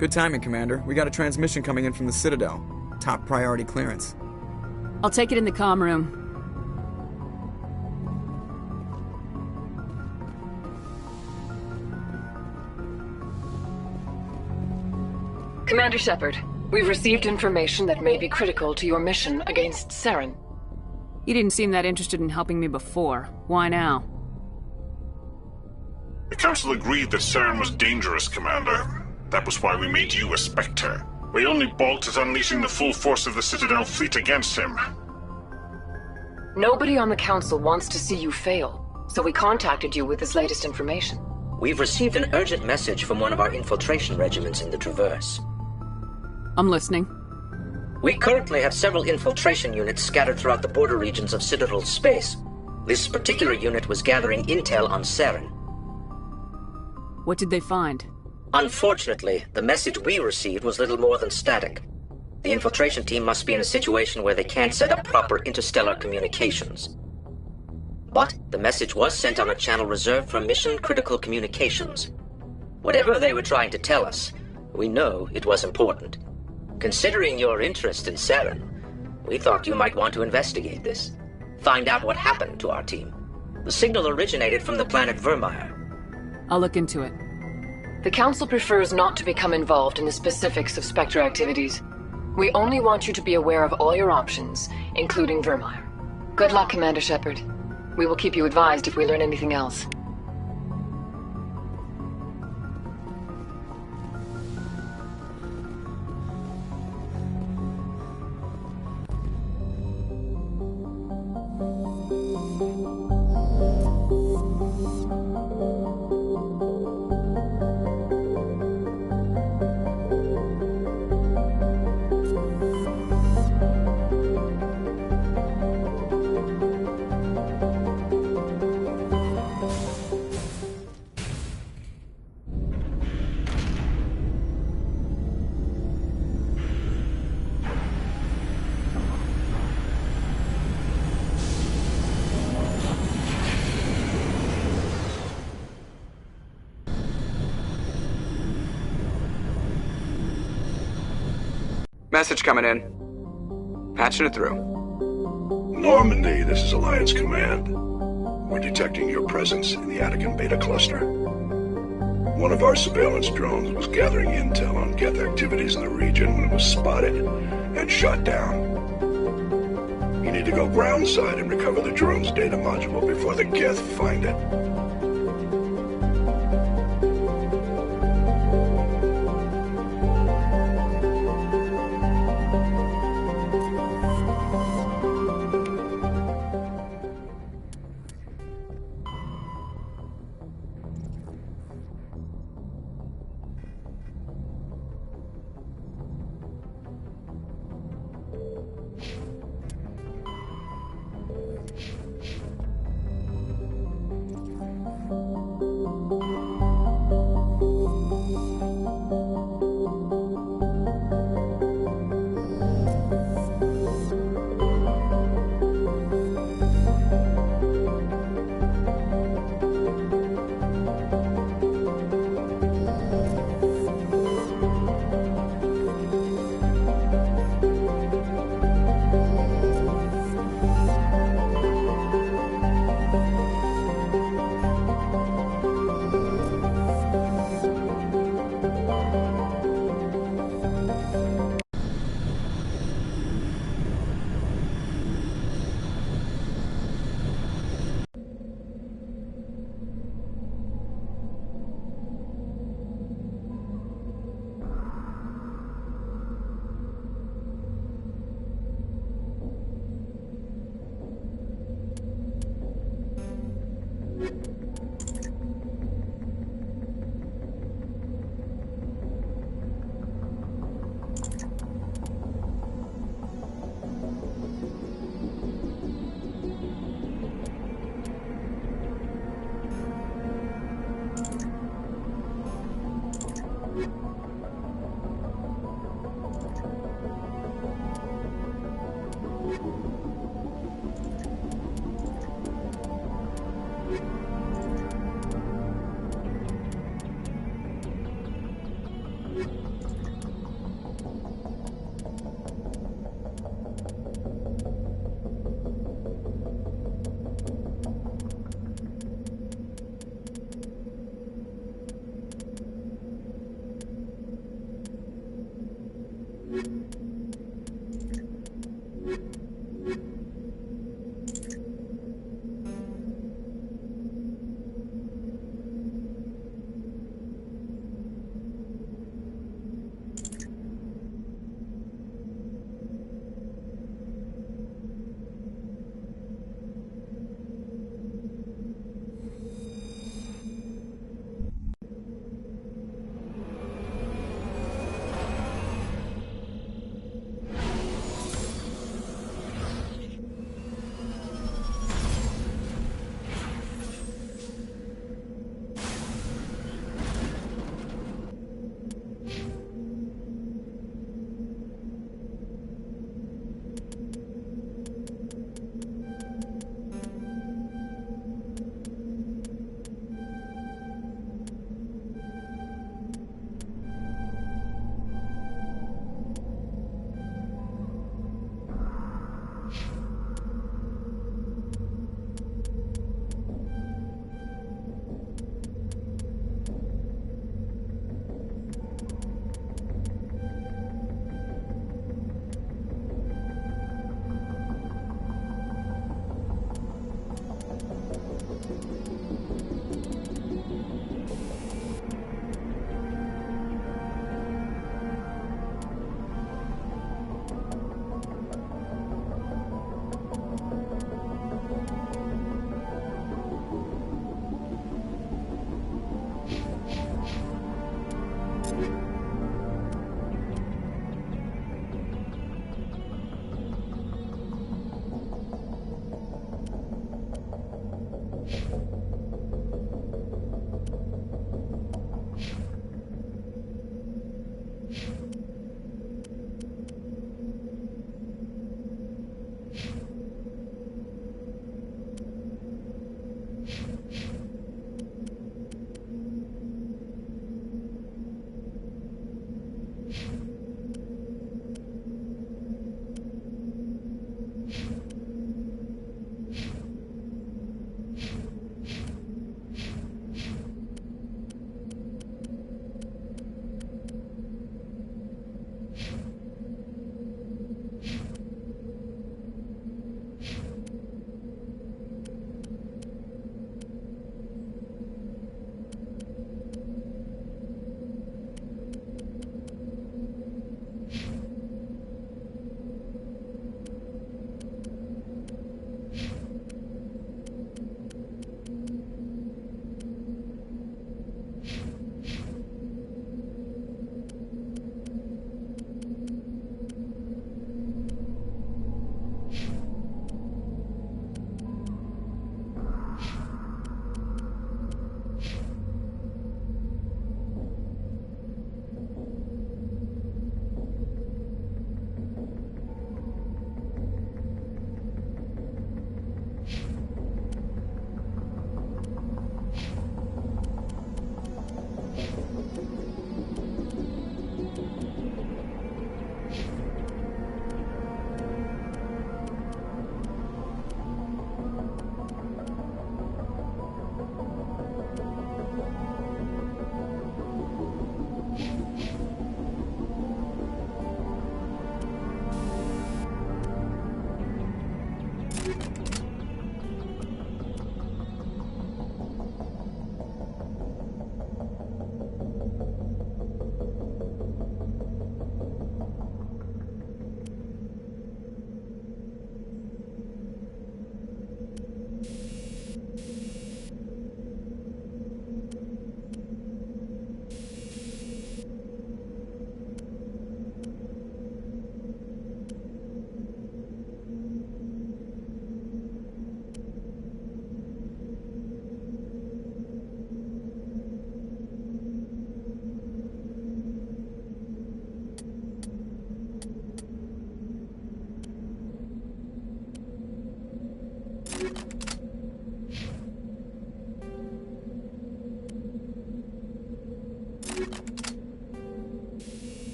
Good timing, Commander. We got a transmission coming in from the Citadel. Top priority clearance. I'll take it in the comm room. Commander Shepard, we've received information that may be critical to your mission against Saren. You didn't seem that interested in helping me before. Why now? The Council agreed that Saren was dangerous, Commander. That was why we made you a Spectre. We only balked at unleashing the full force of the Citadel fleet against him. Nobody on the Council wants to see you fail, so we contacted you with this latest information. We've received an urgent message from one of our infiltration regiments in the Traverse. I'm listening. We currently have several infiltration units scattered throughout the border regions of Citadel space. This particular unit was gathering intel on Saren. What did they find? Unfortunately, the message we received was little more than static. The infiltration team must be in a situation where they can't set up proper interstellar communications. But the message was sent on a channel reserved for mission-critical communications. Whatever they were trying to tell us, we know it was important. Considering your interest in Saren, we thought you might want to investigate this. Find out what happened to our team. The signal originated from the planet Virmire. I'll look into it. The Council prefers not to become involved in the specifics of Spectre activities. We only want you to be aware of all your options, including Virmire. Good luck, Commander Shepard. We will keep you advised if we learn anything else. Message coming in. Patching it through. Normandy, this is Alliance Command. We're detecting your presence in the Attican Beta Cluster. One of our surveillance drones was gathering intel on Geth activities in the region when it was spotted and shot down. You need to go groundside and recover the drone's data module before the Geth find it.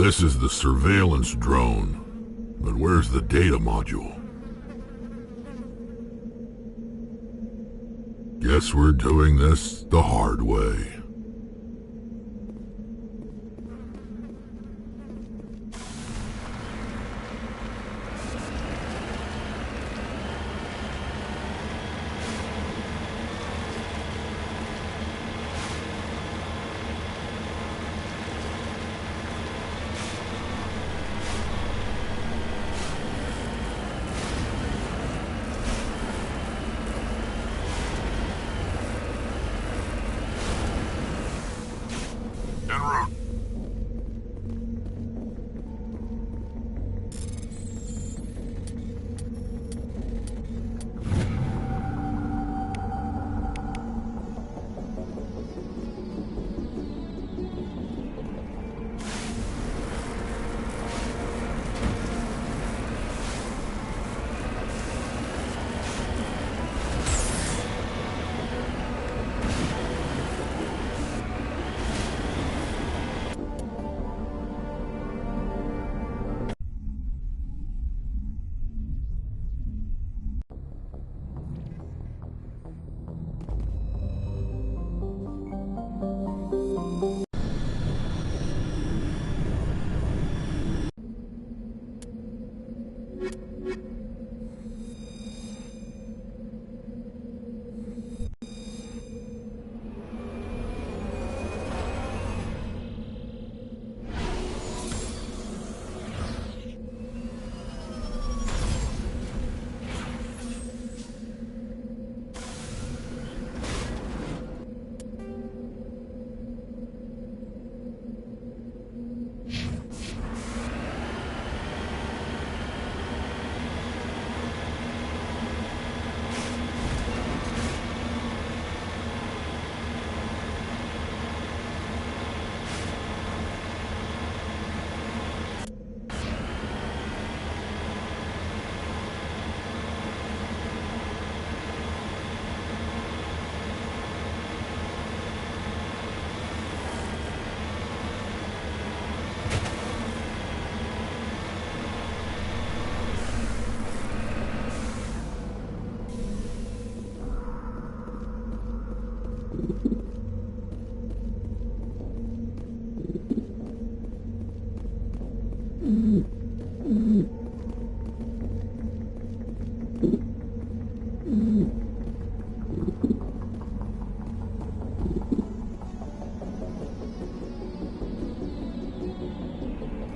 This is the surveillance drone, but where's the data module? Guess we're doing this the hard way. En route.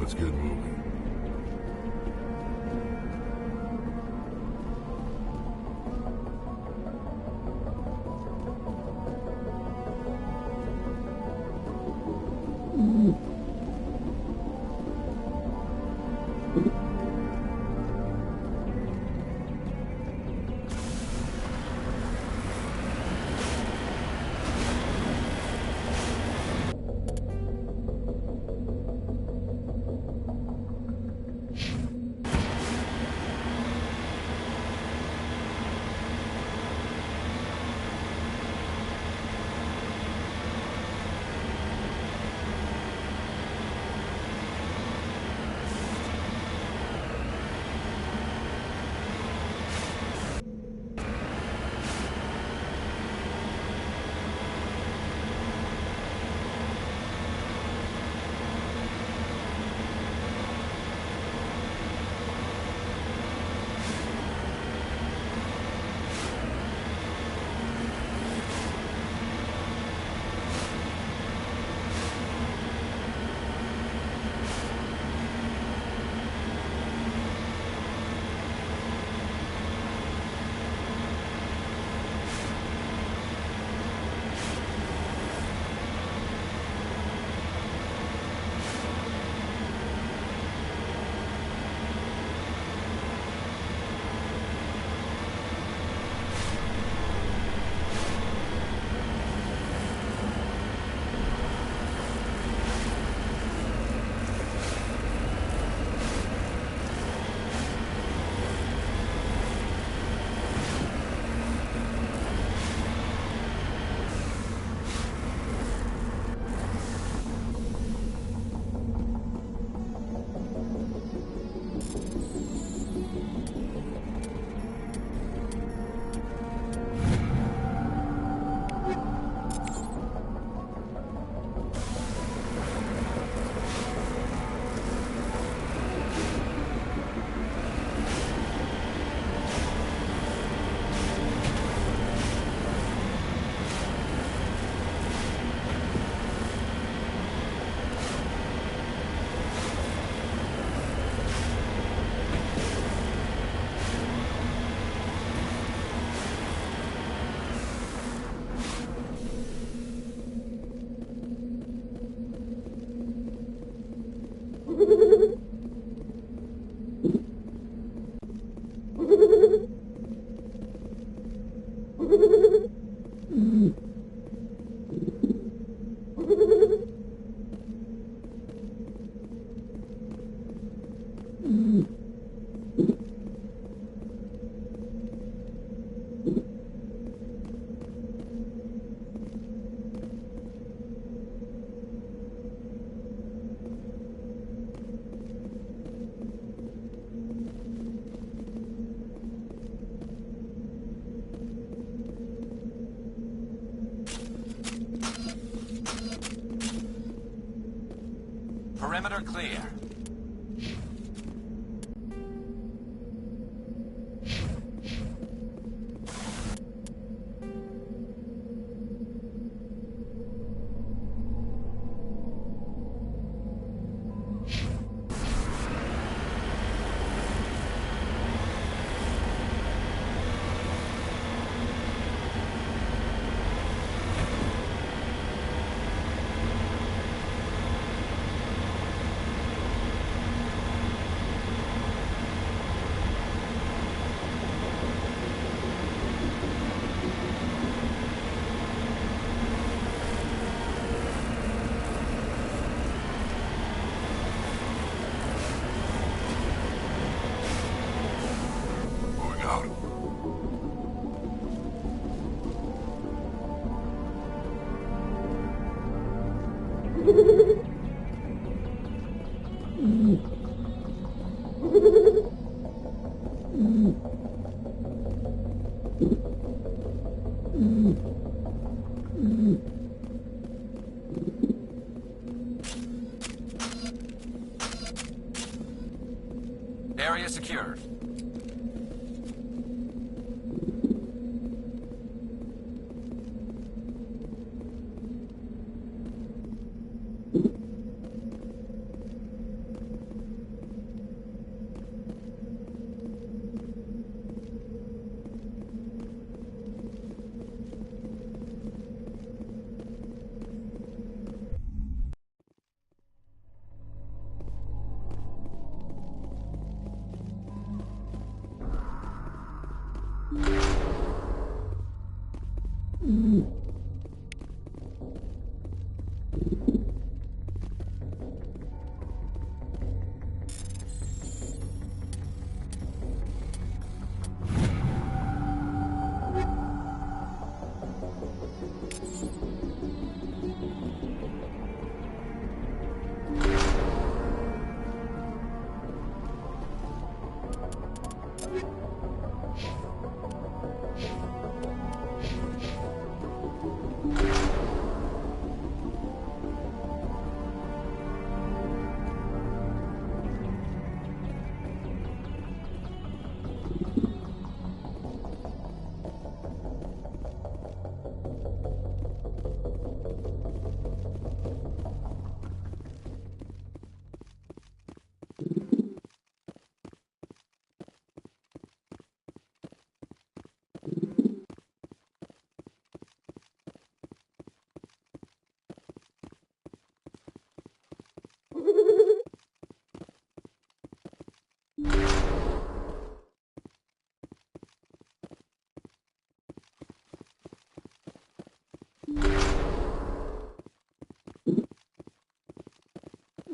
Let's get moving. Perimeter clear. Area secured.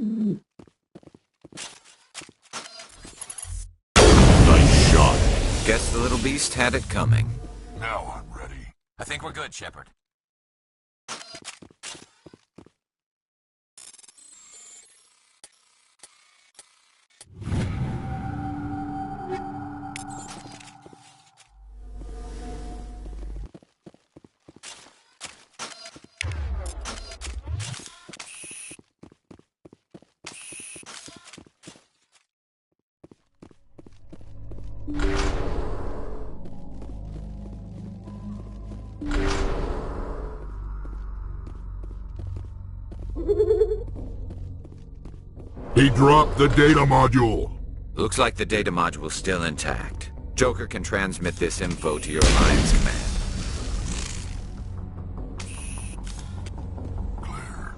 Nice shot. Guess the little beast had it coming. Now I'm ready. I think we're good, Shepard. He dropped the data module. Looks like the data module's still intact. Joker can transmit this info to your Alliance command. Clear.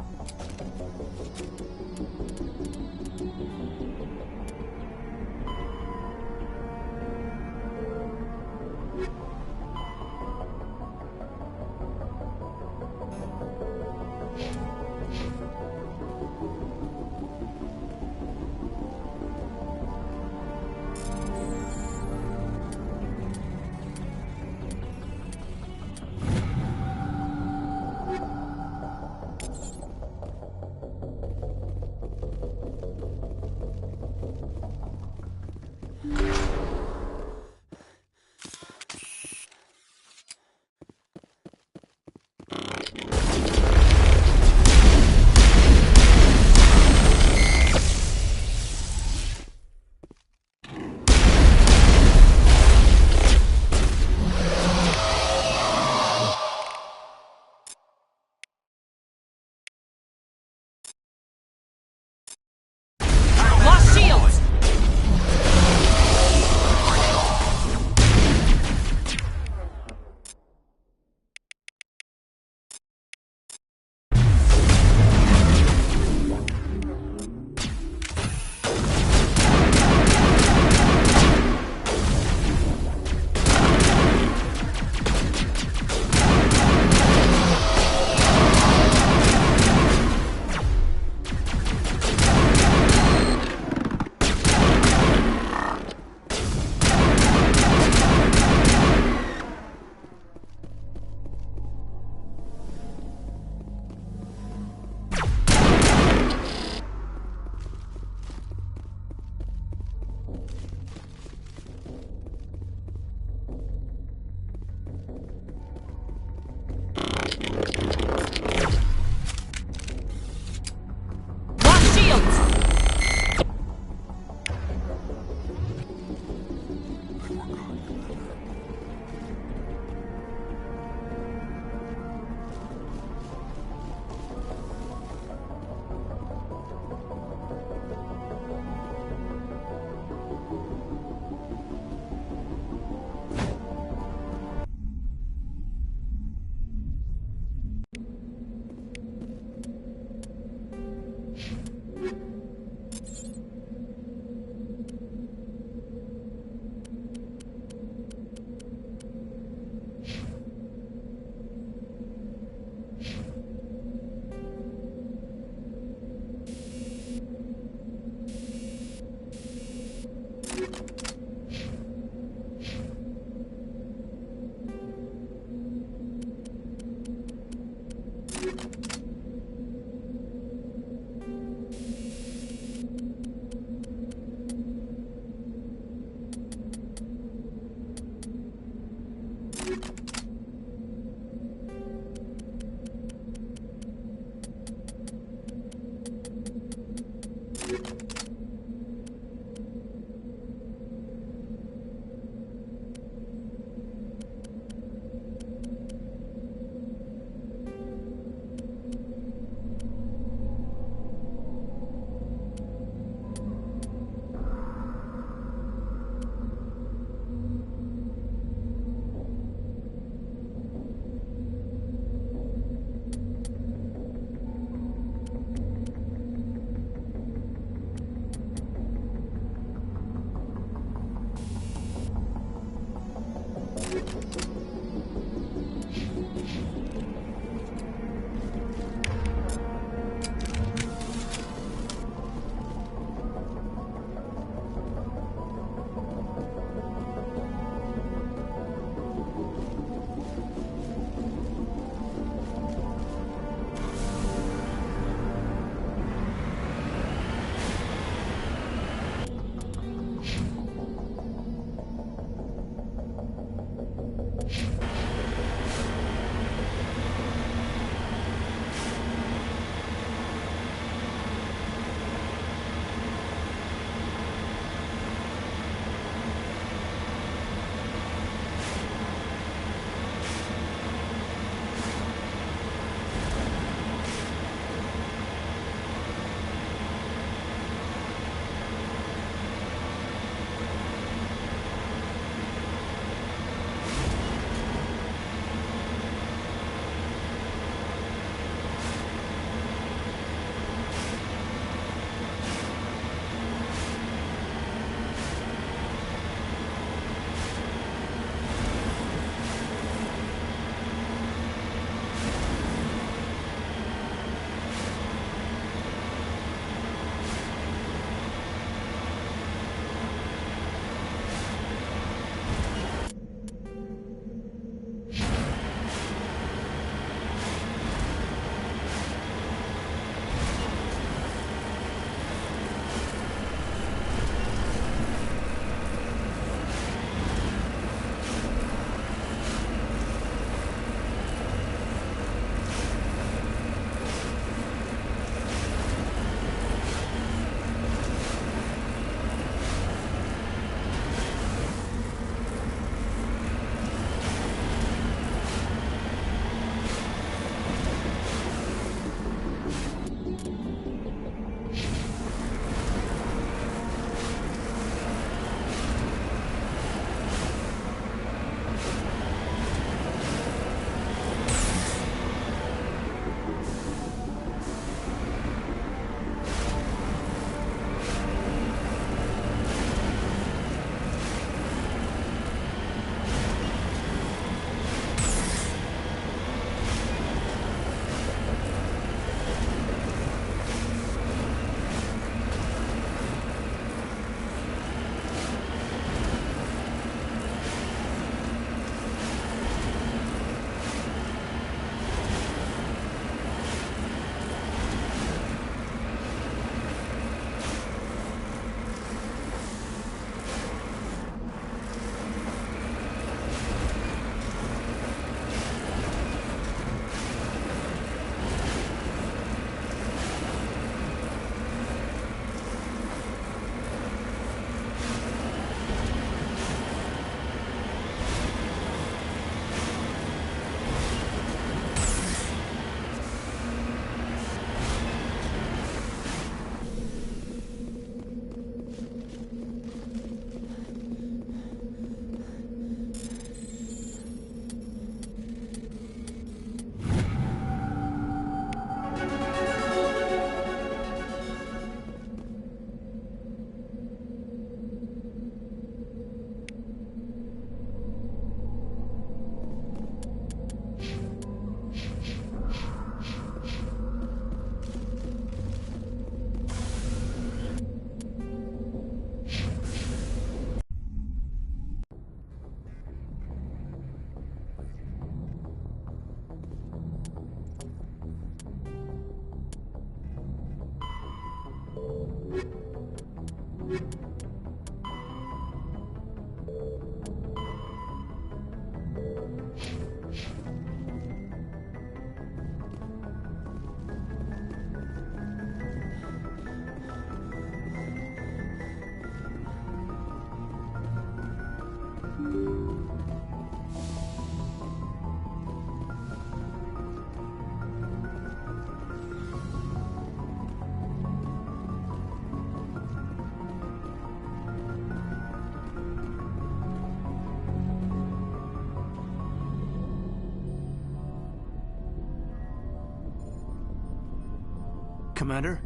Commander,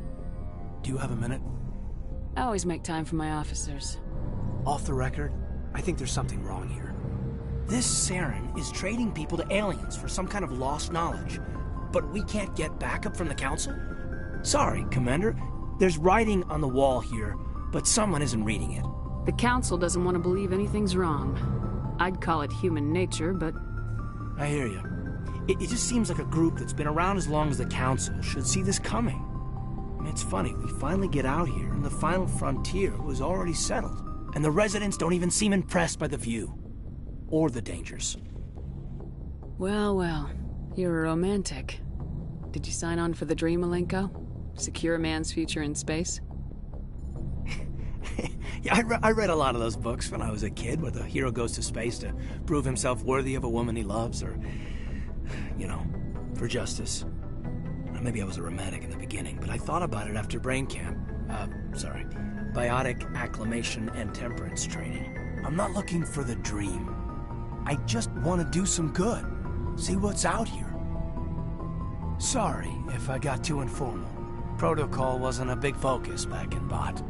do you have a minute? I always make time for my officers. Off the record, I think there's something wrong here. This Saren is trading people to aliens for some kind of lost knowledge, but we can't get backup from the Council? Sorry, Commander. There's writing on the wall here, but someone isn't reading it. The Council doesn't want to believe anything's wrong. I'd call it human nature, but... I hear you. It just seems like a group that's been around as long as the Council should see this coming. I mean, it's funny, we finally get out here, and the final frontier was already settled. And the residents don't even seem impressed by the view. Or the dangers. Well, well. You're a romantic. Did you sign on for the dream, Malenko? Secure a man's future in space? Yeah, I read a lot of those books when I was a kid, where the hero goes to space to prove himself worthy of a woman he loves, or, you know, for justice. Maybe I was a romantic in the beginning, but I thought about it after brain camp. Biotic acclimation and temperance training. I'm not looking for the dream. I just want to do some good. See what's out here. Sorry if I got too informal. Protocol wasn't a big focus back in Bot.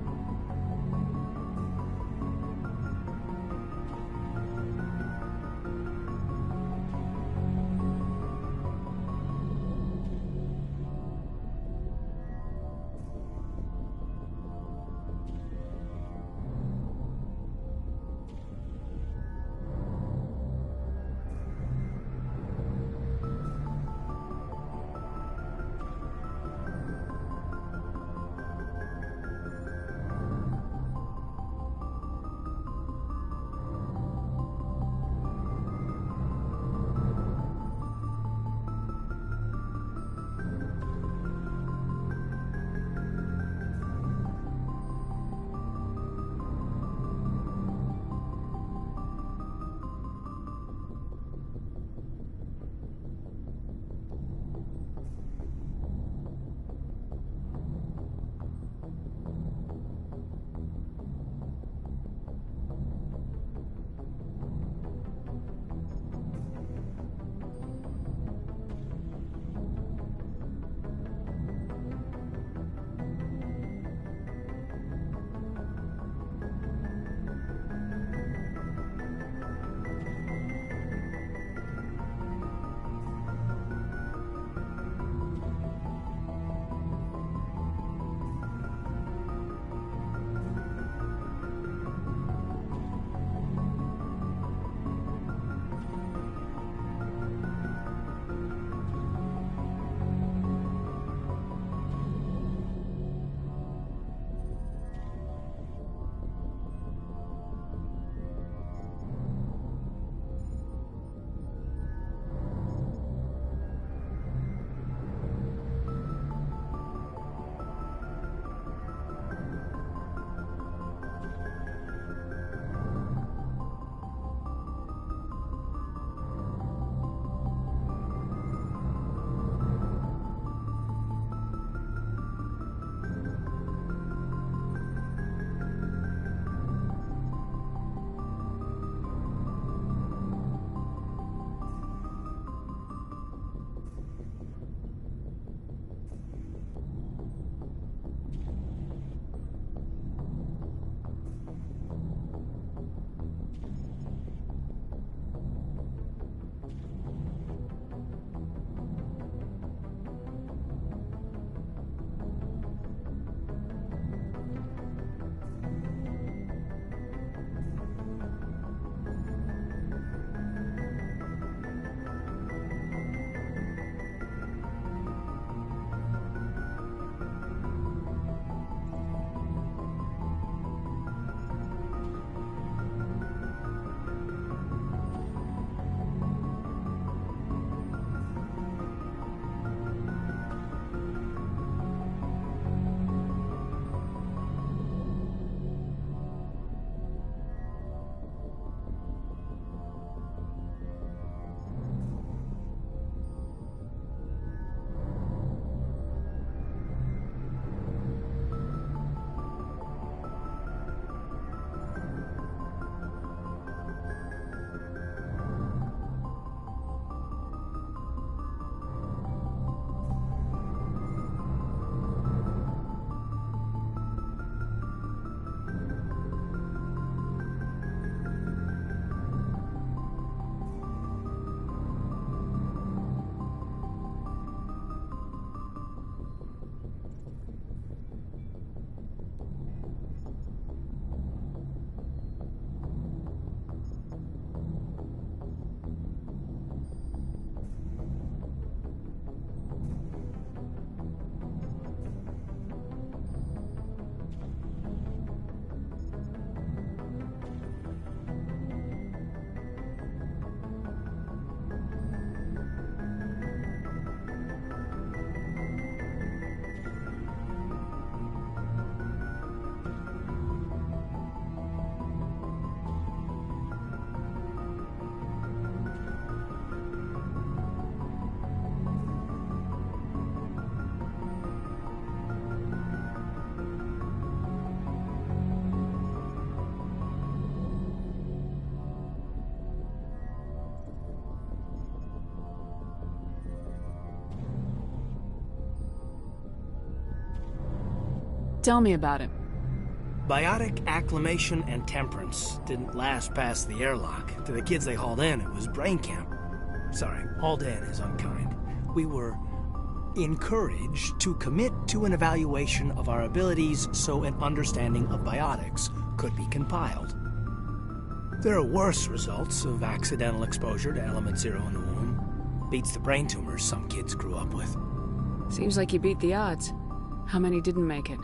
Tell me about it. Biotic acclimation and temperance didn't last past the airlock. To the kids they hauled in, it was brain camp. Sorry, hauled in is unkind. We were encouraged to commit to an evaluation of our abilities so an understanding of biotics could be compiled. There are worse results of accidental exposure to Element Zero in the womb. Beats the brain tumors some kids grew up with. Seems like you beat the odds. How many didn't make it?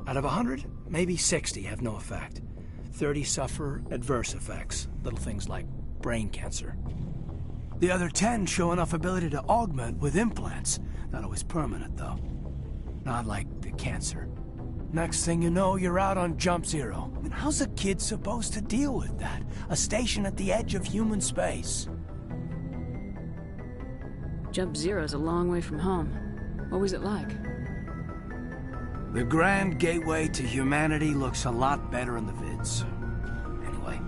Out of 100, maybe 60 have no effect. 30 suffer adverse effects, little things like brain cancer. The other 10 show enough ability to augment with implants. Not always permanent, though. Not like the cancer. Next thing you know, you're out on Jump Zero. And how's a kid supposed to deal with that? A station at the edge of human space. Jump Zero's a long way from home. What was it like? The grand gateway to humanity looks a lot better in the vids. Anyway,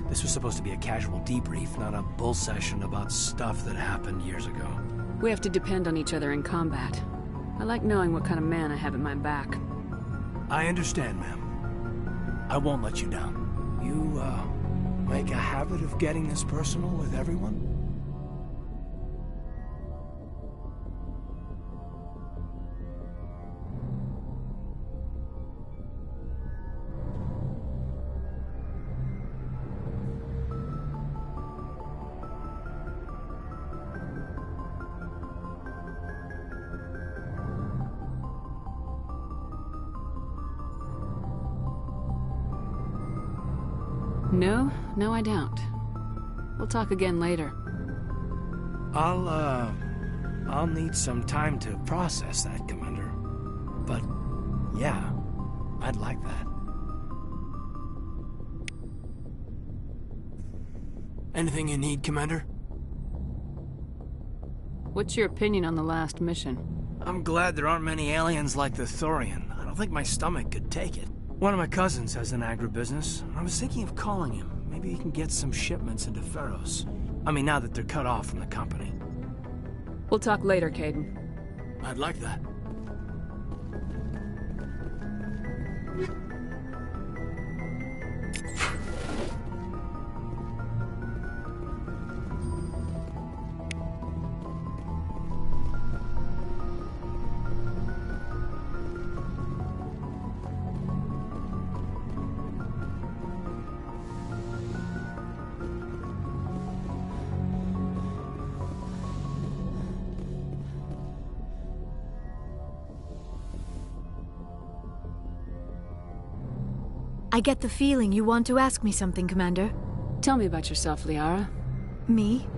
this was supposed to be a casual debrief, not a bull session about stuff that happened years ago. We have to depend on each other in combat. I like knowing what kind of man I have at my back. I understand, ma'am. I won't let you down. You, make a habit of getting this personal with everyone? No, I don't. We'll talk again later. I'll need some time to process that, Commander. But, yeah, I'd like that. Anything you need, Commander? What's your opinion on the last mission? I'm glad there aren't many aliens like the Thorian. I don't think my stomach could take it. One of my cousins has an agribusiness. I was thinking of calling him. Maybe he can get some shipments into Feros. I mean, now that they're cut off from the company. We'll talk later, Kaidan. I'd like that. I get the feeling you want to ask me something, Commander. Tell me about yourself, Liara. Me?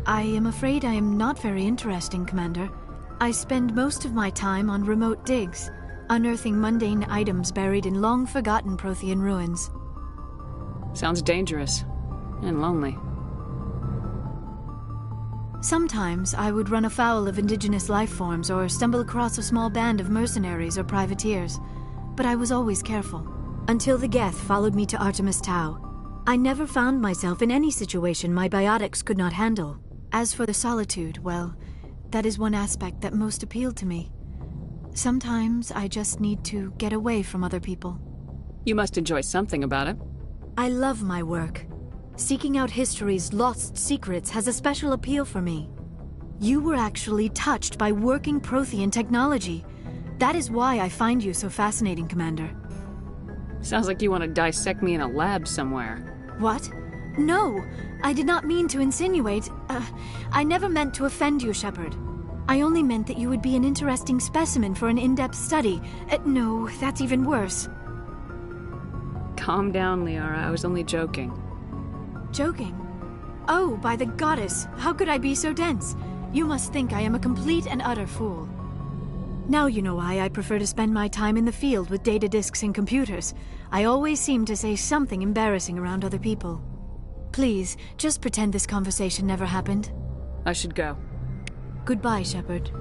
I am afraid I am not very interesting, Commander. I spend most of my time on remote digs, unearthing mundane items buried in long-forgotten Prothean ruins. Sounds dangerous. And lonely. Sometimes I would run afoul of indigenous life forms or stumble across a small band of mercenaries or privateers, but I was always careful. Until the Geth followed me to Artemis Tau. I never found myself in any situation my biotics could not handle. As for the solitude, well, that is one aspect that most appealed to me. Sometimes I just need to get away from other people. You must enjoy something about it. I love my work. Seeking out history's lost secrets has a special appeal for me. You were actually touched by working Prothean technology. That is why I find you so fascinating, Commander. Sounds like you want to dissect me in a lab somewhere. What? No, I did not mean to insinuate. I never meant to offend you, Shepard. I only meant that you would be an interesting specimen for an in-depth study. No, that's even worse. Calm down, Liara. I was only joking. Joking? Oh, by the goddess, how could I be so dense? You must think I am a complete and utter fool. Now you know why I prefer to spend my time in the field with data disks and computers. I always seem to say something embarrassing around other people. Please, just pretend this conversation never happened. I should go. Goodbye, Shepard.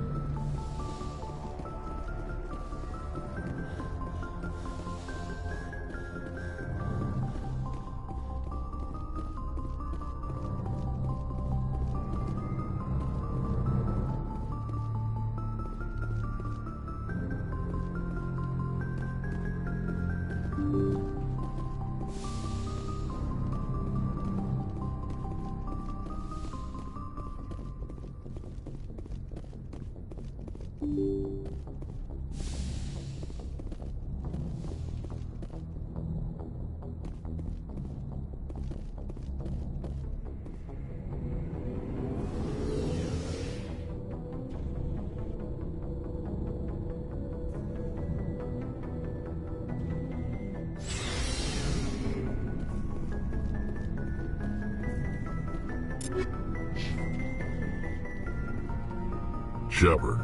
Shepard,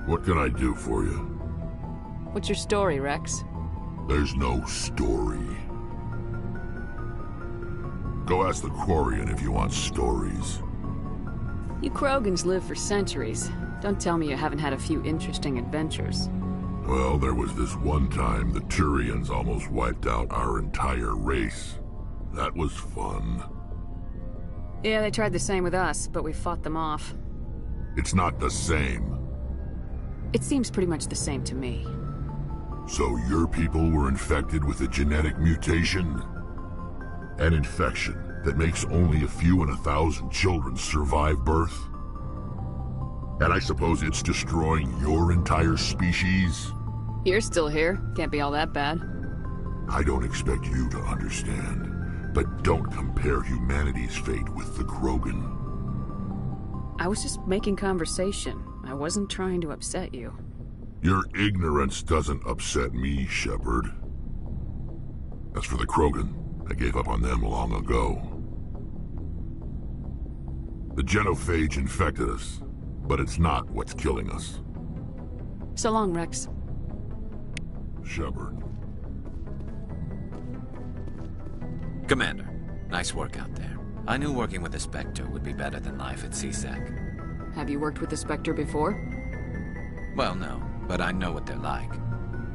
what can I do for you? What's your story, Rex? There's no story. Go ask the Quarian if you want stories. You Krogans live for centuries. Don't tell me you haven't had a few interesting adventures. Well, there was this one time the Turians almost wiped out our entire race. That was fun. Yeah, they tried the same with us, but we fought them off. It's not the same. It seems pretty much the same to me. So your people were infected with a genetic mutation? An infection that makes only a few in 1,000 children survive birth? And I suppose it's destroying your entire species? You're still here. Can't be all that bad. I don't expect you to understand, but don't compare humanity's fate with the Krogan. I was just making conversation. I wasn't trying to upset you. Your ignorance doesn't upset me, Shepard. As for the Krogan, I gave up on them long ago. The genophage infected us, but it's not what's killing us. So long, Rex. Shepard. Commander, nice work out there. I knew working with the Spectre would be better than life at CSEC. Have you worked with the Spectre before? Well, no, but I know what they're like.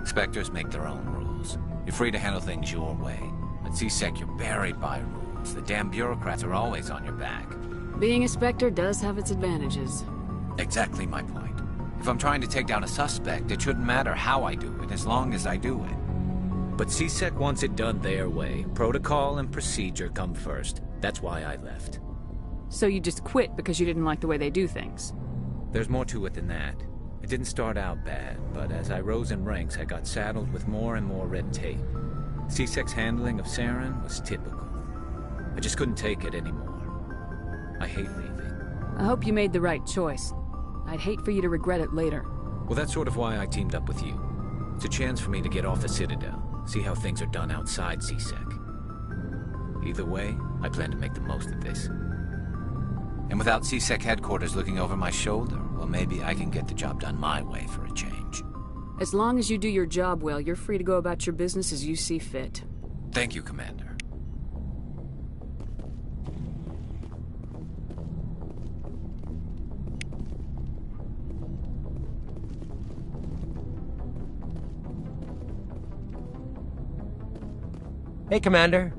Spectres make their own rules. You're free to handle things your way. At CSEC, you're buried by rules. The damn bureaucrats are always on your back. Being a Spectre does have its advantages. Exactly my point. If I'm trying to take down a suspect, it shouldn't matter how I do it, as long as I do it. But CSEC wants it done their way. Protocol and procedure come first. That's why I left. So you just quit because you didn't like the way they do things? There's more to it than that. It didn't start out bad, but as I rose in ranks, I got saddled with more and more red tape. CSEC's handling of Saren was typical. I just couldn't take it anymore. I hate leaving. I hope you made the right choice. I'd hate for you to regret it later. Well, that's sort of why I teamed up with you. It's a chance for me to get off the Citadel, see how things are done outside CSEC. Either way, I plan to make the most of this. And without CSEC headquarters looking over my shoulder, well, maybe I can get the job done my way for a change. As long as you do your job well, you're free to go about your business as you see fit. Thank you, Commander. Hey, Commander.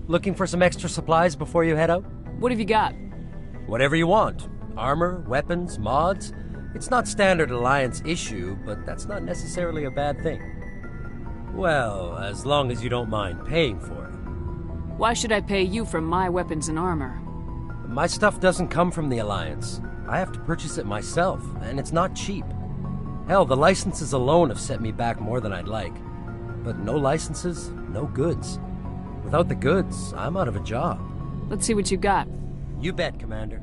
Looking for some extra supplies before you head out? What have you got? Whatever you want. Armor, weapons, mods. It's not standard Alliance issue, but that's not necessarily a bad thing. Well, as long as you don't mind paying for it. Why should I pay you for my weapons and armor? My stuff doesn't come from the Alliance. I have to purchase it myself, and it's not cheap. Hell, the licenses alone have set me back more than I'd like. But no licenses, no goods. Without the goods, I'm out of a job. Let's see what you got. You bet, Commander.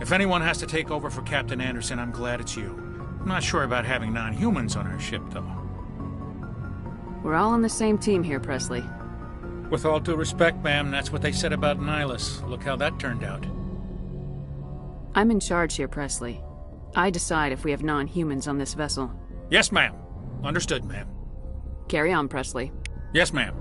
If anyone has to take over for Captain Anderson, I'm glad it's you. I'm not sure about having non-humans on our ship, though. We're all on the same team here, Presley. With all due respect, ma'am, that's what they said about Nihilus. Look how that turned out. I'm in charge here, Presley. I decide if we have non-humans on this vessel. Yes, ma'am. Understood, ma'am. Carry on, Presley. Yes, ma'am.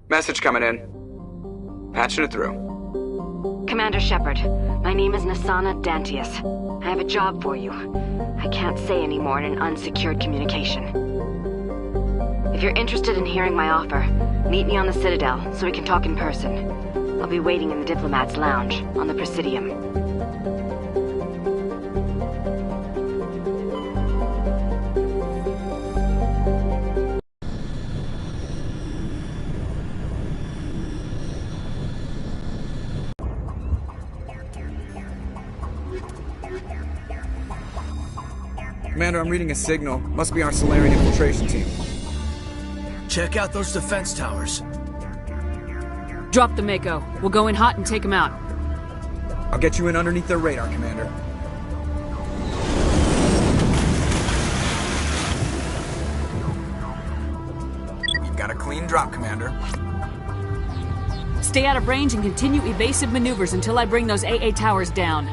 Message coming in. Patching it through. Commander Shepard, my name is Nassana Dantius. I have a job for you. I can't say any more in an unsecured communication. If you're interested in hearing my offer, meet me on the Citadel so we can talk in person. I'll be waiting in the Diplomat's Lounge on the Presidium. Commander, I'm reading a signal. Must be our Solarian infiltration team. Check out those defense towers. Drop the Mako. We'll go in hot and take them out. I'll get you in underneath their radar, Commander. Got a clean drop, Commander. Stay out of range and continue evasive maneuvers until I bring those AA towers down.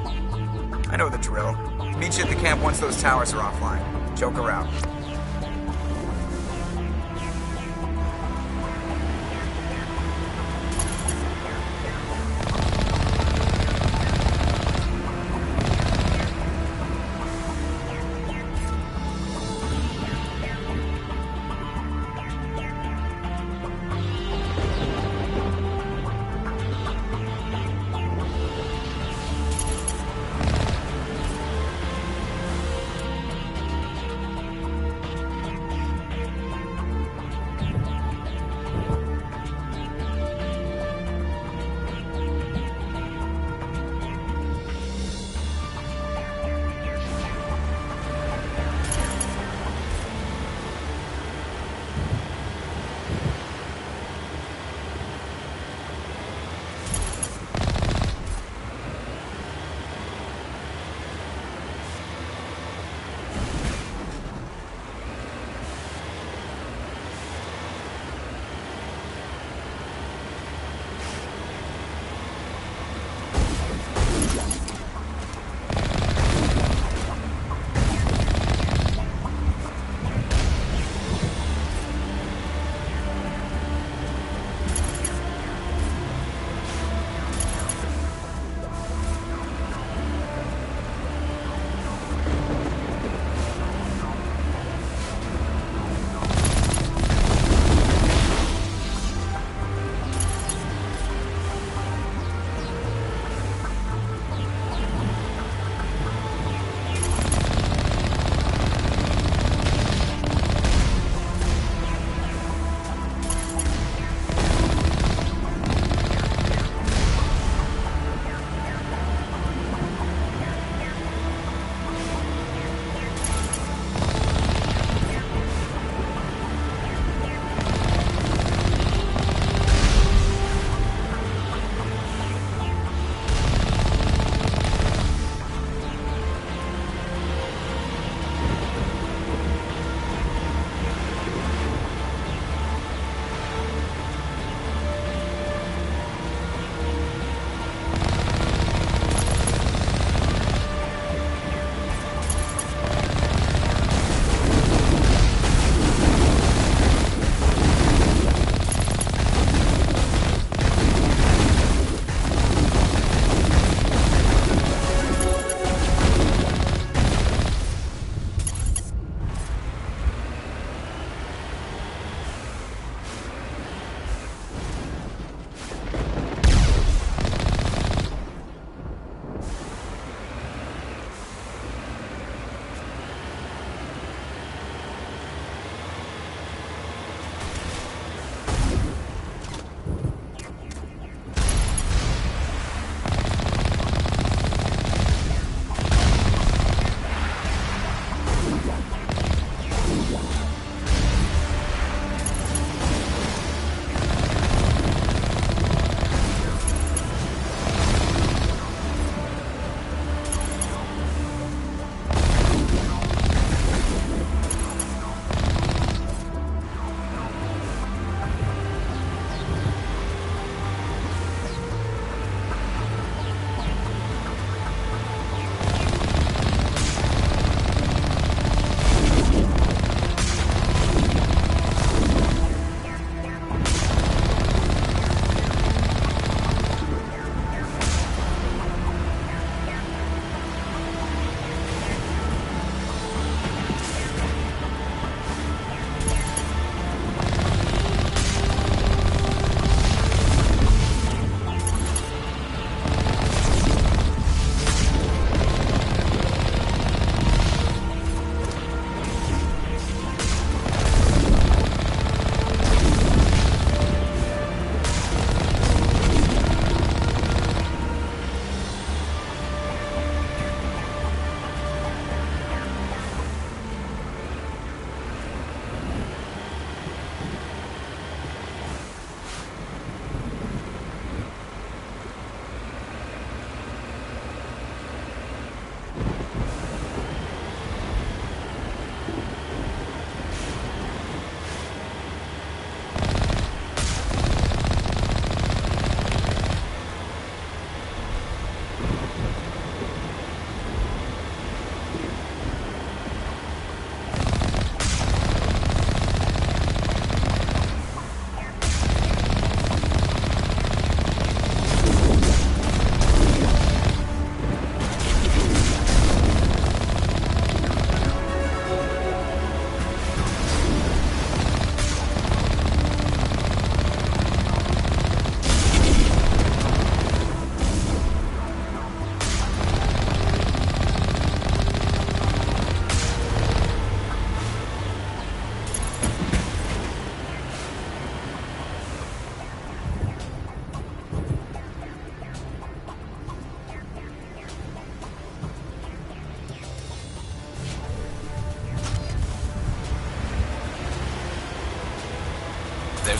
I know the drill. Meet you at the camp once those towers are offline. Joker out.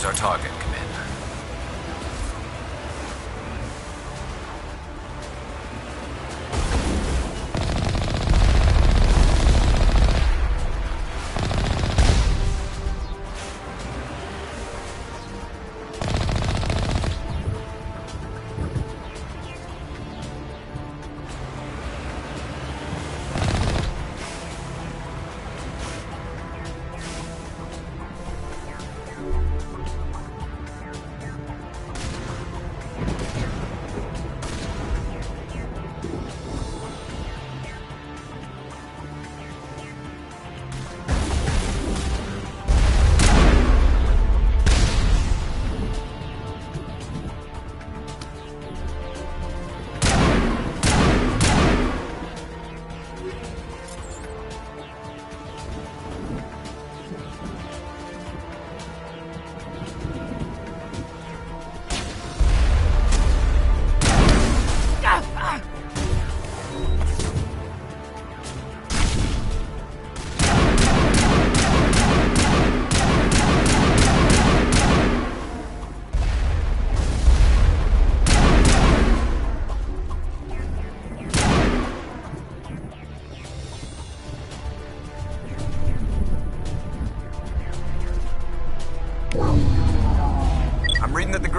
our target, Commander.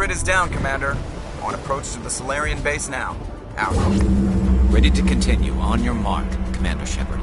Is down, Commander. On approach to the Solarian base now. Out. Ready to continue. On your mark, Commander Shepard.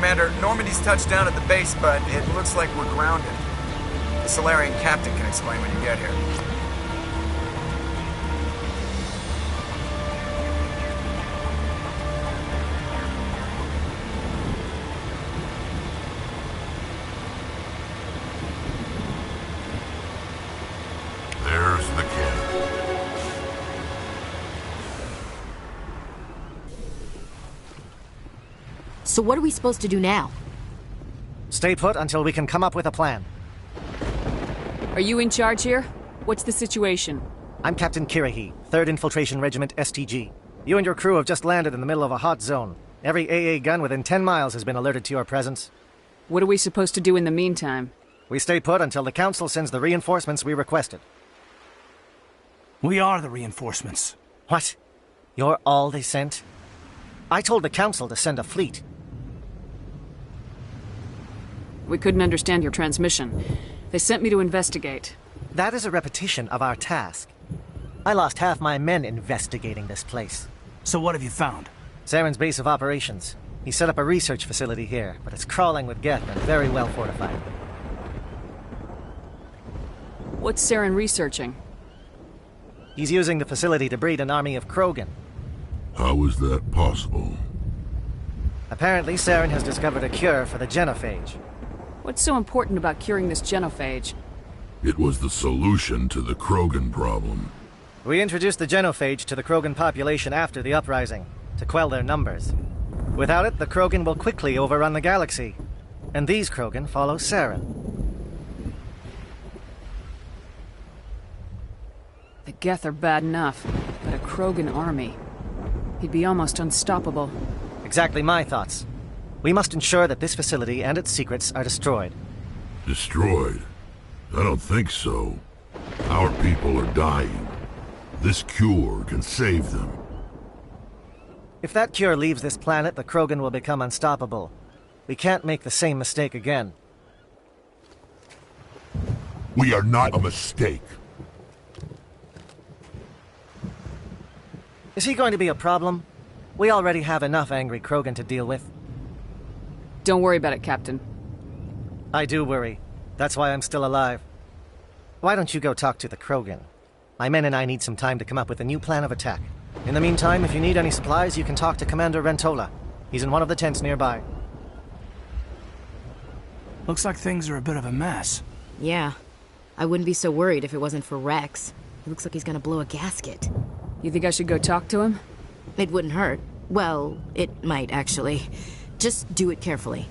Commander, Normandy's touched down at the base, but it looks like we're grounded. The Solarian captain can explain when you get here. There's the kid. So what are we supposed to do now? Stay put until we can come up with a plan. Are you in charge here? What's the situation? I'm Captain Kirrahe, 3rd Infiltration Regiment STG. You and your crew have just landed in the middle of a hot zone. Every AA gun within 10 miles has been alerted to your presence. What are we supposed to do in the meantime? We stay put until the Council sends the reinforcements we requested. We are the reinforcements. What? You're all they sent? I told the Council to send a fleet. We couldn't understand your transmission. They sent me to investigate. That is a repetition of our task. I lost half my men investigating this place. So what have you found? Saren's base of operations. He set up a research facility here, but it's crawling with Geth and very well fortified. What's Saren researching? He's using the facility to breed an army of Krogan. How is that possible? Apparently, Saren has discovered a cure for the genophage. What's so important about curing this genophage? It was the solution to the Krogan problem. We introduced the genophage to the Krogan population after the uprising, to quell their numbers. Without it, the Krogan will quickly overrun the galaxy. And these Krogan follow Saren. The Geth are bad enough, but a Krogan army. He'd be almost unstoppable. Exactly my thoughts. We must ensure that this facility and its secrets are destroyed. Destroyed? I don't think so. Our people are dying. This cure can save them. If that cure leaves this planet, the Krogan will become unstoppable. We can't make the same mistake again. We are not a mistake. Is he going to be a problem? We already have enough angry Krogan to deal with. Don't worry about it, Captain. I do worry. That's why I'm still alive. Why don't you go talk to the Krogan? My men and I need some time to come up with a new plan of attack. In the meantime, if you need any supplies, you can talk to Commander Rentola. He's in one of the tents nearby. Looks like things are a bit of a mess. Yeah. I wouldn't be so worried if it wasn't for Rex. He looks like he's gonna blow a gasket. You think I should go talk to him? It wouldn't hurt. Well, it might, actually. Just do it carefully.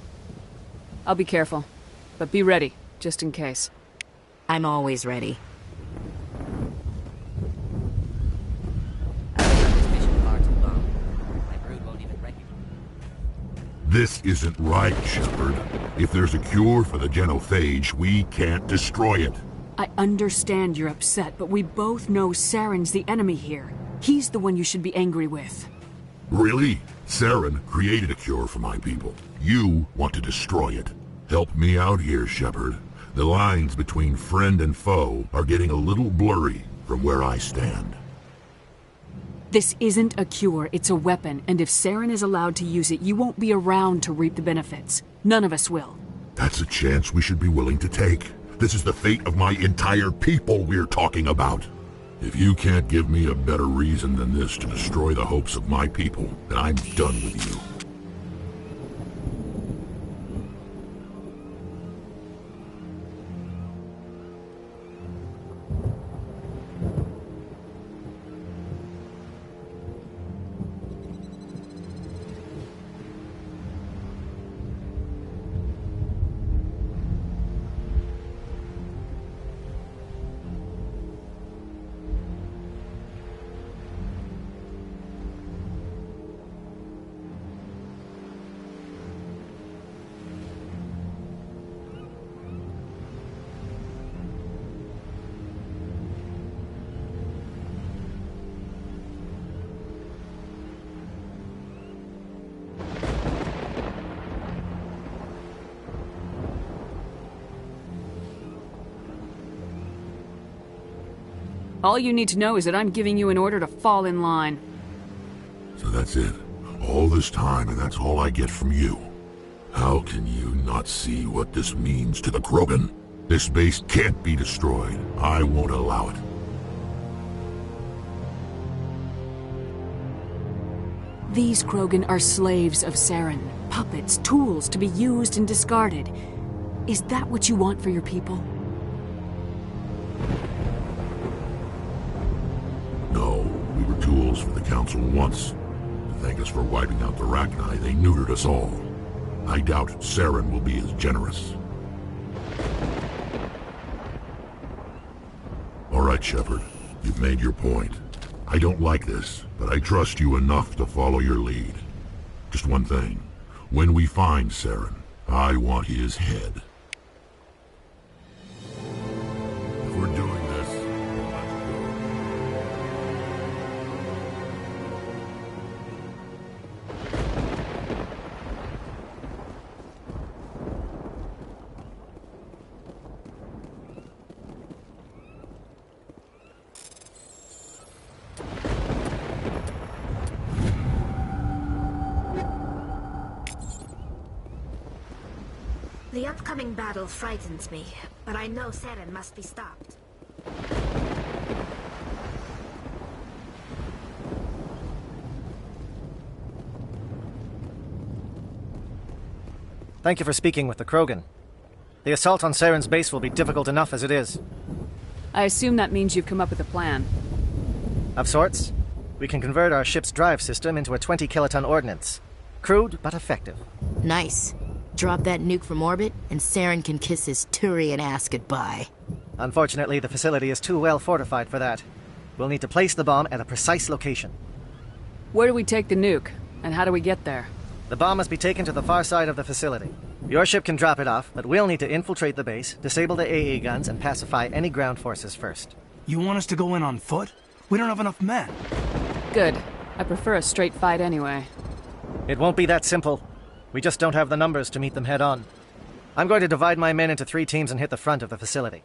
I'll be careful. But be ready, just in case. I'm always ready. This isn't right, Shepard. If there's a cure for the genophage, we can't destroy it. I understand you're upset, but we both know Saren's the enemy here. He's the one you should be angry with. Really? Saren created a cure for my people. You want to destroy it. Help me out here, Shepard. The lines between friend and foe are getting a little blurry from where I stand. This isn't a cure, it's a weapon, and if Saren is allowed to use it, you won't be around to reap the benefits. None of us will. That's a chance we should be willing to take. This is the fate of my entire people we're talking about. If you can't give me a better reason than this to destroy the hopes of my people, then I'm done with you. All you need to know is that I'm giving you an order to fall in line. So that's it. All this time, and that's all I get from you. How can you not see what this means to the Krogan? This base can't be destroyed. I won't allow it. These Krogan are slaves of Saren. Puppets, tools to be used and discarded. Is that what you want for your people? No, we were tools for the Council once. To thank us for wiping out the Rachni, they neutered us all. I doubt Saren will be as generous. All right, Shepard. You've made your point. I don't like this, but I trust you enough to follow your lead. Just one thing. When we find Saren, I want his head. If we're doing this, let's go. The upcoming battle frightens me, but I know Saren must be stopped. Thank you for speaking with the Krogan. The assault on Saren's base will be difficult enough as it is. I assume that means you've come up with a plan. Of sorts. We can convert our ship's drive system into a 20-kiloton ordnance. Crude, but effective. Nice. Drop that nuke from orbit, and Saren can kiss his Turian ass goodbye. Unfortunately, the facility is too well fortified for that. We'll need to place the bomb at a precise location. Where do we take the nuke, and how do we get there? The bomb must be taken to the far side of the facility. Your ship can drop it off, but we'll need to infiltrate the base, disable the AA guns, and pacify any ground forces first. You want us to go in on foot? We don't have enough men. Good. I prefer a straight fight anyway. It won't be that simple. We just don't have the numbers to meet them head-on. I'm going to divide my men into 3 teams and hit the front of the facility.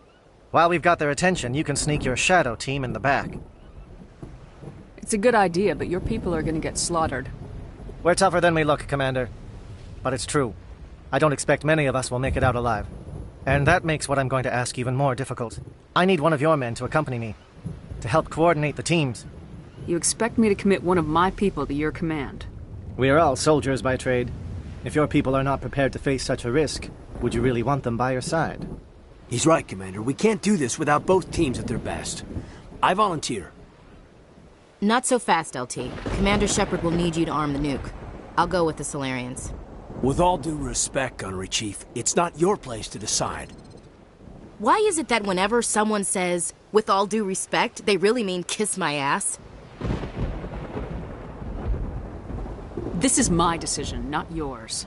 While we've got their attention, you can sneak your shadow team in the back. It's a good idea, but your people are gonna get slaughtered. We're tougher than we look, Commander. But it's true. I don't expect many of us will make it out alive. And that makes what I'm going to ask even more difficult. I need one of your men to accompany me, to help coordinate the teams. You expect me to commit one of my people to your command? We are all soldiers by trade. If your people are not prepared to face such a risk, would you really want them by your side? He's right, Commander. We can't do this without both teams at their best. I volunteer. Not so fast, LT. Commander Shepard will need you to arm the nuke. I'll go with the Solarians. With all due respect, Gunnery Chief, it's not your place to decide. Why is it that whenever someone says, with all due respect, they really mean kiss my ass? This is my decision, not yours.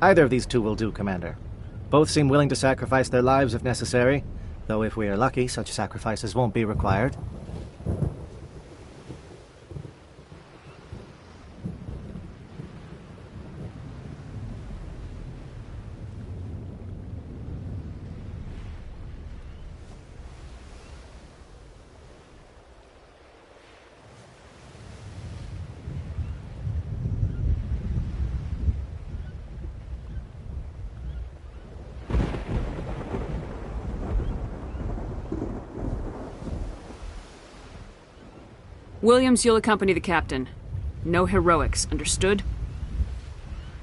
Either of these two will do, Commander. Both seem willing to sacrifice their lives if necessary, though if we are lucky, such sacrifices won't be required. Williams, you'll accompany the captain. No heroics, understood?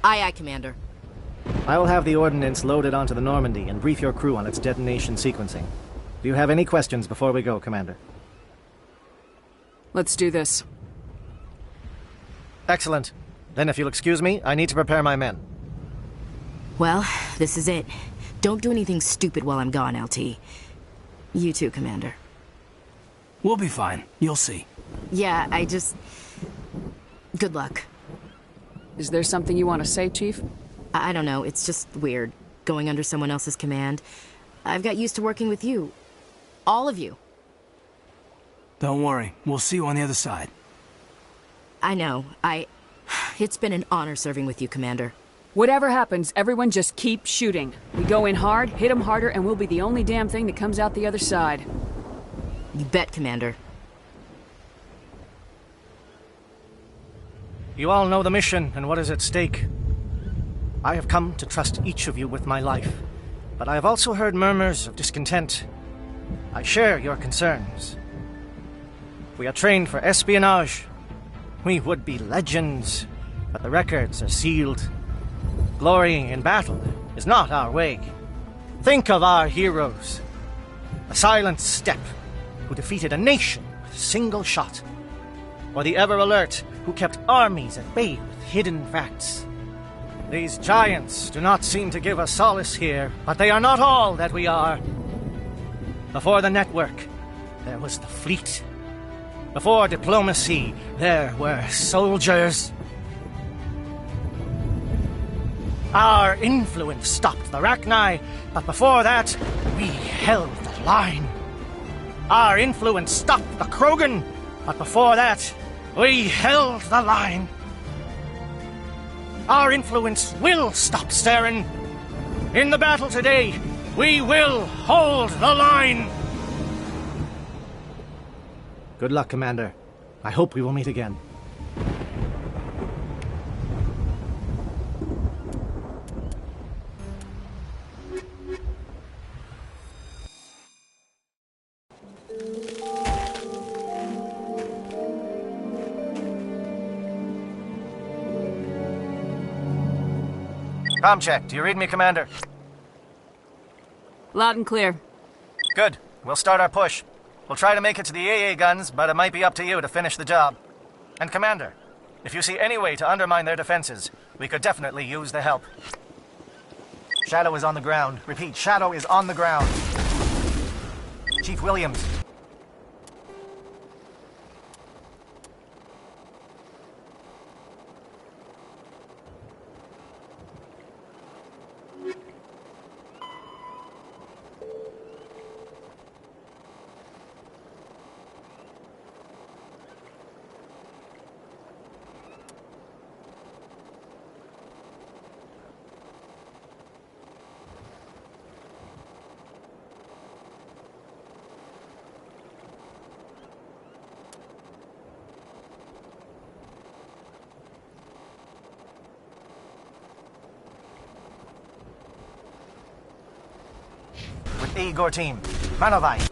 Aye, aye, Commander. I will have the ordnance loaded onto the Normandy and brief your crew on its detonation sequencing. Do you have any questions before we go, Commander? Let's do this. Excellent. Then if you'll excuse me, I need to prepare my men. Well, this is it. Don't do anything stupid while I'm gone, LT. You too, Commander. We'll be fine. You'll see. Yeah, good luck. Is there something you want to say, Chief? I don't know, it's just weird, going under someone else's command. I've got used to working with you. All of you. Don't worry, we'll see you on the other side. I know, it's been an honor serving with you, Commander. Whatever happens, everyone just keep shooting. We go in hard, hit them harder, and we'll be the only damn thing that comes out the other side. You bet, Commander. You all know the mission and what is at stake. I have come to trust each of you with my life, but I have also heard murmurs of discontent. I share your concerns. We are trained for espionage. We would be legends, but the records are sealed. Glory in battle is not our way. Think of our heroes. The Silent Steppe, who defeated a nation with a single shot. Or the Ever Alert, who kept armies at bay with hidden facts. These giants do not seem to give us solace here, but they are not all that we are. Before the network, there was the fleet. Before diplomacy, there were soldiers. Our influence stopped the Rachni, but before that, we held the line. Our influence stopped the Krogan, but before that, we held the line. Our influence will stop Saren. In the battle today, we will hold the line. Good luck, Commander. I hope we will meet again. Com check. Do you read me, Commander? Loud and clear. Good. We'll start our push. We'll try to make it to the AA guns, but it might be up to you to finish the job. And Commander, if you see any way to undermine their defenses, we could definitely use the help. Shadow is on the ground. Repeat, Shadow is on the ground. Chief Williams. With Igor team. Manovai.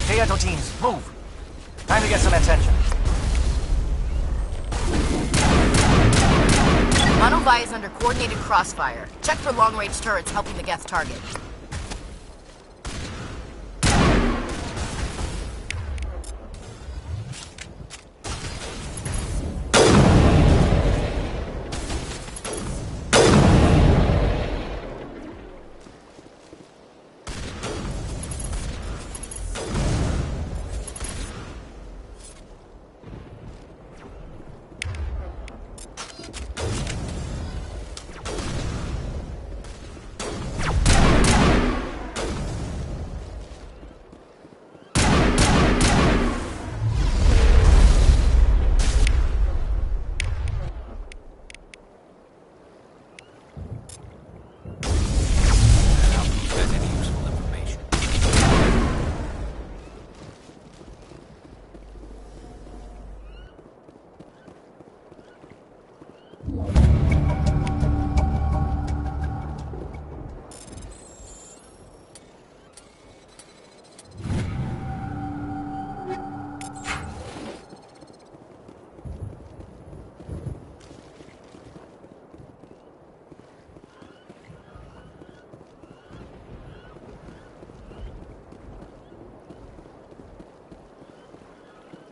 Kyoto teams, move! Time to get some attention. Manovai is under coordinated crossfire. Check for long-range turrets helping the Geth target.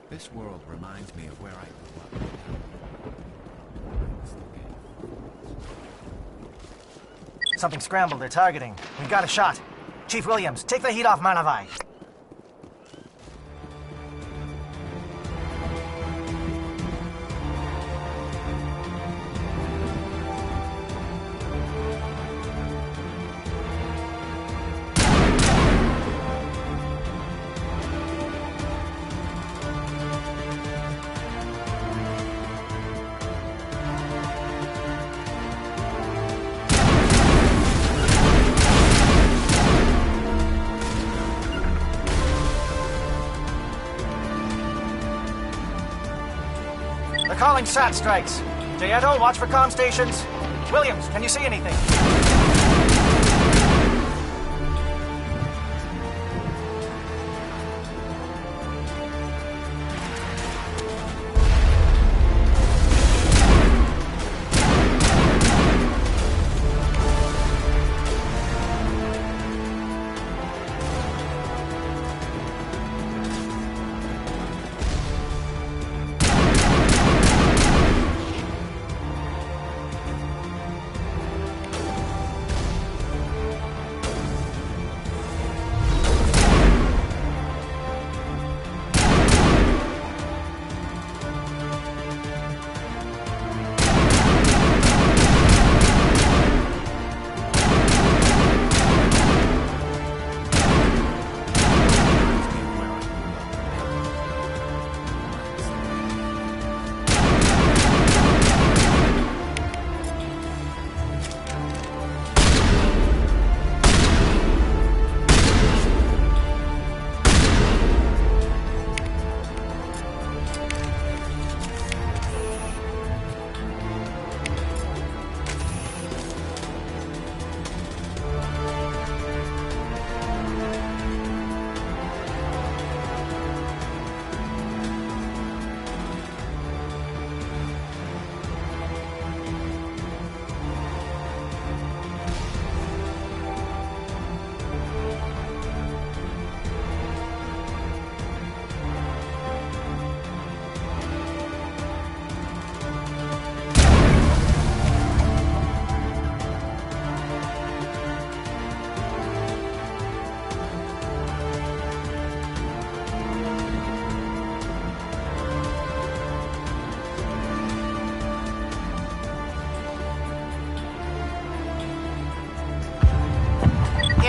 This world reminds me of where I grew up. Something scrambled. They're targeting. We got a shot. Chief Williams, take the heat off Manovai. Calling SAT strikes. Jayeto, watch for comm stations. Williams, can you see anything?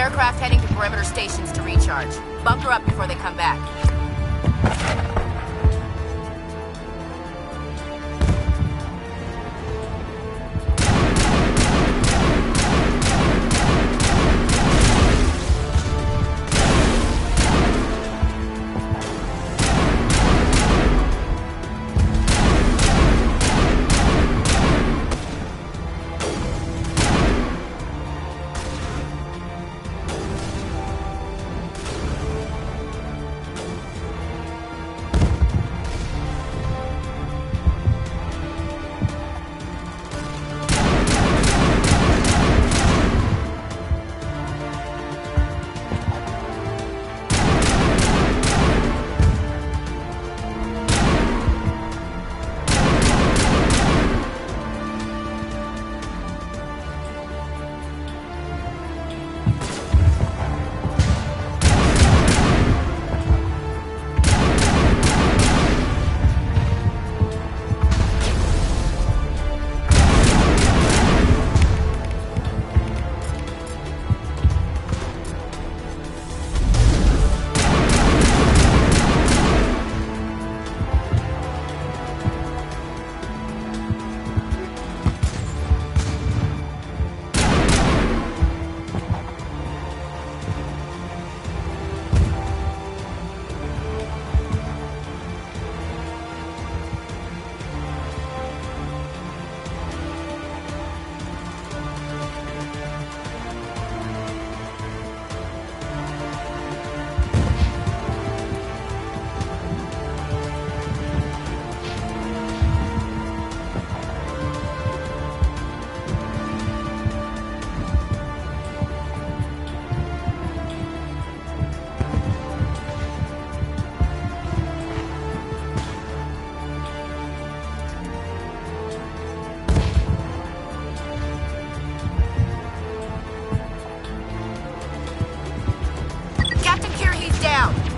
Aircraft heading to perimeter stations to recharge. Bunker up before they come back.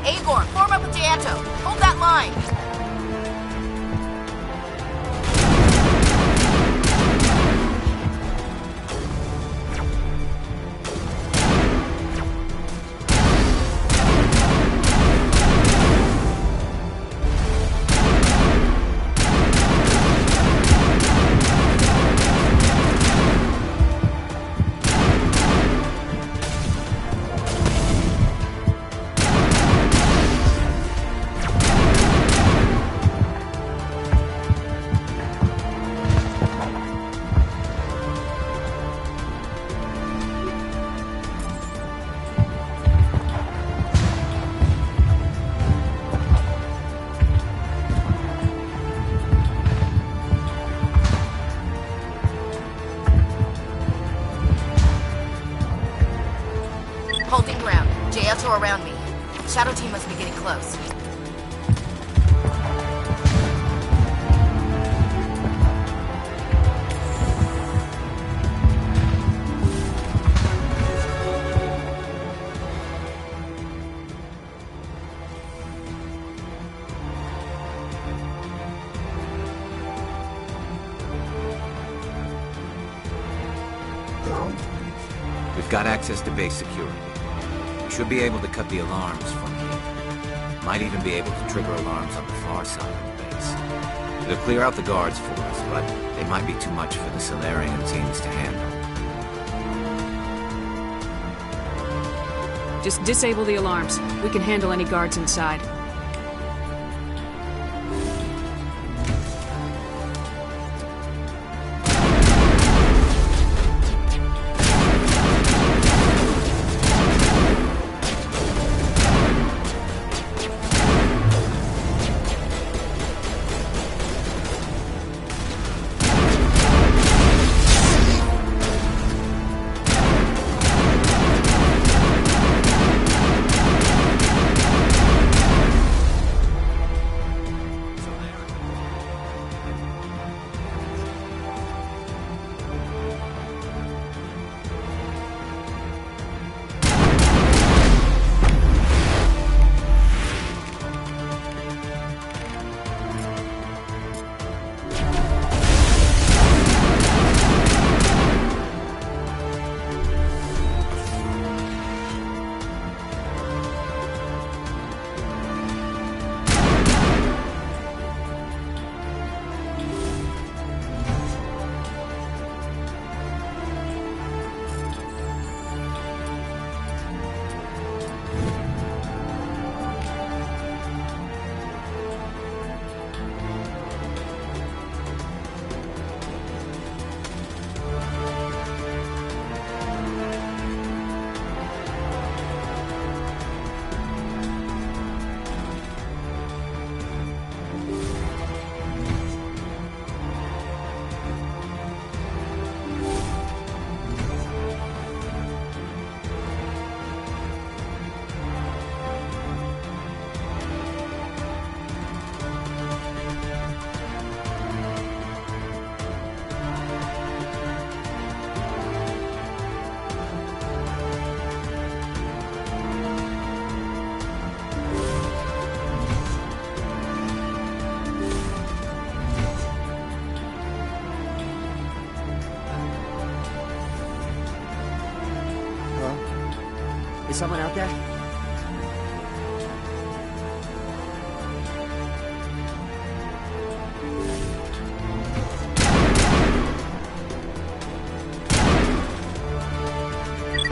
Agor, form up with Gianto. Hold that line. Holding ground. Gianto around me. Shadow team must be getting close. We've got access to base security. We should be able to cut the alarms from here. Might even be able to trigger alarms on the far side of the base. It'll clear out the guards for us, but they might be too much for the Salarian teams to handle. Just disable the alarms. We can handle any guards inside. Is someone out there?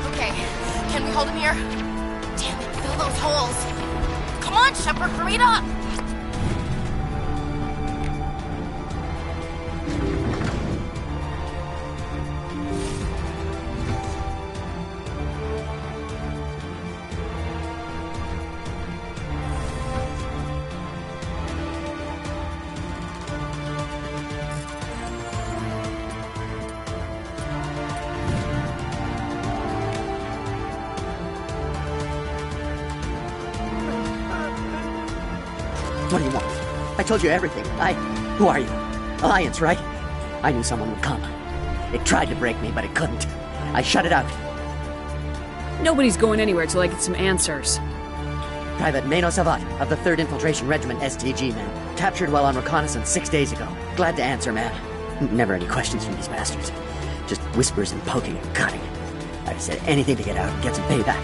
Okay, can we hold him here? Damn it, fill those holes. Come on, Shepard, hurry it up! What do you want? I told you everything. Who are you? Alliance, right? I knew someone would come. It tried to break me, but it couldn't. I shut it out. Nobody's going anywhere till I get some answers. Private Mano Savat of the 3rd Infiltration Regiment STG, man. Captured while on reconnaissance 6 days ago. Glad to answer, man. Never any questions from these bastards. Just whispers and poking and cutting. I'd said anything to get out and get some payback.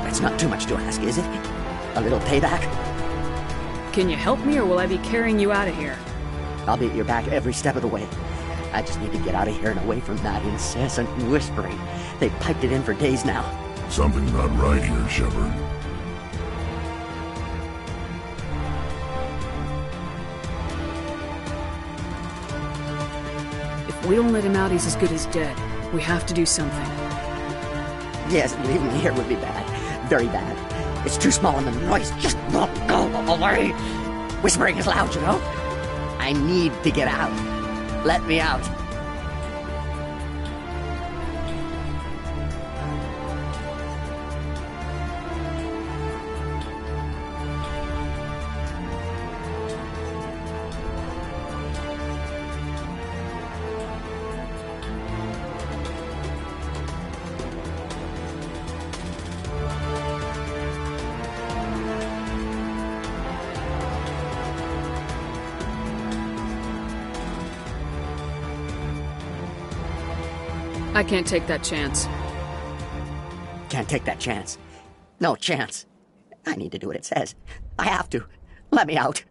It's not too much to ask, is it? A little payback? Can you help me, or will I be carrying you out of here? I'll be at your back every step of the way. I just need to get out of here and away from that incessant whispering. They've piped it in for days now. Something's not right here, Shepard. If we don't let him out, he's as good as dead. We have to do something. Yes, leaving me here would be bad. Very bad. It's too small and the noise just won't go away. Whispering is loud, you know? I need to get out. Let me out. I can't take that chance. Can't take that chance. No chance. I need to do what it says. I have to. Let me out.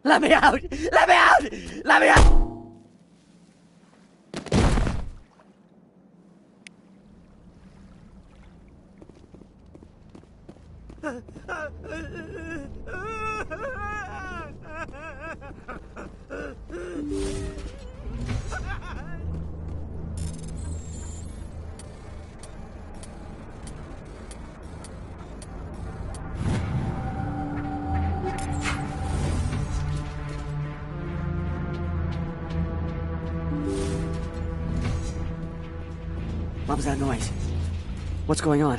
Let me out! Let me out! Let me out! What was that noise? What's going on?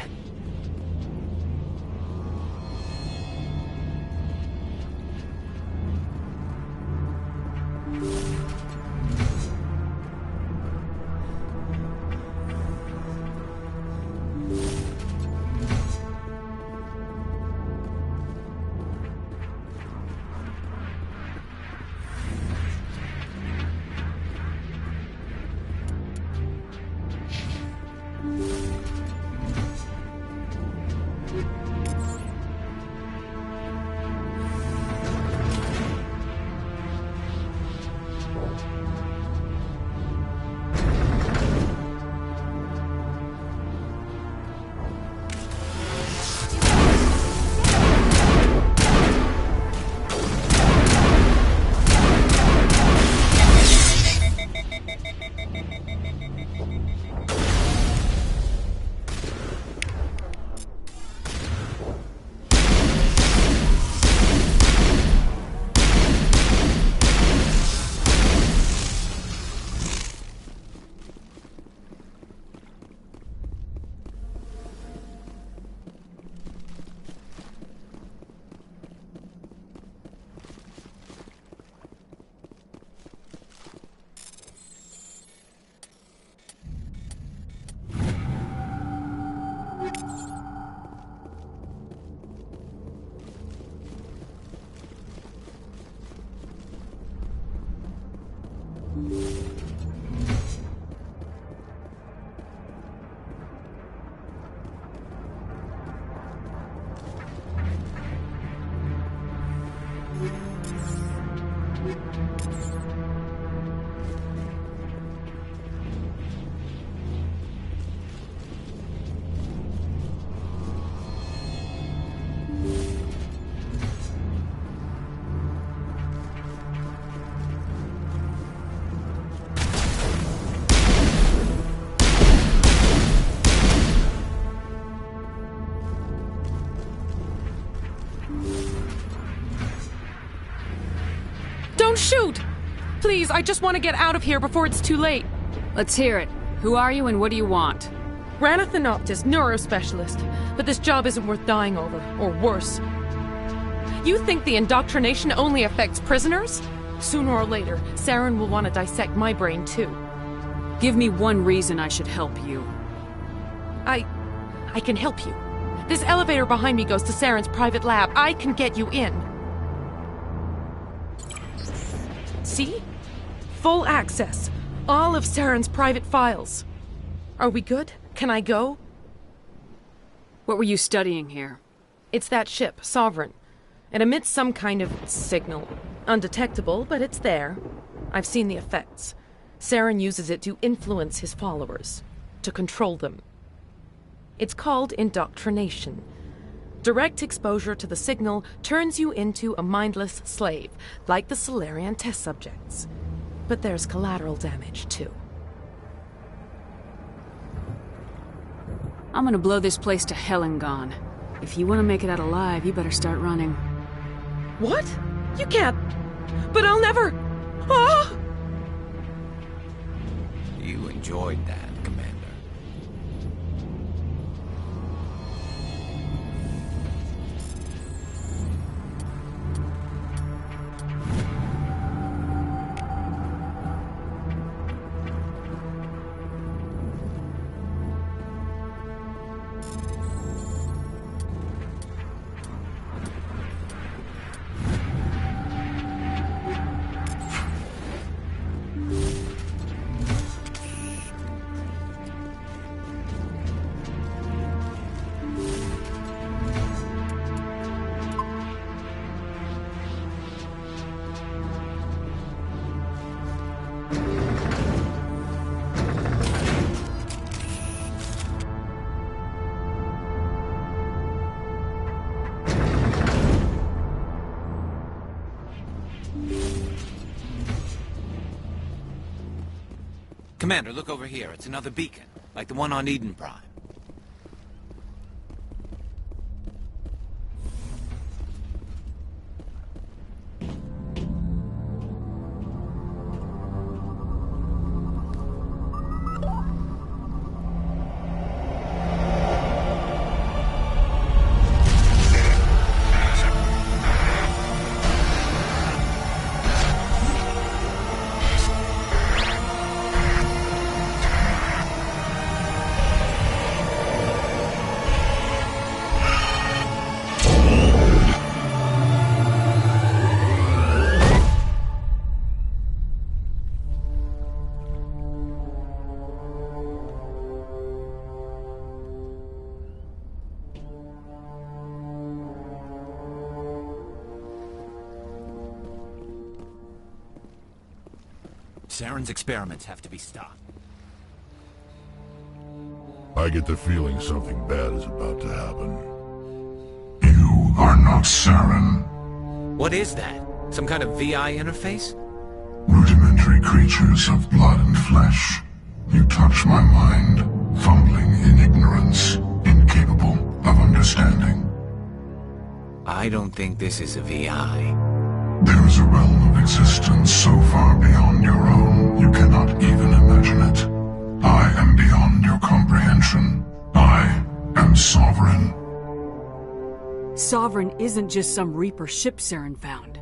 Please, I just want to get out of here before it's too late. Let's hear it. Who are you and what do you want? Ranathan Optis, neurospecialist. But this job isn't worth dying over, or worse. You think the indoctrination only affects prisoners? Sooner or later, Saren will want to dissect my brain too. Give me one reason I should help you. I can help you. This elevator behind me goes to Saren's private lab. I can get you in. See? Full access. All of Saren's private files. Are we good? Can I go? What were you studying here? It's that ship, Sovereign. It emits some kind of signal. Undetectable, but it's there. I've seen the effects. Saren uses it to influence his followers. To control them. It's called indoctrination. Direct exposure to the signal turns you into a mindless slave, like the Salarian test subjects. But there's collateral damage, too. I'm gonna blow this place to hell and gone. If you want to make it out alive, you better start running. What? You can't... But I'll never... Ah! You enjoyed that, Commander. Commander, look over here. It's another beacon, like the one on Eden Prime. Saren's experiments have to be stopped. I get the feeling something bad is about to happen. You are not Saren. What is that? Some kind of VI interface? Rudimentary creatures of blood and flesh. You touch my mind, fumbling in ignorance, incapable of understanding. I don't think this is a VI. There is a realm of existence so far beyond your own, you cannot even imagine it. I am beyond your comprehension. I am Sovereign. Sovereign isn't just some Reaper ship Saren found.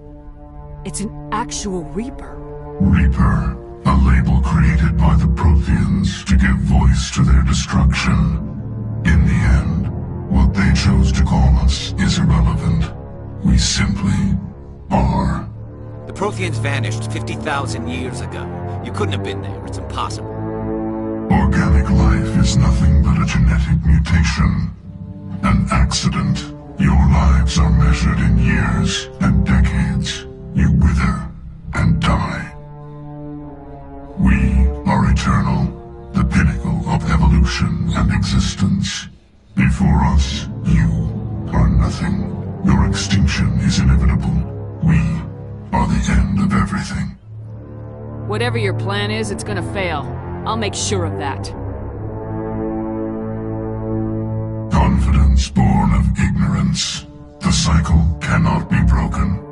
It's an actual Reaper. Reaper, a label created by the Protheans to give voice to their destruction. In the end, what they chose to call us is irrelevant. We simply are. The Protheans vanished 50,000 years ago. You couldn't have been there. It's impossible. Organic life is nothing but a genetic mutation. An accident. Your lives are measured in years and decades. You wither and die. We are eternal, the pinnacle of evolution and existence. Before us, you are nothing. Your extinction is inevitable. We are the end of everything. Whatever your plan is, it's gonna fail. I'll make sure of that. Confidence born of ignorance. The cycle cannot be broken.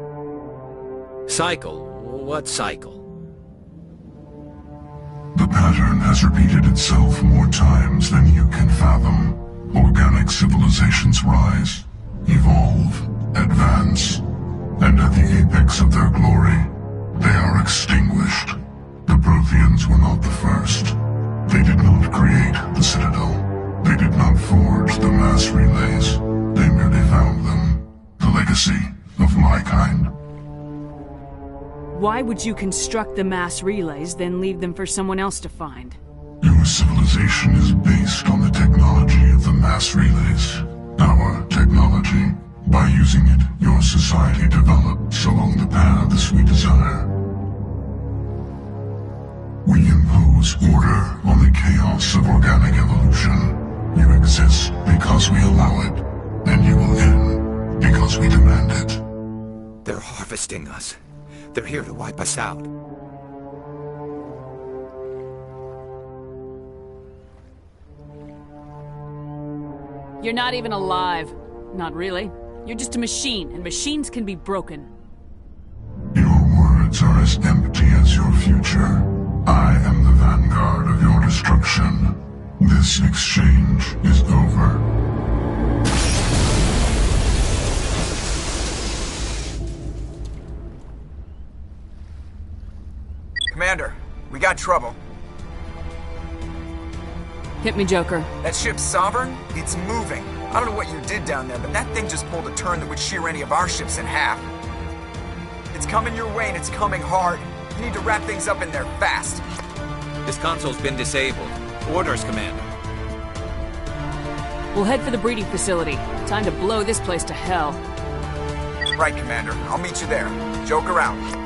Cycle? What cycle? The pattern has repeated itself more times than you can fathom. Organic civilizations rise, evolve, advance, and at the apex of their glory, they are extinguished. The Protheans were not the first. They did not create the Citadel. They did not forge the mass relays. They merely found them. The legacy of my kind. Why would you construct the mass relays, then leave them for someone else to find? Your civilization is based on the technology of the mass relays. Our technology. By using it, your society develops along the paths we desire. We impose order on the chaos of organic evolution. You exist because we allow it, and you will end because we demand it. They're harvesting us. They're here to wipe us out. You're not even alive. Not really. You're just a machine, and machines can be broken. Your words are as empty as your future. I am the vanguard of your destruction. This exchange is over. Commander, we got trouble. Hit me, Joker. That ship's Sovereign? It's moving. I don't know what you did down there, but that thing just pulled a turn that would shear any of our ships in half. It's coming your way, and it's coming hard. You need to wrap things up in there fast. This console's been disabled. Orders, Commander. We'll head for the breeding facility. Time to blow this place to hell. Right, Commander. I'll meet you there. Joker out.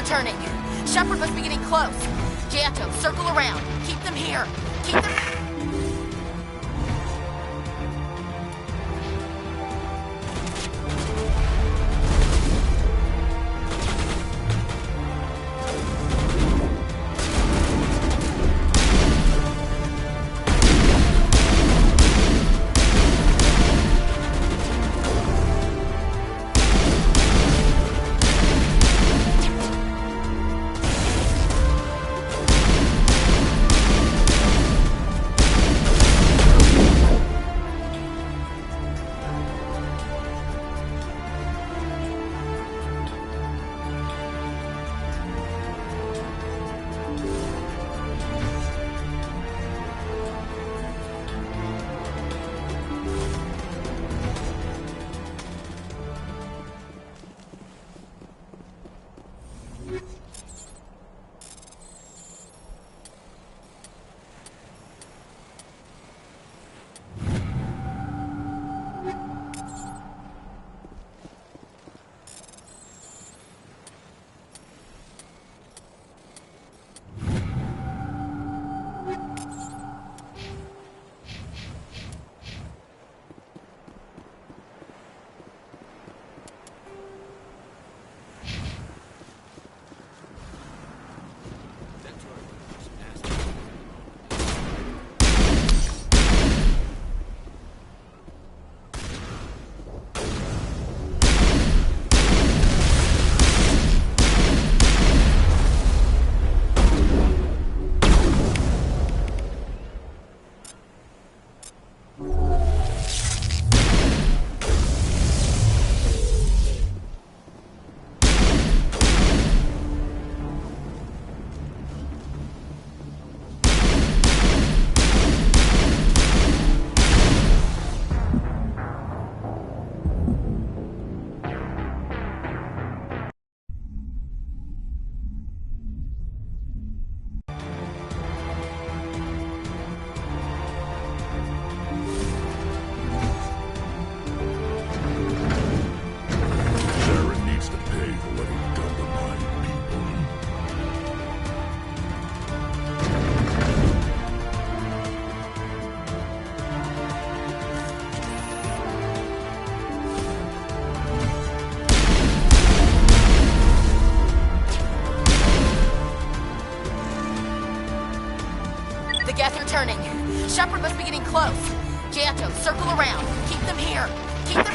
Turning. Shepard must be getting close. Janto, circle around. Keep them here. Keep them... Shepard must be getting close. Janto, circle around. Keep them here. Keep them...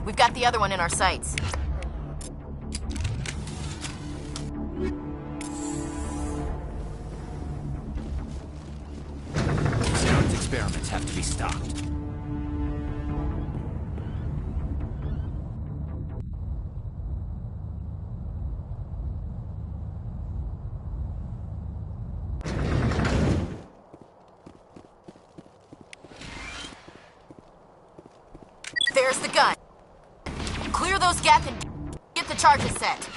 We've got the other one in our sights. Saren's experiments have to be stopped. There's the gun. Clear those gaps and get the charges set.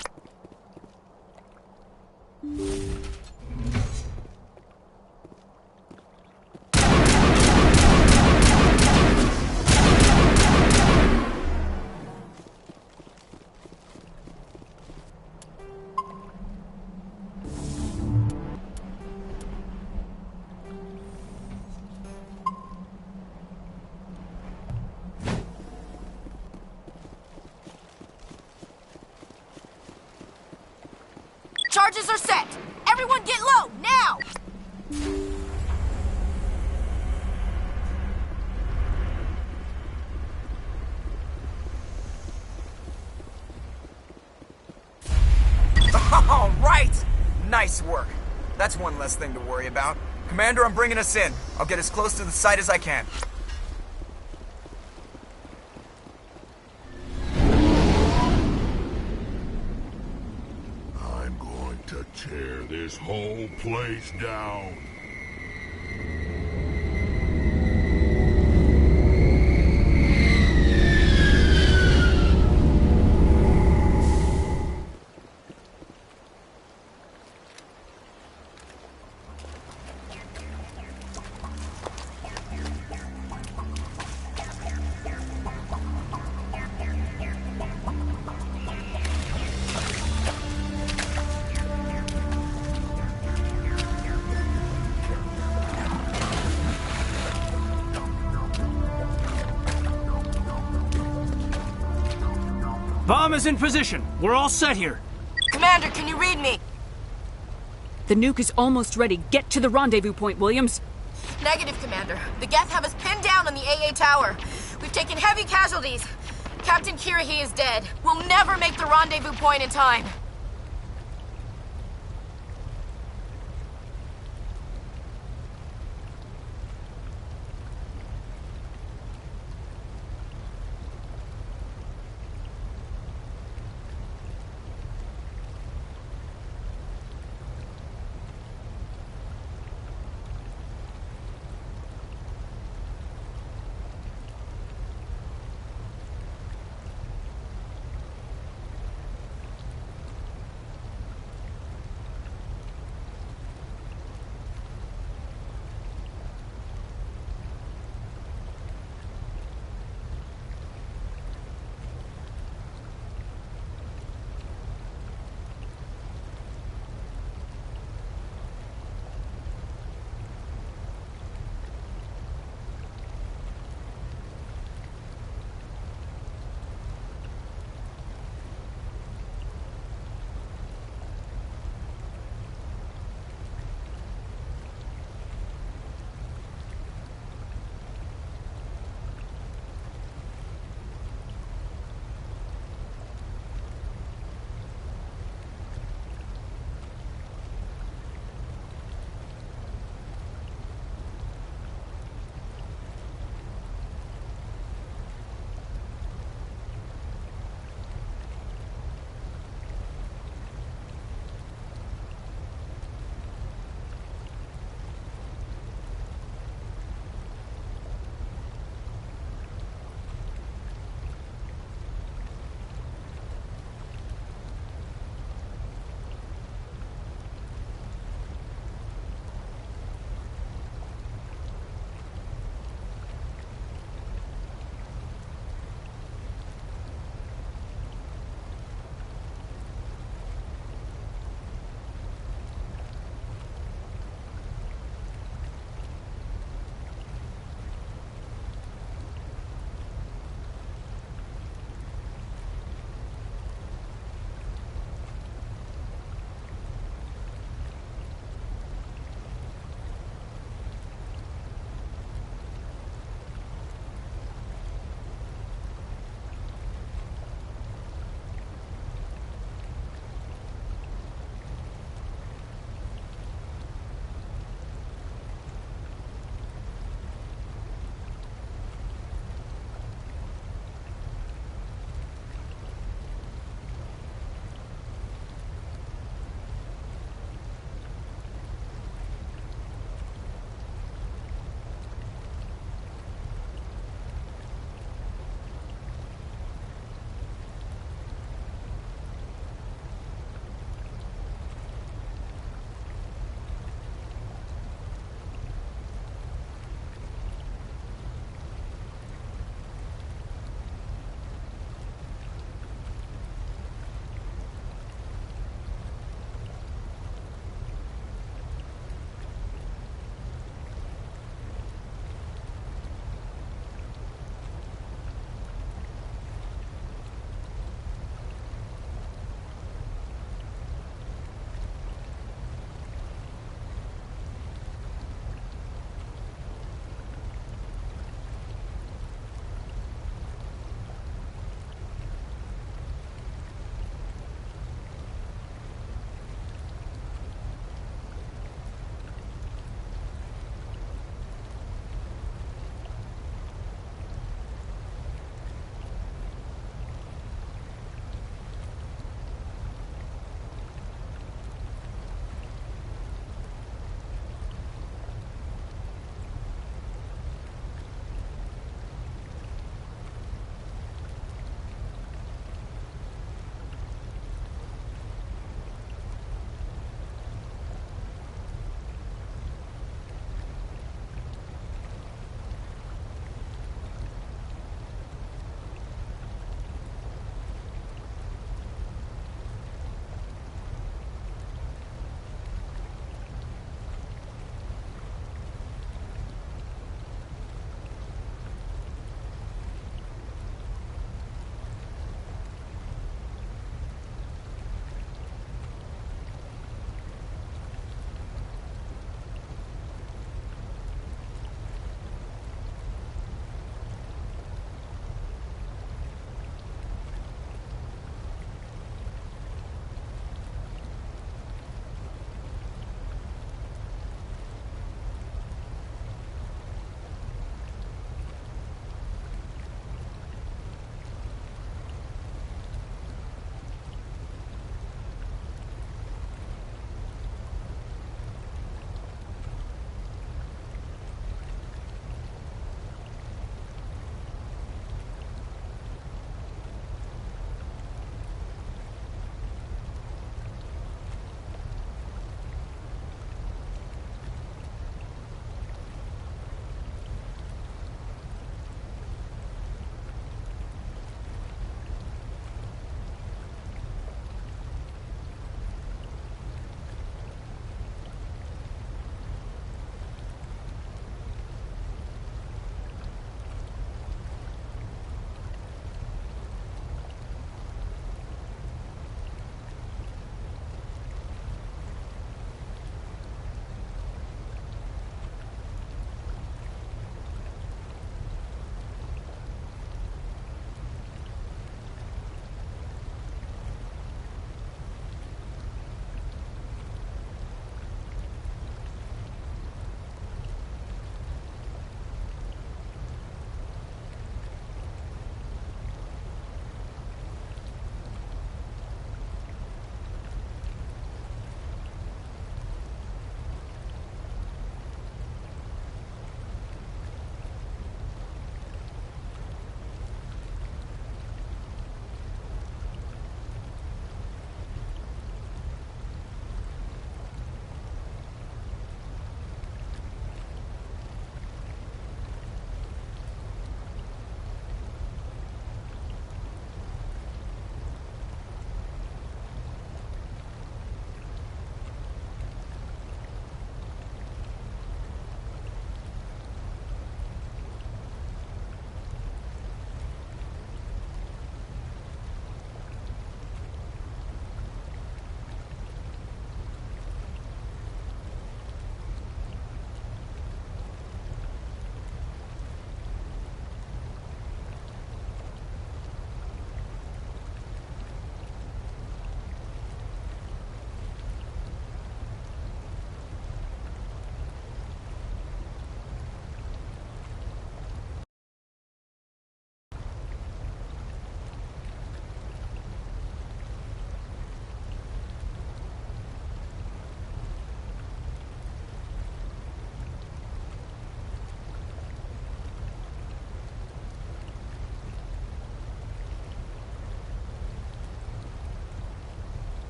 Charges are set! Everyone get low, now! All right! Nice work. That's one less thing to worry about. Commander, I'm bringing us in. I'll get as close to the site as I can. Tear this whole place down. Bomb is in position. We're all set here. Commander, can you read me? The nuke is almost ready. Get to the rendezvous point, Williams. Negative, Commander. The Geth have us pinned down on the AA tower. We've taken heavy casualties. Captain Kirrahe is dead. We'll never make the rendezvous point in time.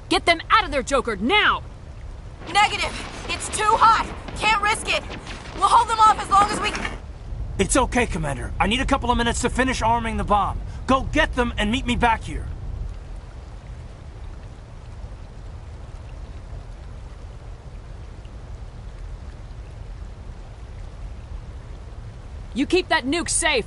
Get them out of there, Joker, now! Negative! It's too hot! Can't risk it! We'll hold them off as long as we... It's okay, Commander. I need a couple of minutes to finish arming the bomb. Go get them and meet me back here. You keep that nuke safe!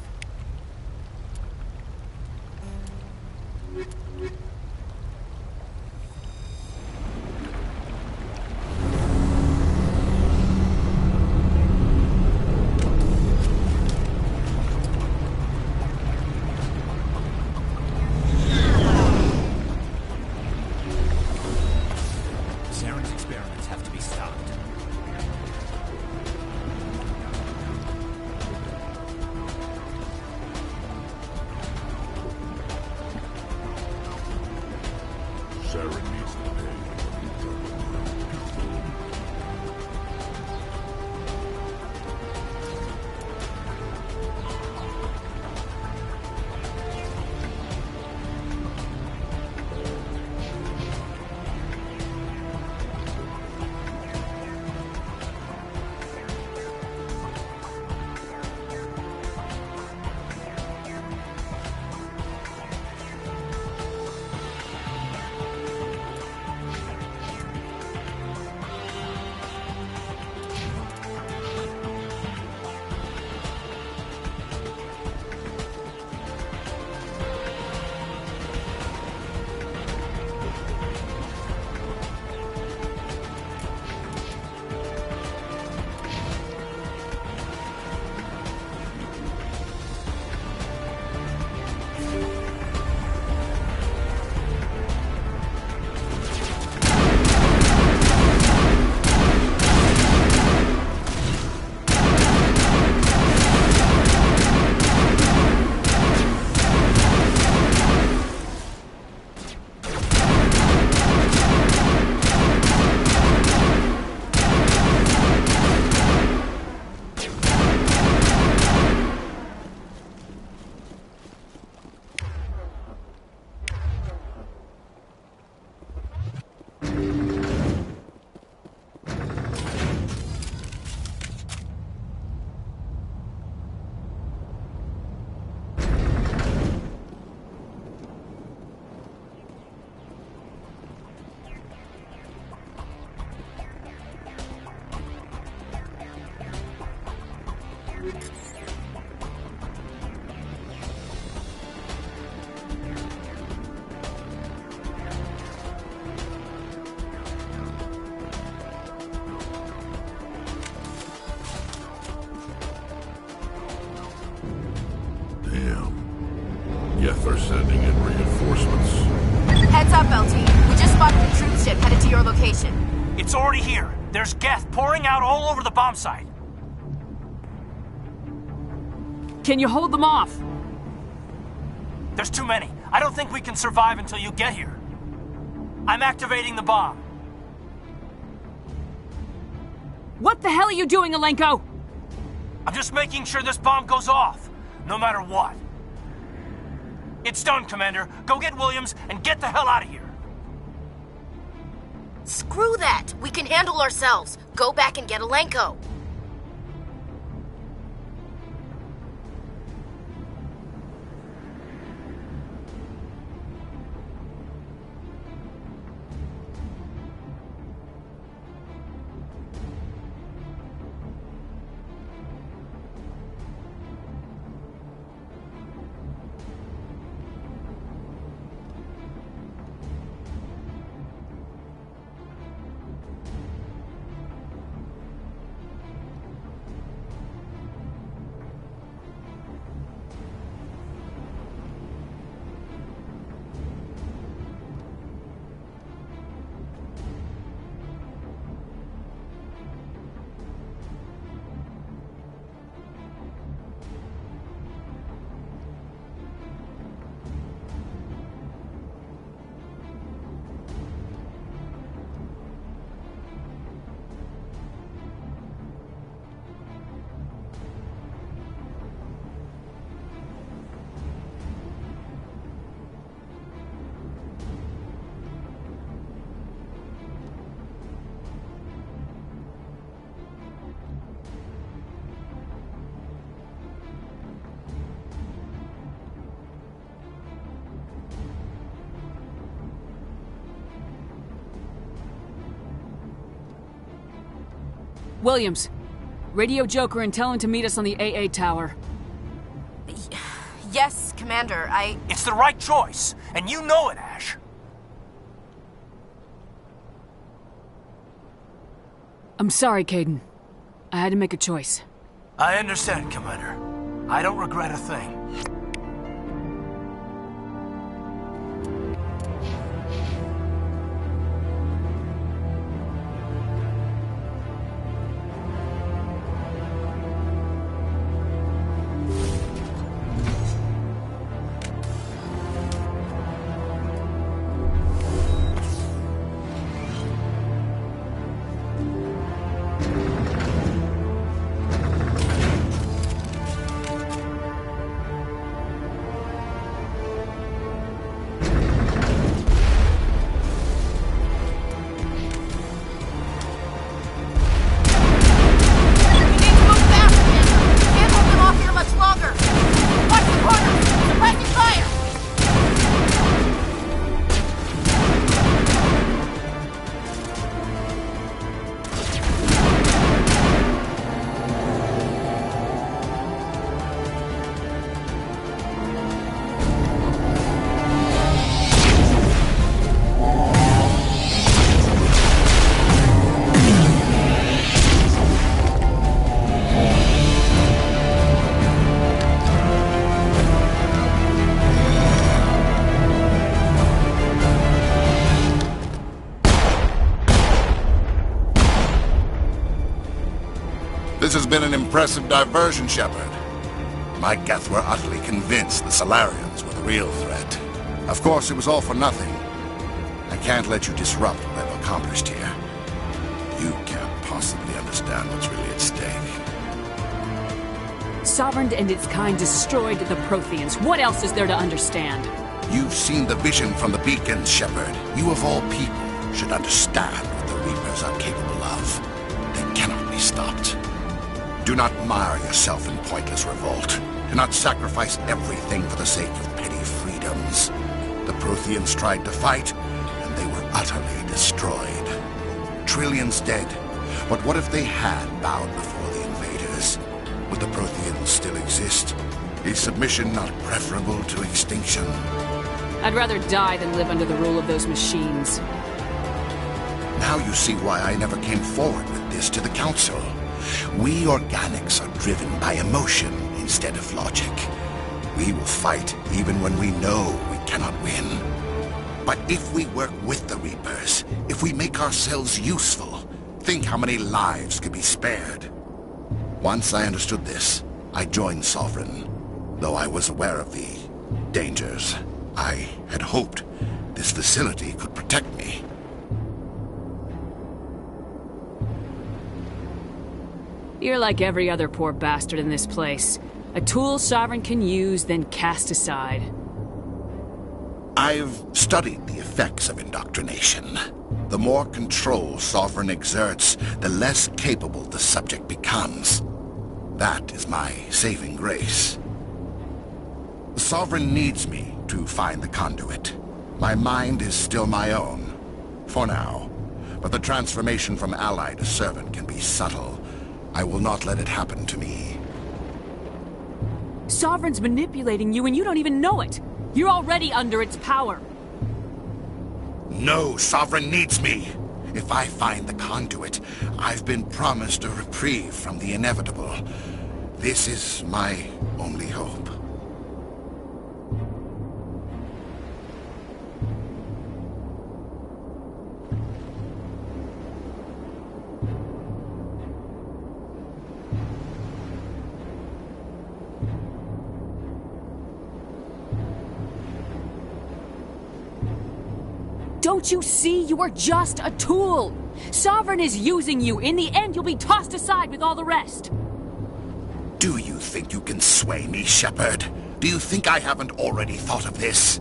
Saren's experiments have to be stopped. Saren needs to pay. Geth are sending in reinforcements. Heads up, LT. We just spotted a troop ship headed to your location. It's already here. There's Geth pouring out all over the bomb site. Can you hold them off? There's too many. I don't think we can survive until you get here. I'm activating the bomb. What the hell are you doing, Alenko? I'm just making sure this bomb goes off, no matter what. It's done, Commander. Go get Williams and get the hell out of here. Screw that! We can handle ourselves. Go back and get Alenko. Williams, radio Joker and tell him to meet us on the AA tower. Yes, Commander, It's the right choice, and you know it, Ash. I'm sorry, Kaidan. I had to make a choice. I understand, Commander. I don't regret a thing. This has been an impressive diversion, Shepard. My Geth were utterly convinced the Salarians were the real threat. Of course, it was all for nothing. I can't let you disrupt what I've accomplished here. You can't possibly understand what's really at stake. Sovereign and its kind destroyed the Protheans. What else is there to understand? You've seen the vision from the beacons, Shepard. You of all people should understand what the Reapers are capable of. They cannot be stopped. Do not mire yourself in pointless revolt. Do not sacrifice everything for the sake of petty freedoms. The Protheans tried to fight, and they were utterly destroyed. Trillions dead. But what if they had bowed before the invaders? Would the Protheans still exist? Is submission not preferable to extinction? I'd rather die than live under the rule of those machines. Now you see why I never came forward with this to the Council. We organics are driven by emotion instead of logic. We will fight even when we know we cannot win. But if we work with the Reapers, if we make ourselves useful, think how many lives could be spared. Once I understood this, I joined Sovereign, though I was aware of the dangers. I had hoped this facility could protect me. You're like every other poor bastard in this place. A tool Sovereign can use, then cast aside. I've studied the effects of indoctrination. The more control Sovereign exerts, the less capable the subject becomes. That is my saving grace. Sovereign needs me to find the conduit. My mind is still my own, for now. But the transformation from ally to servant can be subtle. I will not let it happen to me. Sovereign's manipulating you and you don't even know it. You're already under its power. No, Sovereign needs me. If I find the conduit, I've been promised a reprieve from the inevitable. This is my only hope. Don't you see? You are just a tool. Sovereign is using you. In the end, you'll be tossed aside with all the rest. Do you think you can sway me, Shepard? Do you think I haven't already thought of this?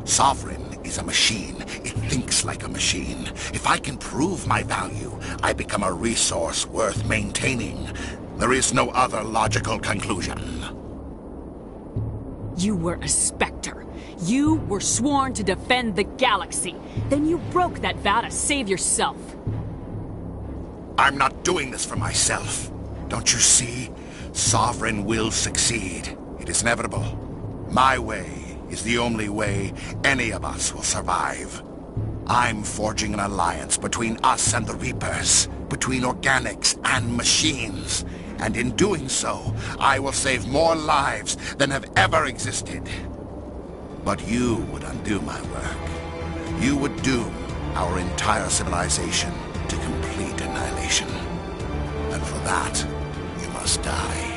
Sovereign is a machine. It thinks like a machine. If I can prove my value, I become a resource worth maintaining. There is no other logical conclusion. You were a Spectre. You were sworn to defend the galaxy. Then you broke that vow to save yourself. I'm not doing this for myself. Don't you see? Sovereign will succeed. It is inevitable. My way is the only way any of us will survive. I'm forging an alliance between us and the Reapers, between organics and machines. And in doing so, I will save more lives than have ever existed. But you would undo my work. You would doom our entire civilization to complete annihilation. And for that, you must die.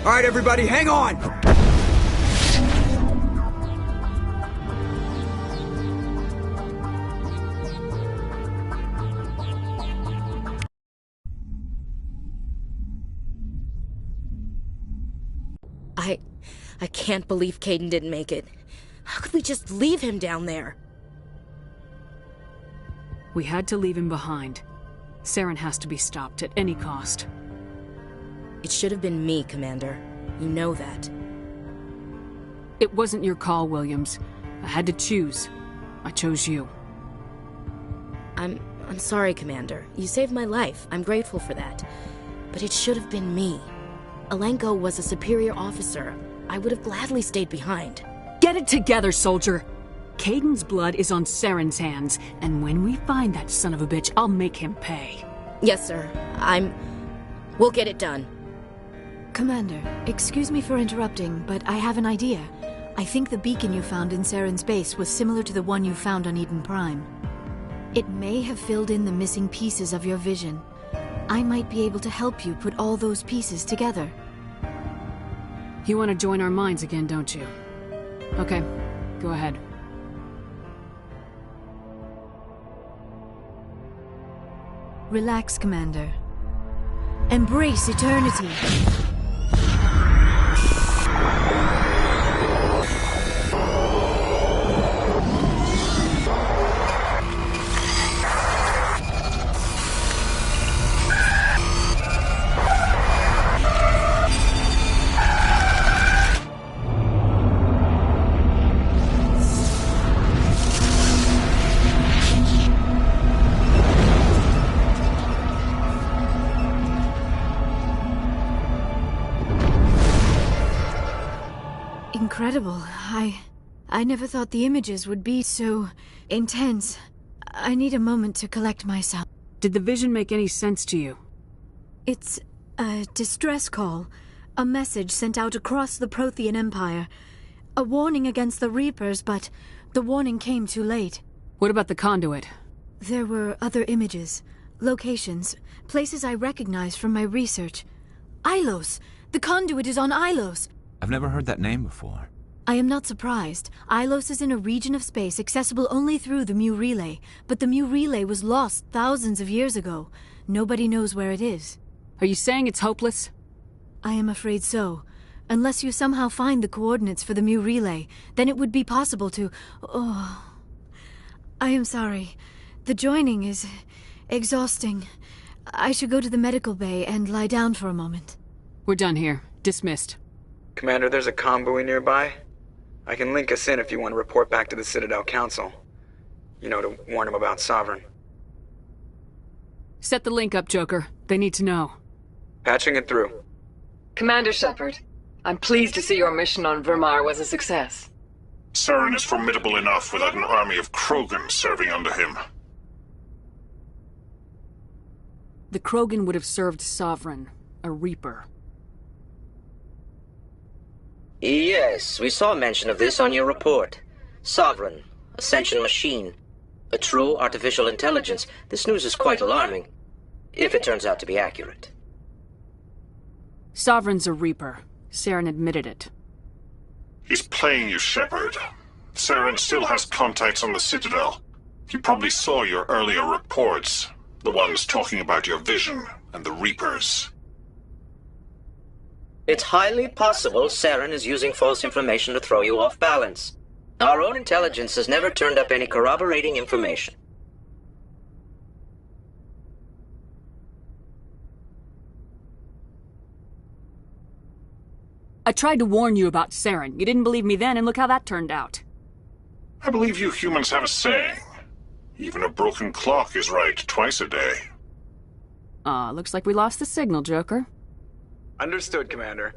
All right, everybody, hang on! I can't believe Kaidan didn't make it. How could we just leave him down there? We had to leave him behind. Saren has to be stopped at any cost. It should have been me, Commander. You know that. It wasn't your call, Williams. I had to choose. I chose you. I'm sorry, Commander. You saved my life. I'm grateful for that. But it should have been me. Alenko was a superior officer. I would have gladly stayed behind. Get it together, soldier! Kaidan's blood is on Saren's hands, and when we find that son of a bitch, I'll make him pay. Yes, sir. We'll get it done. Commander, excuse me for interrupting, but I have an idea. I think the beacon you found in Saren's base was similar to the one you found on Eden Prime. It may have filled in the missing pieces of your vision. I might be able to help you put all those pieces together. You want to join our minds again, don't you? Okay, go ahead. Relax, Commander. Embrace eternity. Incredible. I never thought the images would be so intense. I need a moment to collect myself. Did the vision make any sense to you? It's a distress call. A message sent out across the Prothean Empire. A warning against the Reapers, but the warning came too late. What about the conduit? There were other images, locations, places I recognized from my research. Ilos! The conduit is on Ilos! I've never heard that name before. I am not surprised. Ilos is in a region of space accessible only through the Mu Relay, but the Mu Relay was lost thousands of years ago. Nobody knows where it is. Are you saying it's hopeless? I am afraid so. Unless you somehow find the coordinates for the Mu Relay, then it would be possible to... Oh... I am sorry. The joining is exhausting. I should go to the medical bay and lie down for a moment. We're done here. Dismissed. Commander, there's a comm buoy nearby. I can link us in if you want to report back to the Citadel Council. You know, to warn them about Sovereign. Set the link up, Joker. They need to know. Patching it through. Commander Shepard, I'm pleased to see your mission on Vermar was a success. Saren is formidable enough without an army of Krogan serving under him. The Krogan would have served Sovereign, a Reaper. Yes, we saw mention of this on your report. Sovereign, Ascension machine, a true artificial intelligence. This news is quite alarming, if it turns out to be accurate. Sovereign's a Reaper. Saren admitted it. He's playing you, Shepard. Saren still has contacts on the Citadel. He probably saw your earlier reports, the ones talking about your vision and the Reapers. It's highly possible Saren is using false information to throw you off balance. Our own intelligence has never turned up any corroborating information. I tried to warn you about Saren. You didn't believe me then, and look how that turned out. I believe you humans have a saying. Even a broken clock is right twice a day. Looks like we lost the signal, Joker. Understood, Commander.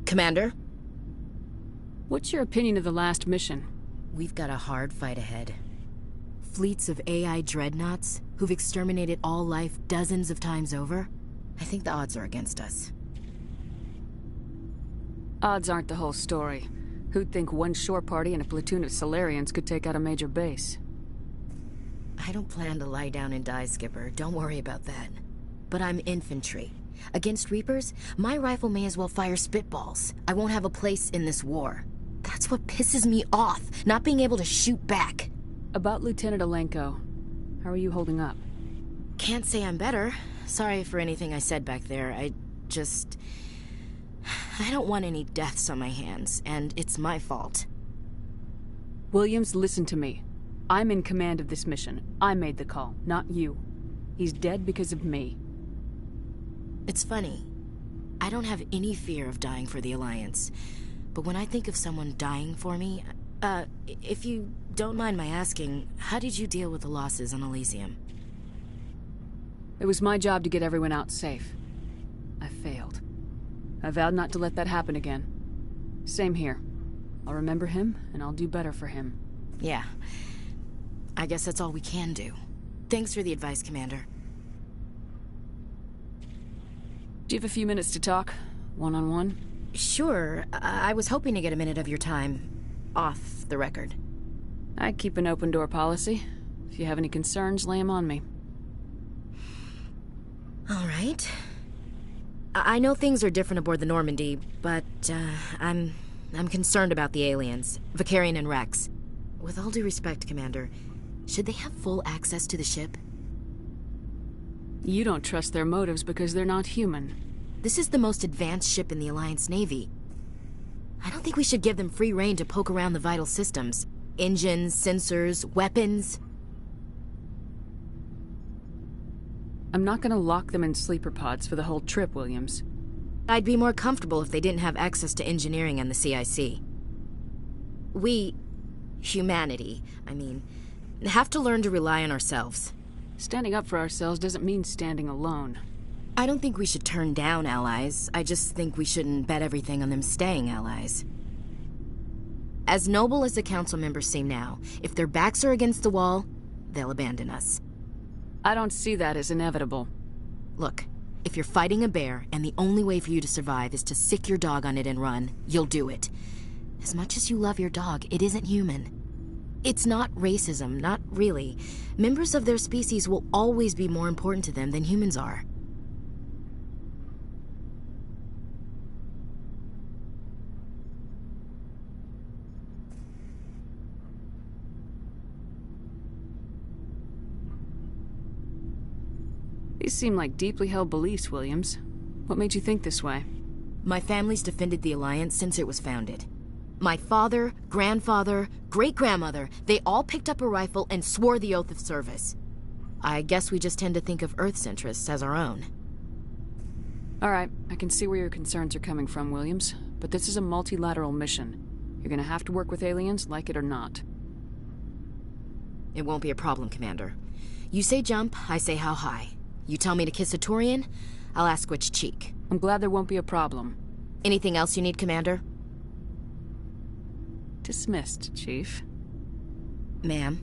Commander? What's your opinion of the last mission? We've got a hard fight ahead. Fleets of AI dreadnoughts who've exterminated all life dozens of times over. I think the odds are against us. Odds aren't the whole story. Who'd think one shore party and a platoon of Solarians could take out a major base? I don't plan to lie down and die, Skipper. Don't worry about that. But I'm infantry. Against Reapers, my rifle may as well fire spitballs. I won't have a place in this war. That's what pisses me off, not being able to shoot back. About Lieutenant Alenko, how are you holding up? Can't say I'm better. Sorry for anything I said back there. I don't want any deaths on my hands, and it's my fault. Williams, listen to me. I'm in command of this mission. I made the call, not you. He's dead because of me. It's funny. I don't have any fear of dying for the Alliance. But when I think of someone dying for me, if you don't mind my asking, how did you deal with the losses on Elysium? It was my job to get everyone out safe. I failed. I vowed not to let that happen again. Same here. I'll remember him, and I'll do better for him. Yeah. I guess that's all we can do. Thanks for the advice, Commander. Do you have a few minutes to talk? One-on-one? Sure. I was hoping to get a minute of your time off the record. I keep an open door policy. If you have any concerns, lay them on me. All right. I know things are different aboard the Normandy, but I'm concerned about the aliens, Vakarian and Rex. With all due respect, Commander, should they have full access to the ship? You don't trust their motives because they're not human. This is the most advanced ship in the Alliance Navy. I don't think we should give them free rein to poke around the vital systems. Engines, sensors, weapons. I'm not gonna lock them in sleeper pods for the whole trip, Williams. I'd be more comfortable if they didn't have access to engineering and the CIC. We, humanity, have to learn to rely on ourselves. Standing up for ourselves doesn't mean standing alone. I don't think we should turn down allies. I just think we shouldn't bet everything on them staying allies. As noble as the council members seem now, if their backs are against the wall, they'll abandon us. I don't see that as inevitable. Look, if you're fighting a bear and the only way for you to survive is to sick your dog on it and run, you'll do it. As much as you love your dog, it isn't human. It's not racism, not really. Members of their species will always be more important to them than humans are. These seem like deeply held beliefs, Williams. What made you think this way? My family's defended the Alliance since it was founded. My father, grandfather, great-grandmother, they all picked up a rifle and swore the oath of service. I guess we just tend to think of Earth's interests as our own. All right, I can see where your concerns are coming from, Williams. But this is a multilateral mission. You're gonna have to work with aliens, like it or not. It won't be a problem, Commander. You say jump, I say how high. You tell me to kiss a Turian, I'll ask which cheek. I'm glad there won't be a problem. Anything else you need, Commander? Dismissed, Chief. Ma'am.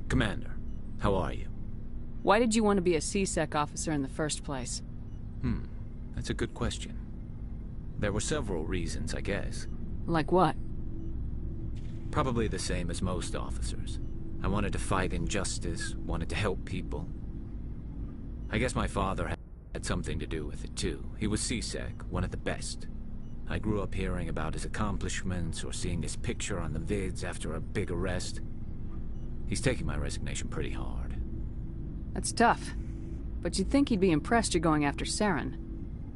Commander, how are you? Why did you want to be a C-Sec officer in the first place? That's a good question. There were several reasons, I guess. Like what? Probably the same as most officers. I wanted to fight injustice, wanted to help people. I guess my father had something to do with it too. He was C-Sec, one of the best. I grew up hearing about his accomplishments or seeing his picture on the vids after a big arrest. He's taking my resignation pretty hard. That's tough. But you'd think he'd be impressed you're going after Saren.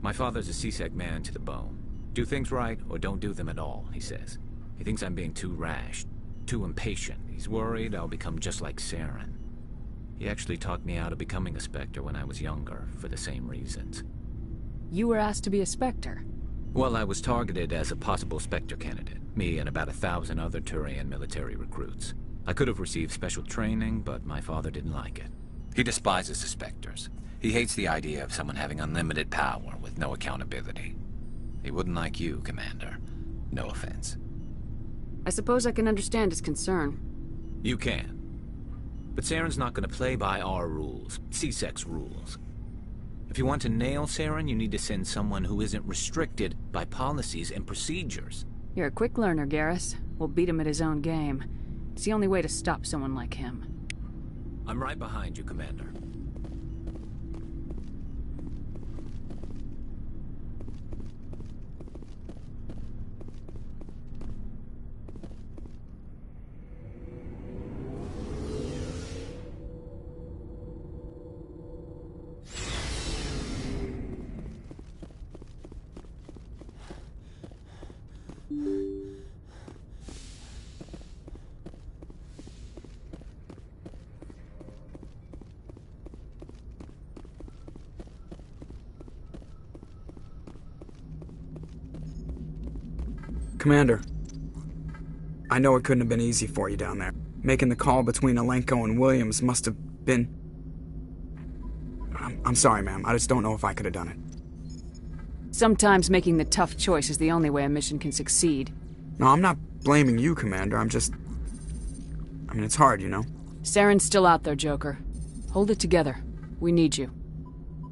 My father's a C-Sec man to the bone. Do things right or don't do them at all, he says. He thinks I'm being too rash, too impatient. He's worried I'll become just like Saren. He actually talked me out of becoming a Spectre when I was younger, for the same reasons. You were asked to be a Spectre? Well, I was targeted as a possible Spectre candidate. Me and about 1,000 other Turian military recruits. I could have received special training, but my father didn't like it. He despises the Spectres. He hates the idea of someone having unlimited power with no accountability. He wouldn't like you, Commander. No offense. I suppose I can understand his concern. You can. But Saren's not going to play by our rules, C-Sec's rules. If you want to nail Saren, you need to send someone who isn't restricted by policies and procedures. You're a quick learner, Garrus. We'll beat him at his own game. It's the only way to stop someone like him. I'm right behind you, Commander. Commander, I know it couldn't have been easy for you down there. Making the call between Alenko and Williams must have been... I'm sorry, ma'am. I just don't know if I could have done it. Sometimes making the tough choice is the only way a mission can succeed. No, I'm not blaming you, Commander. I'm just... it's hard, you know? Saren's still out there, Joker. Hold it together. We need you.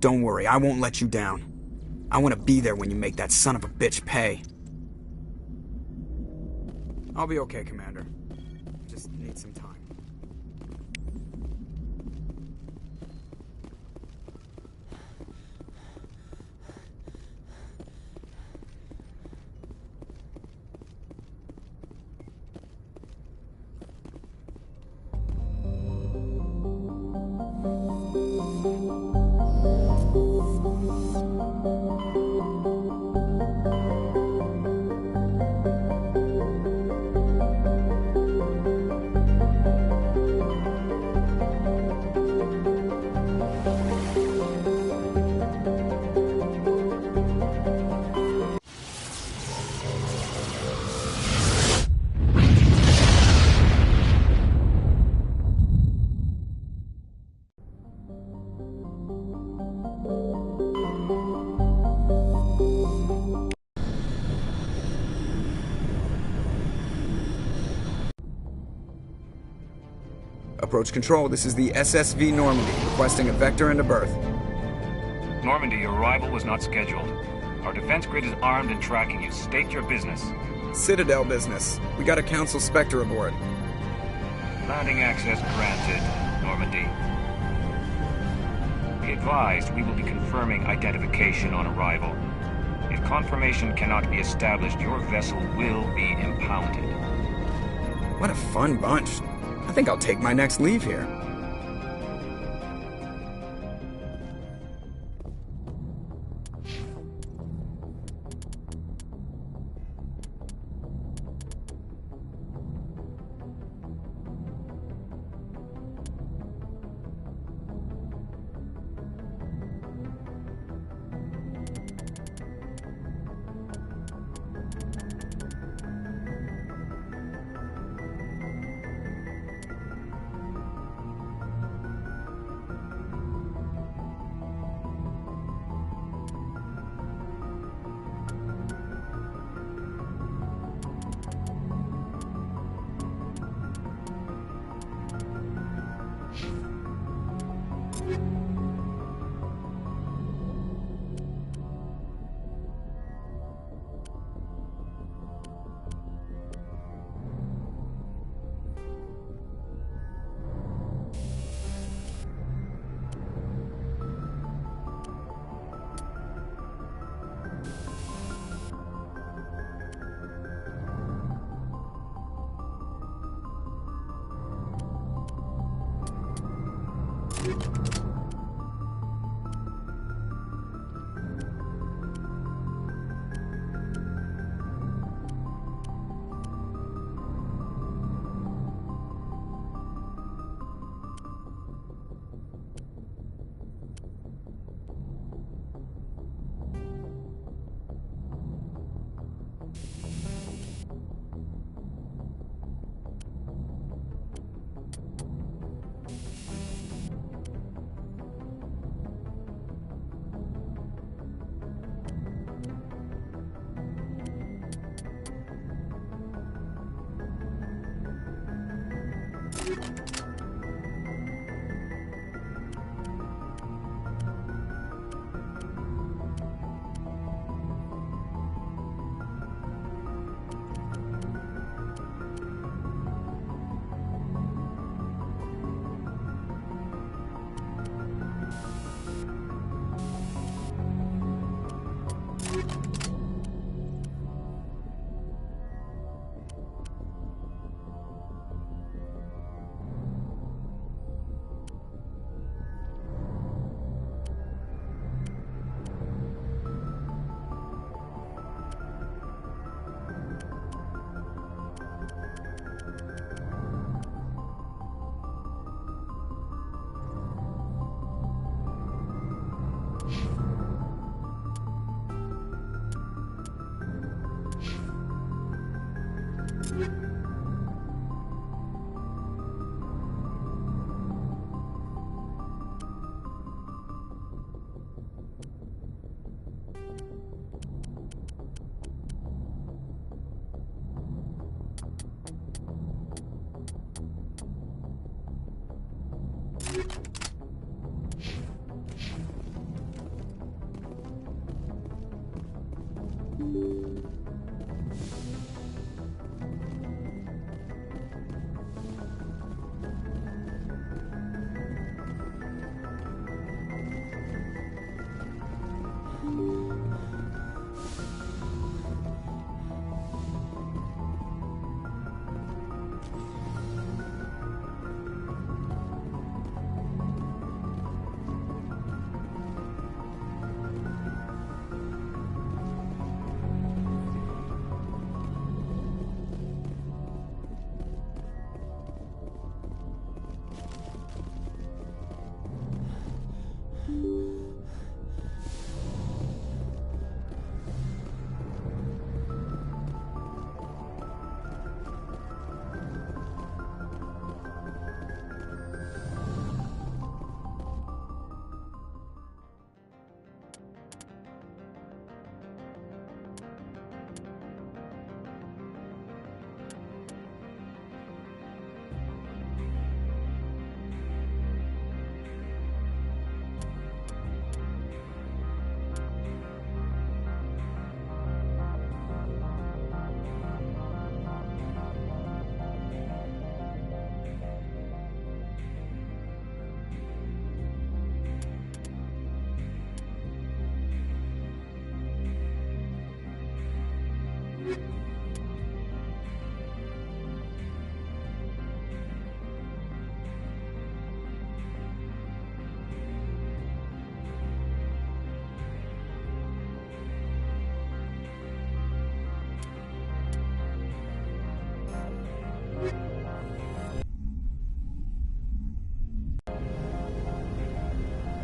Don't worry, I won't let you down. I want to be there when you make that son of a bitch pay. I'll be okay, Commander. Just need some time. Approach control, this is the SSV Normandy, requesting a vector and a berth. Normandy, your arrival was not scheduled. Our defense grid is armed and tracking you. State your business. Citadel business. We got a Council Spectre aboard. Landing access granted, Normandy. Be advised, we will be confirming identification on arrival. If confirmation cannot be established, your vessel will be impounded. What a fun bunch. I think I'll take my next leave here.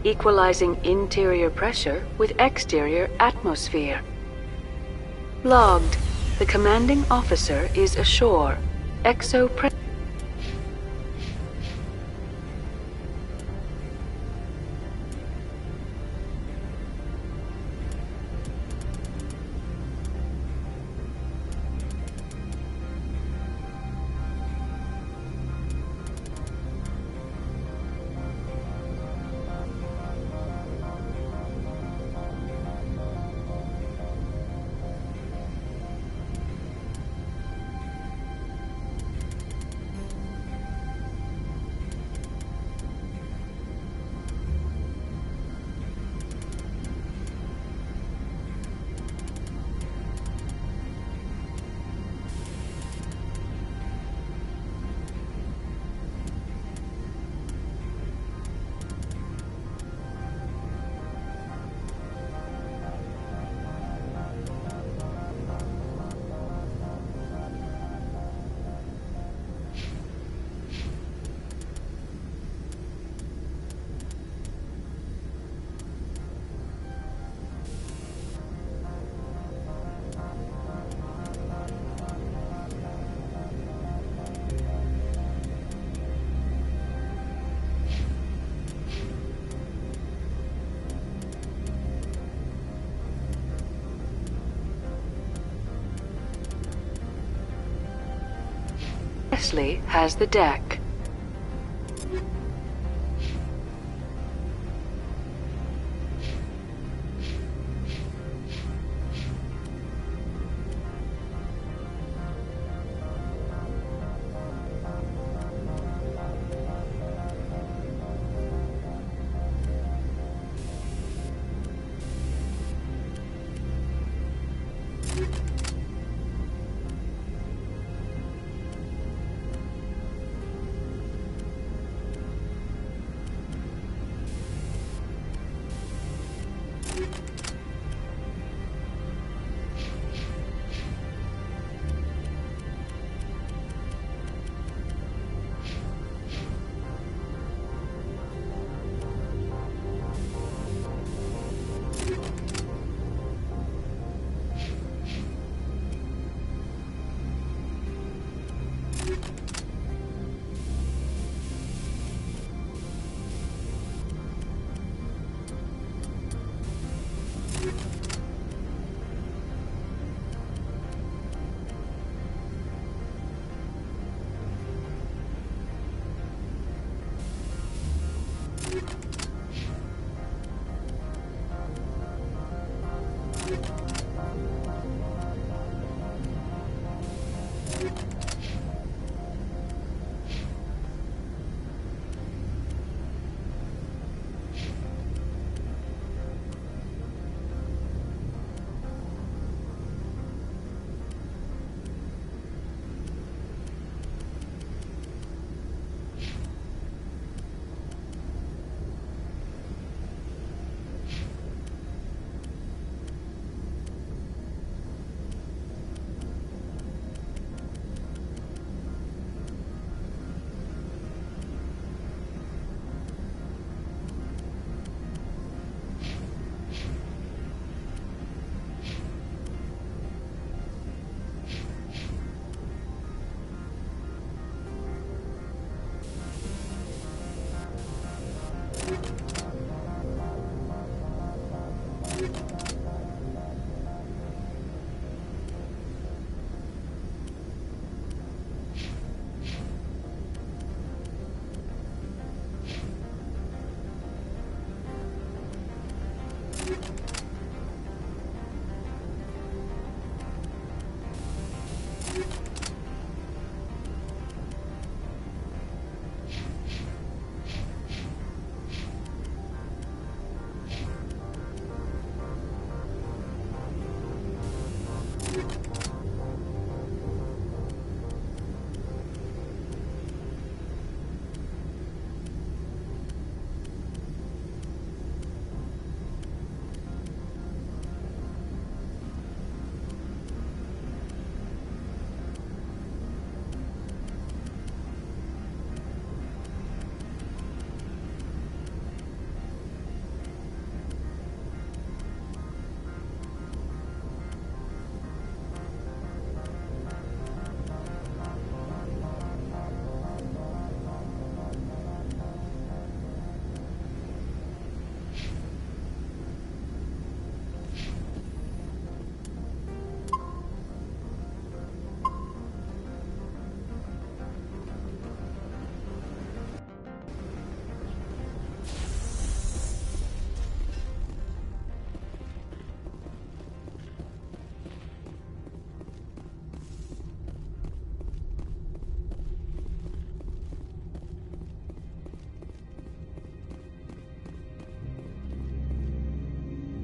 equalizing interior pressure with exterior atmosphere. Logged. The commanding officer is ashore. Exo-pre- Wesley has the deck.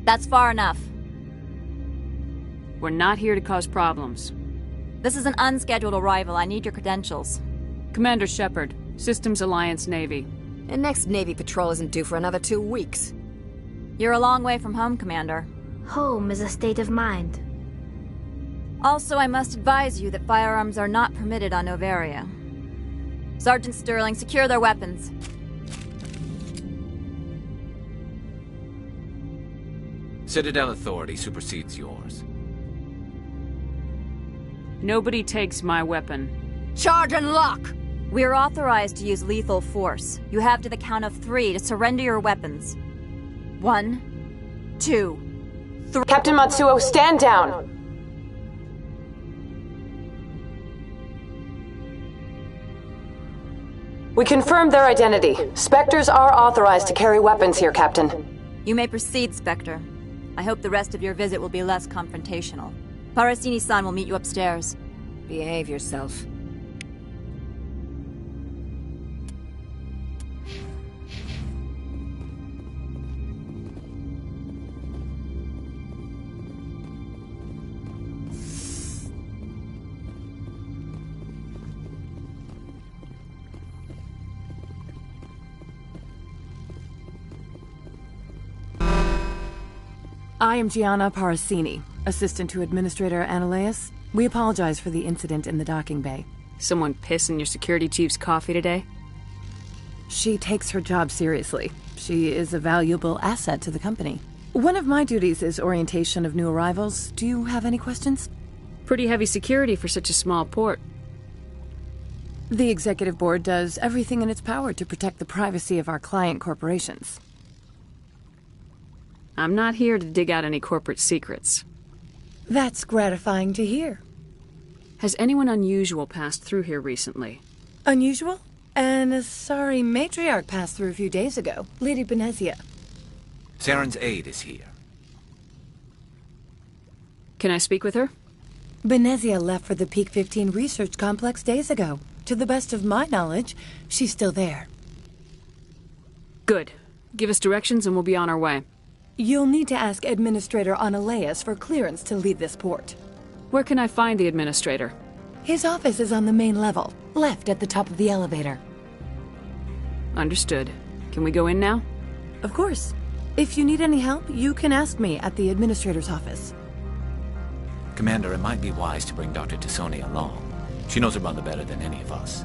That's far enough. We're not here to cause problems. This is an unscheduled arrival. I need your credentials. Commander Shepard, Systems Alliance Navy. The next Navy patrol isn't due for another 2 weeks. You're a long way from home, Commander. Home is a state of mind. Also, I must advise you that firearms are not permitted on Noveria. Sergeant Sterling, secure their weapons. Citadel authority supersedes yours. Nobody takes my weapon. Charge and lock! We are authorized to use lethal force. You have to the count of 3 to surrender your weapons. 1, 2, 3. Captain Matsuo, stand down! We confirmed their identity. Spectres are authorized to carry weapons here, Captain. You may proceed, Spectre. I hope the rest of your visit will be less confrontational. Parasini-san will meet you upstairs. Behave yourself. I am Gianna Parasini, assistant to Administrator Analeas. We apologize for the incident in the docking bay. Someone piss in your security chief's coffee today? She takes her job seriously. She is a valuable asset to the company. One of my duties is orientation of new arrivals. Do you have any questions? Pretty heavy security for such a small port. The Executive Board does everything in its power to protect the privacy of our client corporations. I'm not here to dig out any corporate secrets. That's gratifying to hear. Has anyone unusual passed through here recently? Unusual? An Asari matriarch passed through a few days ago. Lady Benezia. Saren's aide is here. Can I speak with her? Benezia left for the Peak 15 research complex days ago. To the best of my knowledge, she's still there. Good. Give us directions and we'll be on our way. You'll need to ask Administrator Analeas for clearance to leave this port. Where can I find the Administrator? His office is on the main level, left at the top of the elevator. Understood. Can we go in now? Of course. If you need any help, you can ask me at the Administrator's office. Commander, it might be wise to bring Dr. Tassoni along. She knows her mother better than any of us.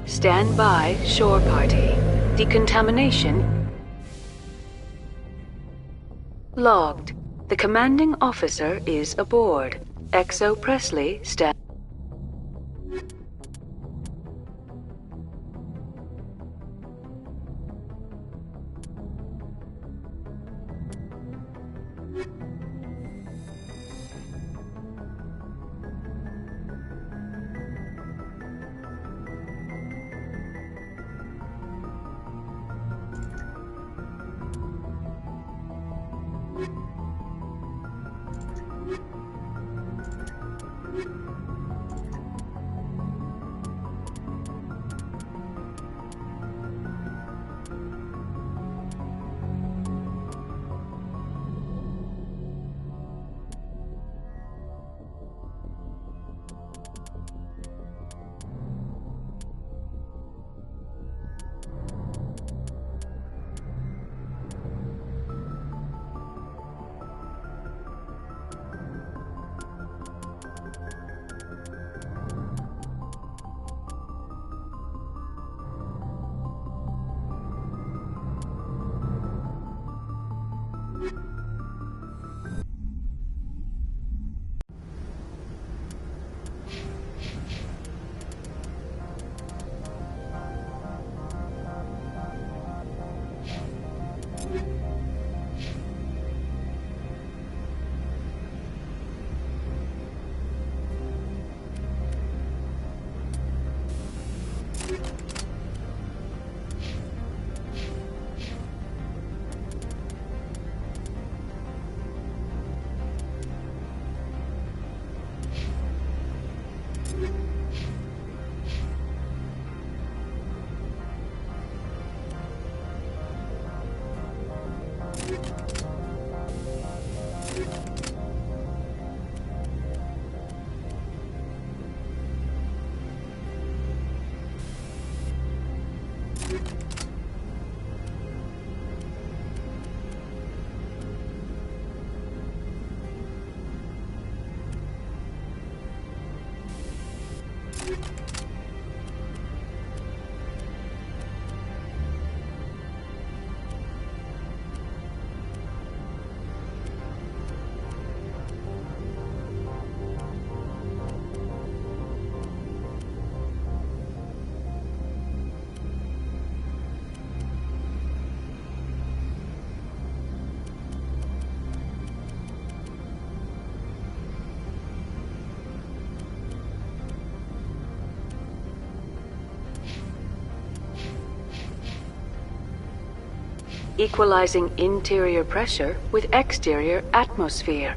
Stand by, shore party. Decontamination logged. The commanding officer is aboard. Exo Presley, stand. equalizing interior pressure with exterior atmosphere.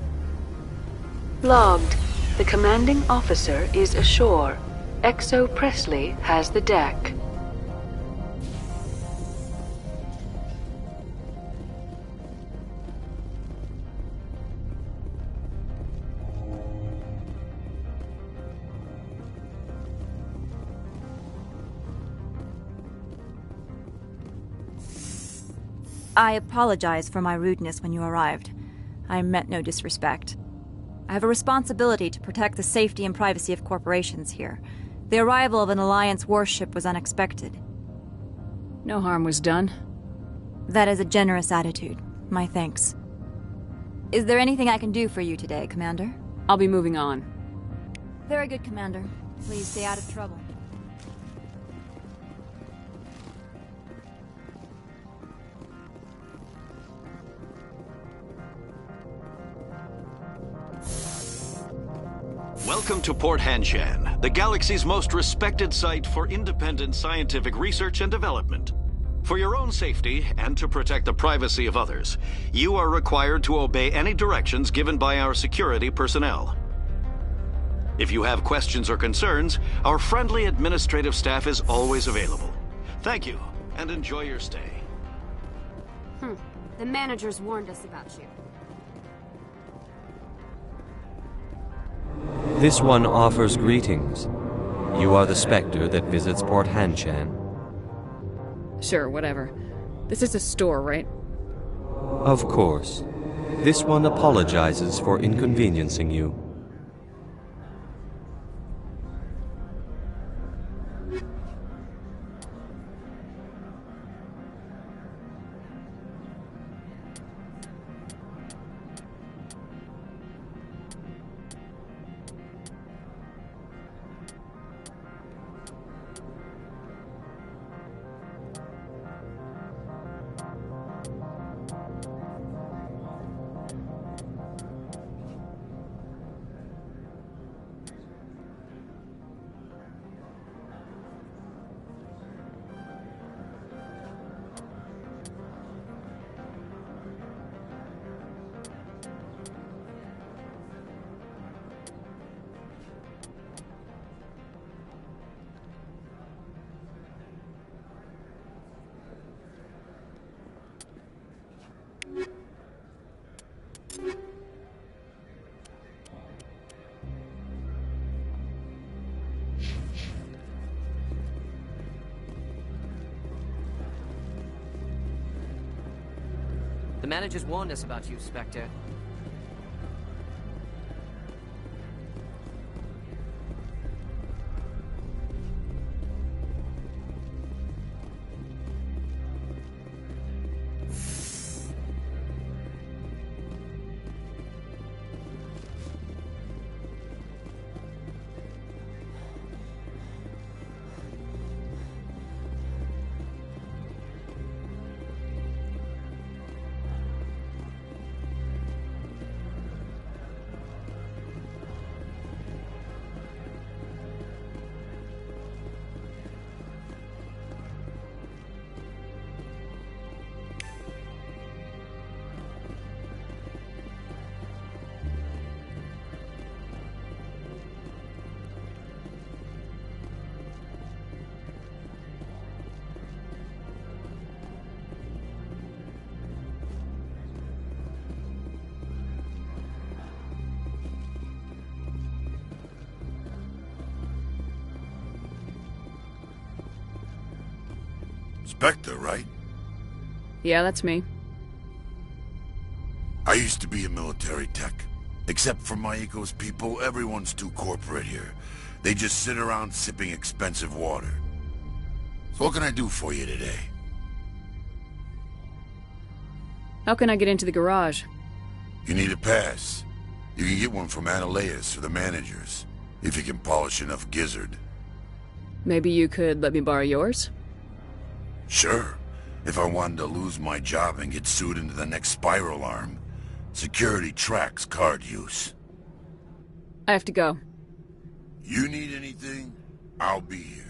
Logged. The commanding officer is ashore. XO Presley has the deck. I apologize for my rudeness when you arrived. I meant no disrespect. I have a responsibility to protect the safety and privacy of corporations here. The arrival of an Alliance warship was unexpected. No harm was done. That is a generous attitude. My thanks. Is there anything I can do for you today, Commander? I'll be moving on. Very good, Commander. Please stay out of trouble. Welcome to Port Hanshan, the galaxy's most respected site for independent scientific research and development. For your own safety, and to protect the privacy of others, you are required to obey any directions given by our security personnel. If you have questions or concerns, our friendly administrative staff is always available. Thank you, and enjoy your stay. The managers warned us about you. This one offers greetings. You are the Spectre that visits Port Hanshan. Sure, whatever. This is a store, right? Of course. This one apologizes for inconveniencing you. The managers warned us about you, Spectre. Spectre, right? Yeah, that's me. I used to be a military tech. Except for Maiko's people, everyone's too corporate here. They just sit around sipping expensive water. So what can I do for you today? How can I get into the garage? You need a pass. You can get one from Analeus or the managers, if you can polish enough gizzard. Maybe you could let me borrow yours? Sure. If I wanted to lose my job and get sued into the next spiral arm. Security tracks card use. I have to go. You need anything, I'll be here.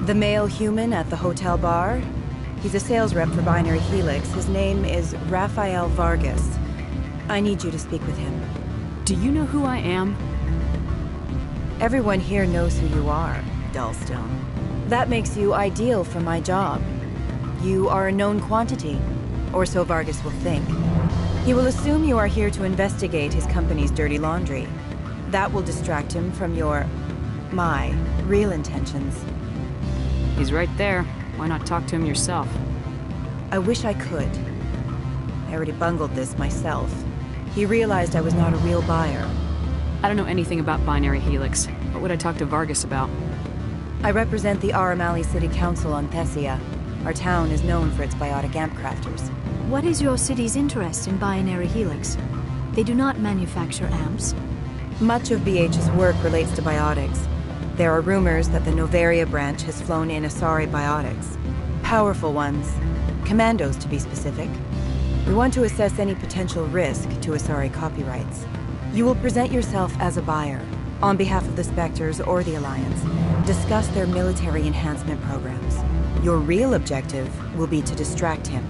The male human at the hotel bar? He's a sales rep for Binary Helix. His name is Rafael Vargas. I need you to speak with him. Do you know who I am? Everyone here knows who you are, Dullstone. That makes you ideal for my job. You are a known quantity, or so Vargas will think. He will assume you are here to investigate his company's dirty laundry. That will distract him from my real intentions. He's right there. Why not talk to him yourself? I wish I could. I already bungled this myself. He realized I was not a real buyer. I don't know anything about Binary Helix. What would I talk to Vargas about? I represent the Aramali City Council on Thessia. Our town is known for its biotic amp crafters. What is your city's interest in Binary Helix? They do not manufacture amps. Much of BH's work relates to biotics. There are rumors that the Novaria branch has flown in Asari biotics. Powerful ones. Commandos, to be specific. We want to assess any potential risk to Asari copyrights. You will present yourself as a buyer, on behalf of the Spectres or the Alliance. Discuss their military enhancement programs. Your real objective will be to distract him.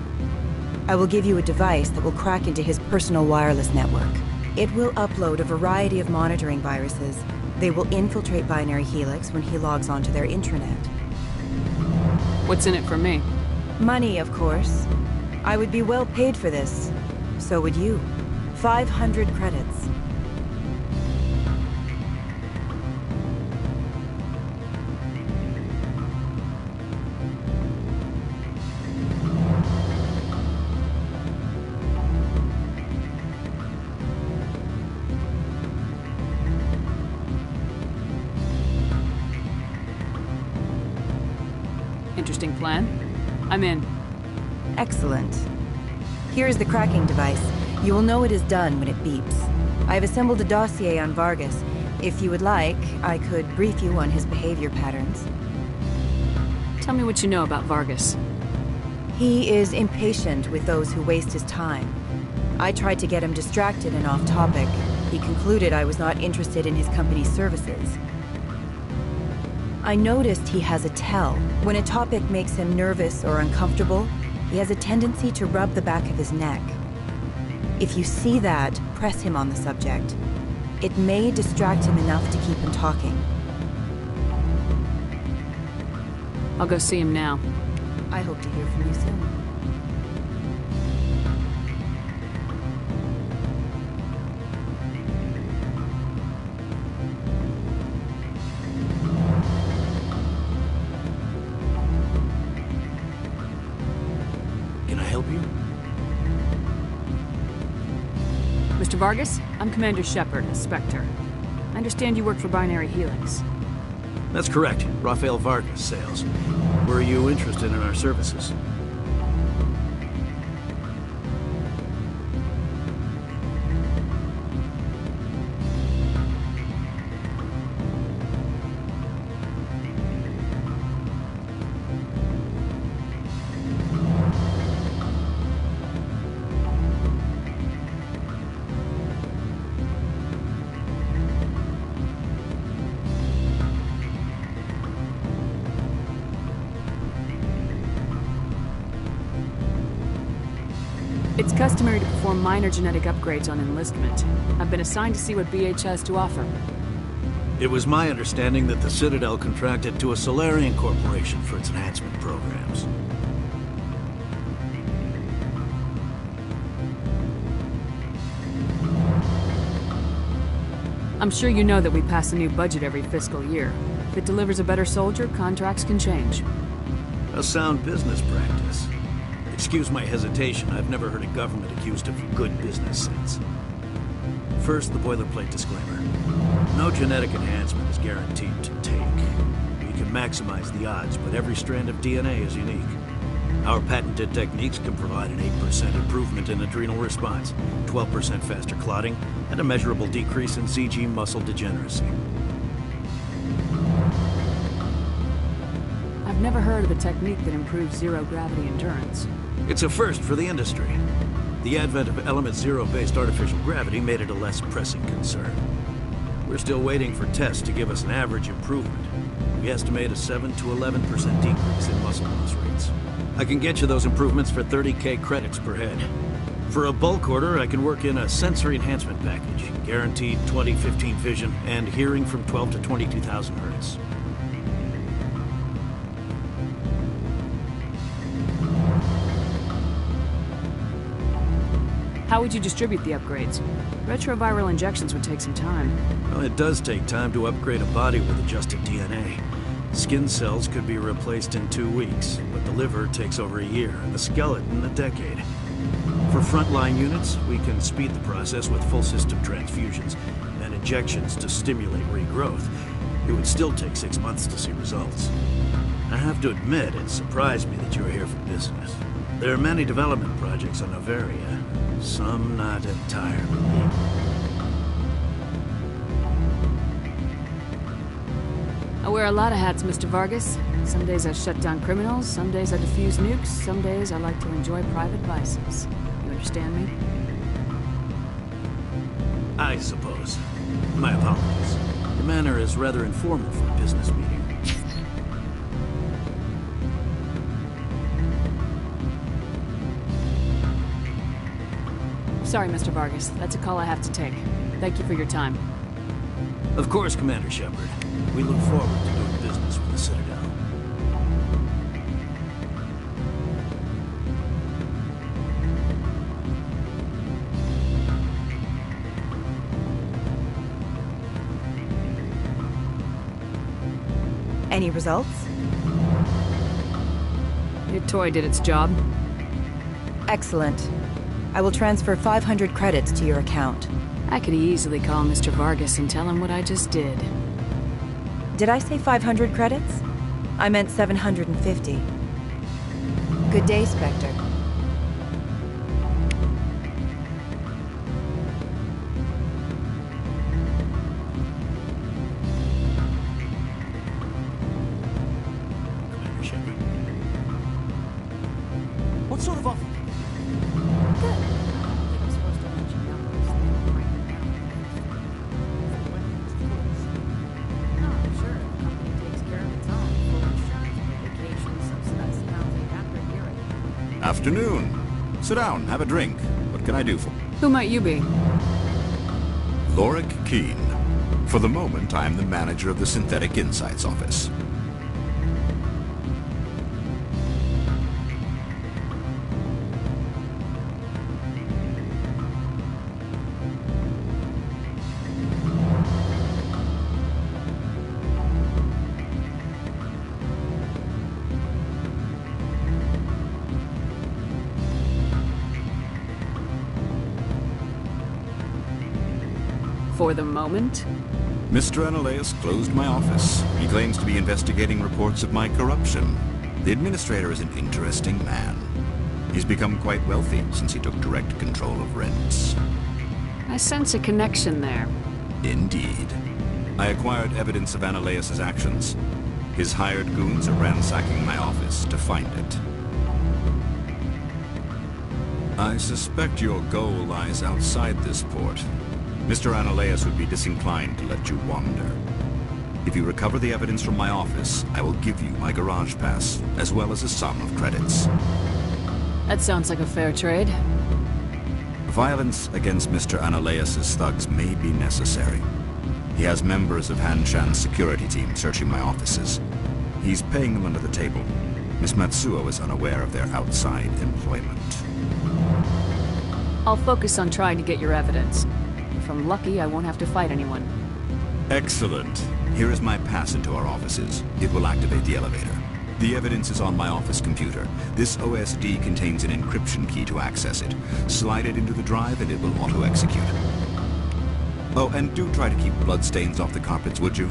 I will give you a device that will crack into his personal wireless network. It will upload a variety of monitoring viruses. They will infiltrate Binary Helix when he logs onto their intranet. What's in it for me? Money, of course. I would be well paid for this. So would you. 500 credits. Interesting plan. I'm in. Excellent. Here is the cracking device. You will know it is done when it beeps. I have assembled a dossier on Vargas. If you would like, I could brief you on his behavior patterns. Tell me what you know about Vargas. He is impatient with those who waste his time. I tried to get him distracted and off topic. He concluded I was not interested in his company's services. I noticed he has a tell. When a topic makes him nervous or uncomfortable, he has a tendency to rub the back of his neck. If you see that, press him on the subject. It may distract him enough to keep him talking. I'll go see him now. I hope to hear from you soon. Mr. Vargas, I'm Commander Shepard, a Spectre. I understand you work for Binary Helix. That's correct. Rafael Vargas, sales. Were you interested in our services? It's customary to perform minor genetic upgrades on enlistment. I've been assigned to see what BH has to offer. It was my understanding that the Citadel contracted to a Solarian corporation for its enhancement programs. I'm sure you know that we pass a new budget every fiscal year. If it delivers a better soldier, contracts can change. A sound business practice. Excuse my hesitation, I've never heard a government accused of good business sense. First, the boilerplate disclaimer. No genetic enhancement is guaranteed to take. We can maximize the odds, but every strand of DNA is unique. Our patented techniques can provide an 8% improvement in adrenal response, 12% faster clotting, and a measurable decrease in ZG muscle degeneracy. I've never heard of a technique that improves zero-gravity endurance. It's a first for the industry. The advent of Element Zero-based artificial gravity made it a less pressing concern. We're still waiting for tests to give us an average improvement. We estimate a 7 to 11% decrease in muscle loss rates. I can get you those improvements for 30K credits per head. For a bulk order, I can work in a sensory enhancement package, guaranteed 20/15 vision, and hearing from 12 to 22,000 hertz. How would you distribute the upgrades? Retroviral injections would take some time. Well, it does take time to upgrade a body with adjusted DNA. Skin cells could be replaced in 2 weeks, but the liver takes over a year, and the skeleton a decade. For frontline units, we can speed the process with full system transfusions and injections to stimulate regrowth. It would still take 6 months to see results. I have to admit, it surprised me that you were here for business. There are many development projects on Noveria, some not entirely legal. I wear a lot of hats, Mr. Vargas. Some days I shut down criminals, some days I defuse nukes, some days I like to enjoy private vices. You understand me? I suppose. My apologies. Your manner is rather informal for a business meeting. Sorry, Mr. Vargas. That's a call I have to take. Thank you for your time. Of course, Commander Shepard. We look forward to doing business with the Citadel. Any results? Your toy did its job. Excellent. I will transfer 500 credits to your account. I could easily call Mr. Vargas and tell him what I just did. Did I say 500 credits? I meant 750. Good day, Spectre. Commander Shepard. What sort of offer? Afternoon. Sit down, have a drink. What can I do for you? Who might you be? Lorik Keene. For the moment, I am the manager of the Synthetic Insights Office. For the moment? Mr. Analaeus closed my office. He claims to be investigating reports of my corruption. The administrator is an interesting man. He's become quite wealthy since he took direct control of rents. I sense a connection there. Indeed. I acquired evidence of Analaeus' actions. His hired goons are ransacking my office to find it. I suspect your goal lies outside this port. Mr. Analaeus would be disinclined to let you wander. If you recover the evidence from my office, I will give you my garage pass, as well as a sum of credits. That sounds like a fair trade. Violence against Mr. Analaeus' thugs may be necessary. He has members of Han Shan's security team searching my offices. He's paying them under the table. Miss Matsuo is unaware of their outside employment. I'll focus on trying to get your evidence. If I'm lucky, I won't have to fight anyone. Excellent. Here is my pass into our offices. It will activate the elevator. The evidence is on my office computer. This OSD contains an encryption key to access it. Slide it into the drive and it will auto-execute. Oh, and do try to keep bloodstains off the carpets, would you?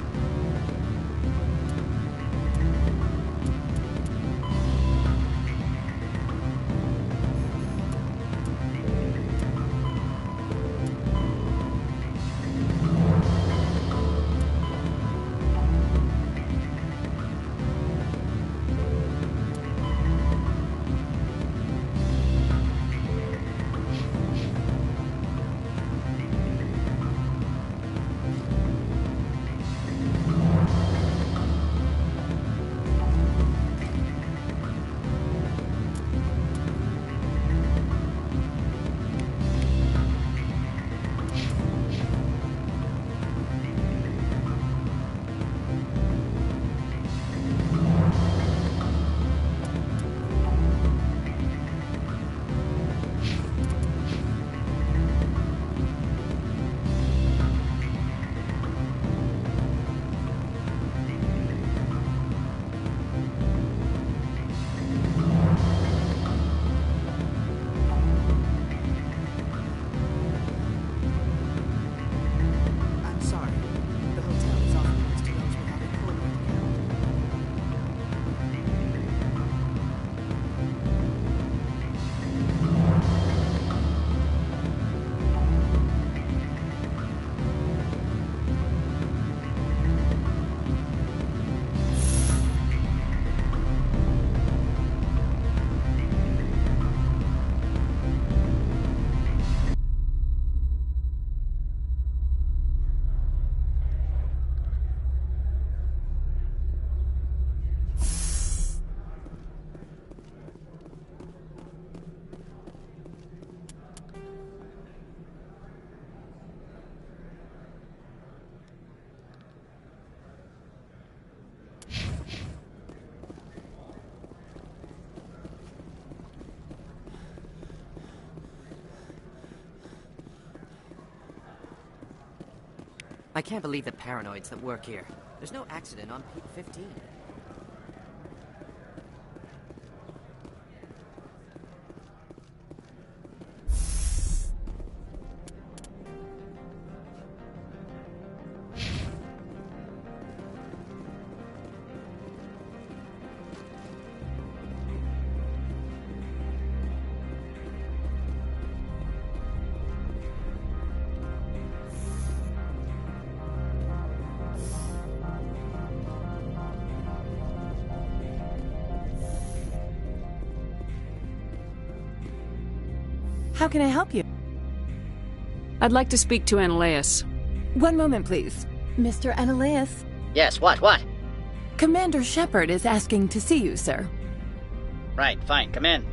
I can't believe the paranoids that work here. There's no accident on Peak 15. How can I help you? I'd like to speak to Ananias. One moment, please. Mr. Ananias? Yes, what? Commander Shepard is asking to see you, sir. Right, fine, come in.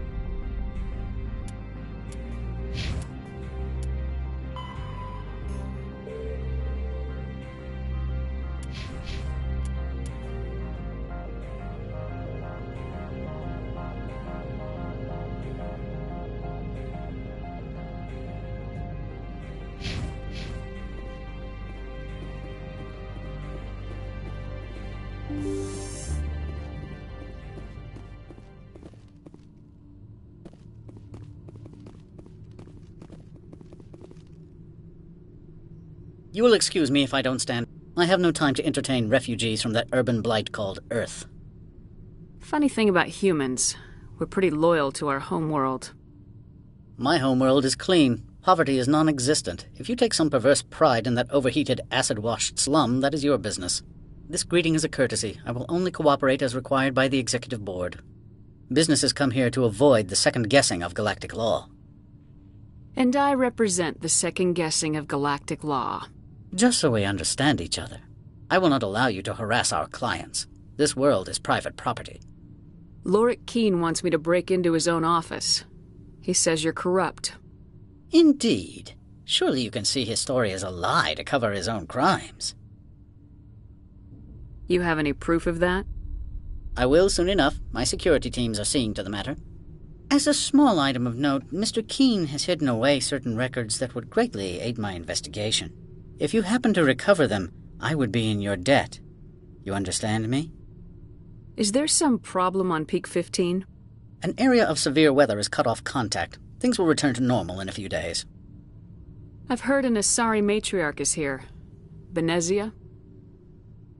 You will excuse me if I don't stand. I have no time to entertain refugees from that urban blight called Earth. Funny thing about humans, we're pretty loyal to our homeworld. My homeworld is clean. Poverty is non-existent. If you take some perverse pride in that overheated, acid-washed slum, that is your business. This greeting is a courtesy. I will only cooperate as required by the Executive Board. Businesses come here to avoid the second-guessing of galactic law. And I represent the second-guessing of galactic law. Just so we understand each other, I will not allow you to harass our clients. This world is private property. Lorik Keene wants me to break into his own office. He says you're corrupt. Indeed. Surely you can see his story as a lie to cover his own crimes. You have any proof of that? I will soon enough. My security teams are seeing to the matter. As a small item of note, Mr. Keene has hidden away certain records that would greatly aid my investigation. If you happen to recover them, I would be in your debt. You understand me? Is there some problem on Peak 15? An area of severe weather has cut off contact. Things will return to normal in a few days. I've heard an Asari matriarch is here. Benezia?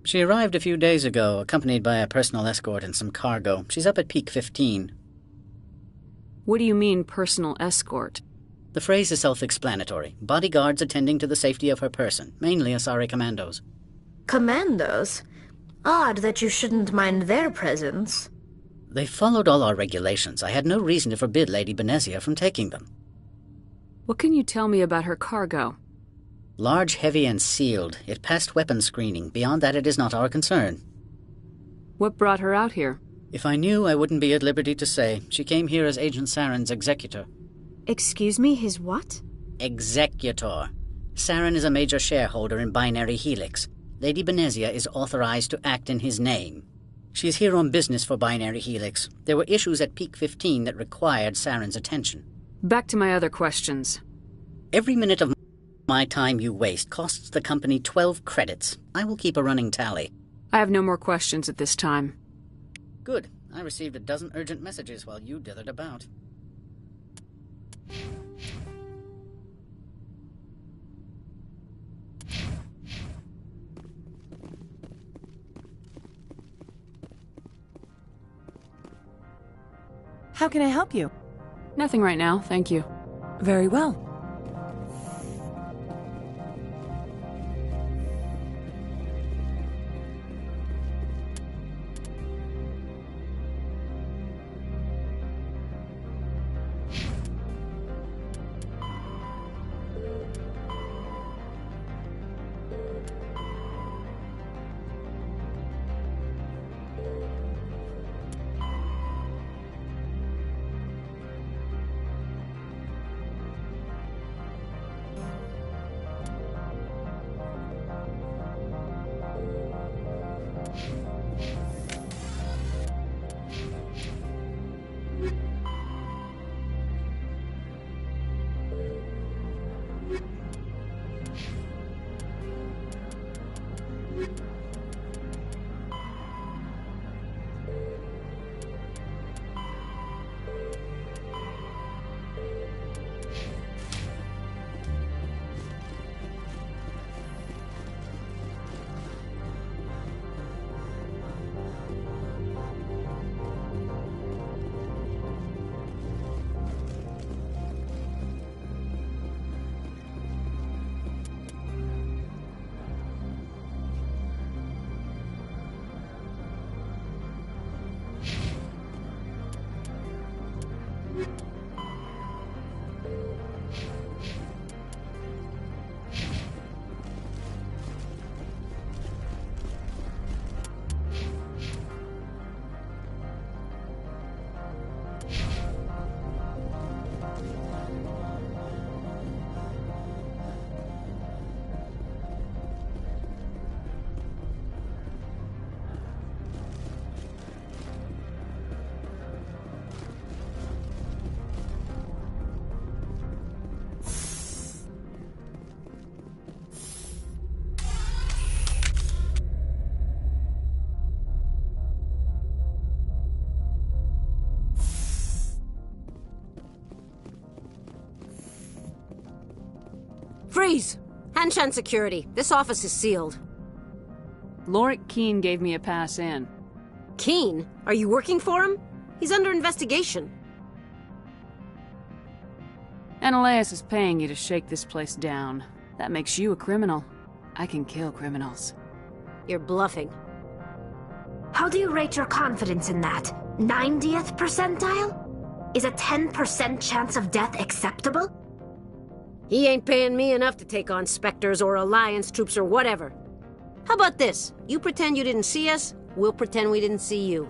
She arrived a few days ago, accompanied by a personal escort and some cargo. She's up at Peak 15. What do you mean, personal escort? The phrase is self-explanatory. Bodyguards attending to the safety of her person, mainly Asari commandos. Commandos? Odd that you shouldn't mind their presence. They followed all our regulations. I had no reason to forbid Lady Benezia from taking them. What can you tell me about her cargo? Large, heavy, and sealed. It passed weapons screening. Beyond that, it is not our concern. What brought her out here? If I knew, I wouldn't be at liberty to say. She came here as Agent Saren's executor. Excuse me, his what? Executor. Saren is a major shareholder in Binary Helix. Lady Benezia is authorized to act in his name. She is here on business for Binary Helix. There were issues at Peak 15 that required Saren's attention. Back to my other questions. Every minute of my time you waste costs the company 12 credits. I will keep a running tally. I have no more questions at this time. Good. I received a dozen urgent messages while you dithered about. How can I help you? Nothing right now, thank you. Very well. Freeze! Hanshan security. This office is sealed. Lorik Keene gave me a pass in. Keene? Are you working for him? He's under investigation. Ananias is paying you to shake this place down. That makes you a criminal. I can kill criminals. You're bluffing. How do you rate your confidence in that? 90th percentile? Is a 10% chance of death acceptable? He ain't paying me enough to take on Spectres or Alliance troops or whatever. How about this? You pretend you didn't see us, we'll pretend we didn't see you.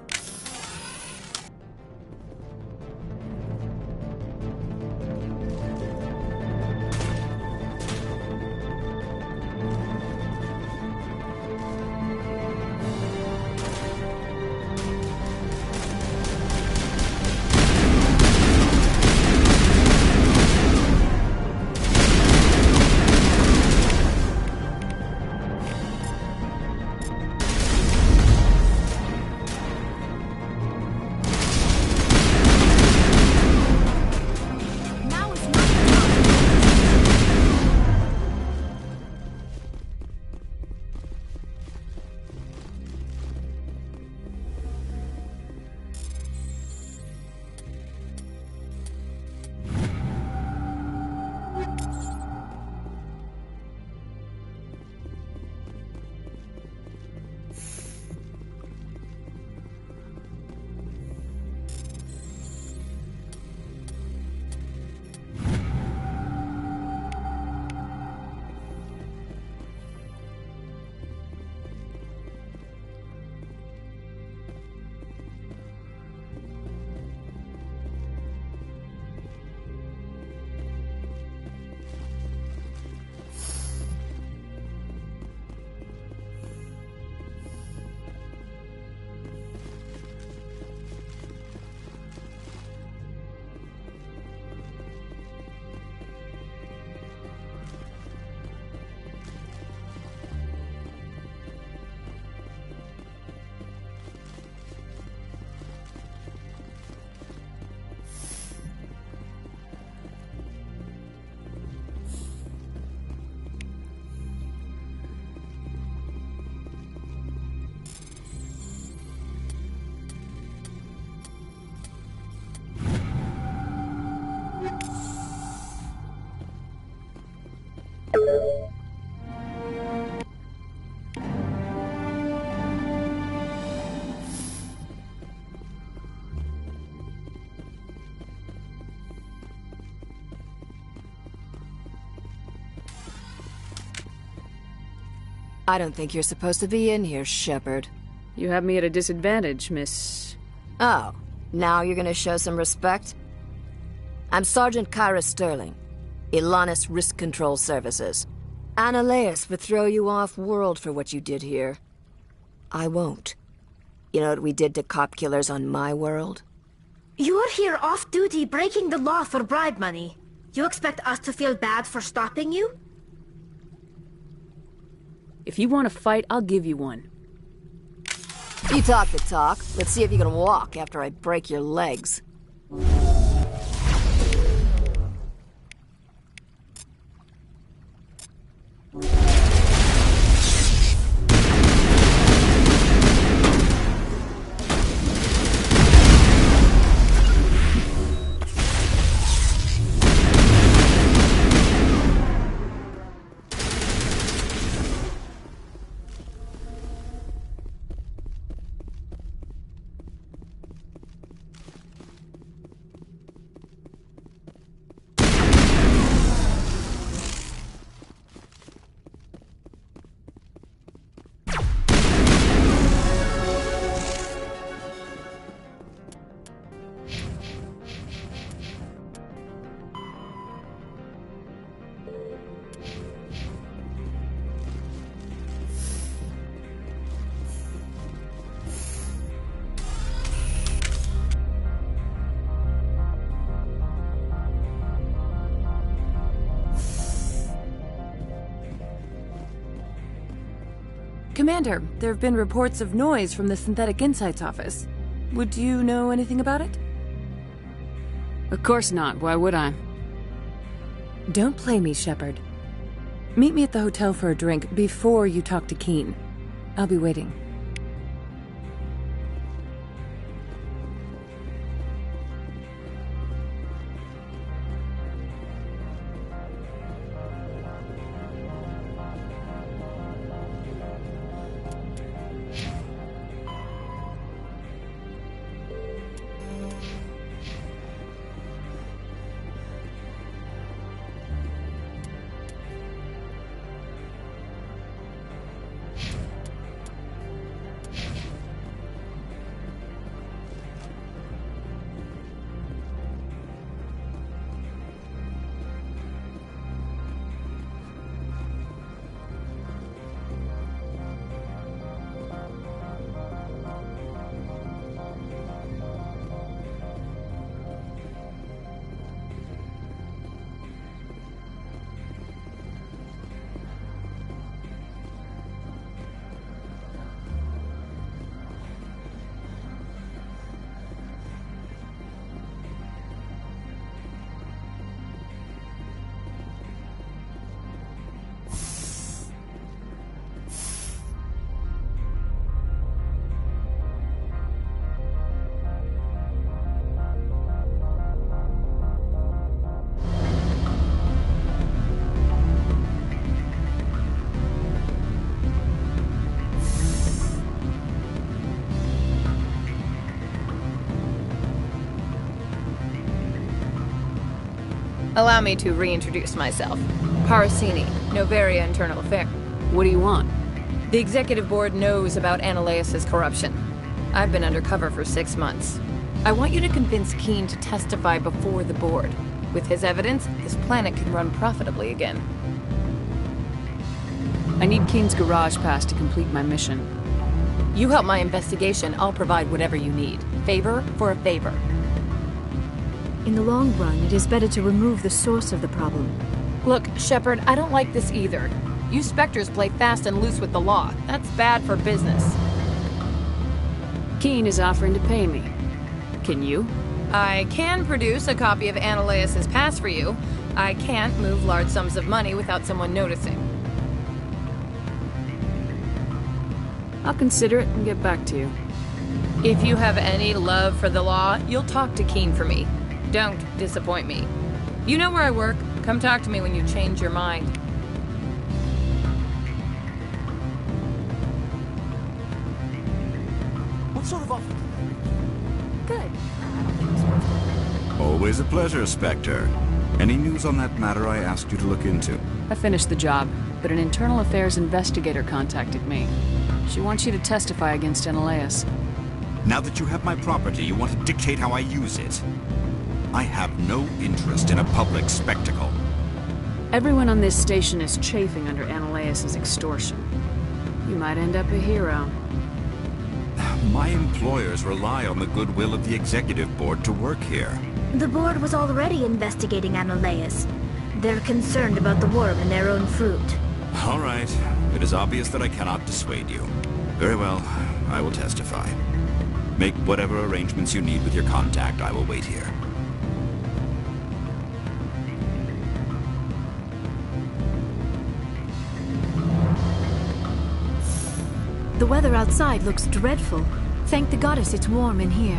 I don't think you're supposed to be in here, Shepard. You have me at a disadvantage, Miss... Oh, now you're gonna show some respect? I'm Sergeant Kyra Sterling, Ilanis Risk Control Services. Ananias would throw you off-world for what you did here. I won't. You know what we did to cop killers on my world? You're here off-duty breaking the law for bribe money. You expect us to feel bad for stopping you? If you want to fight, I'll give you one. You talk the talk. Let's see if you can walk after I break your legs. Commander, there have been reports of noise from the Synthetic Insights office. Would you know anything about it? Of course not. Why would I? Don't play me, Shepard. Meet me at the hotel for a drink before you talk to Keen. I'll be waiting. Allow me to reintroduce myself. Parasini, Noveria Internal Affairs. What do you want? The Executive Board knows about Analeus' corruption. I've been undercover for 6 months. I want you to convince Keen to testify before the Board. With his evidence, this planet can run profitably again. I need Keen's garage pass to complete my mission. You help my investigation, I'll provide whatever you need. Favor for a favor. In the long run, it is better to remove the source of the problem. Look, Shepard, I don't like this either. You Spectres play fast and loose with the law. That's bad for business. Keen is offering to pay me. Can you? I can produce a copy of Analeus' pass for you. I can't move large sums of money without someone noticing. I'll consider it and get back to you. If you have any love for the law, you'll talk to Keen for me. Don't disappoint me. You know where I work. Come talk to me when you change your mind. What sort of offer? Good. Always a pleasure, Spectre. Any news on that matter I asked you to look into? I finished the job, but an internal affairs investigator contacted me. She wants you to testify against Analeus. Now that you have my property, you want to dictate how I use it. I have no interest in a public spectacle. Everyone on this station is chafing under Analeus' extortion. You might end up a hero. My employers rely on the goodwill of the Executive Board to work here. The board was already investigating Analeus. They're concerned about the worm in their own fruit. All right. It is obvious that I cannot dissuade you. Very well. I will testify. Make whatever arrangements you need with your contact. I will wait here. The weather outside looks dreadful. Thank the goddess it's warm in here.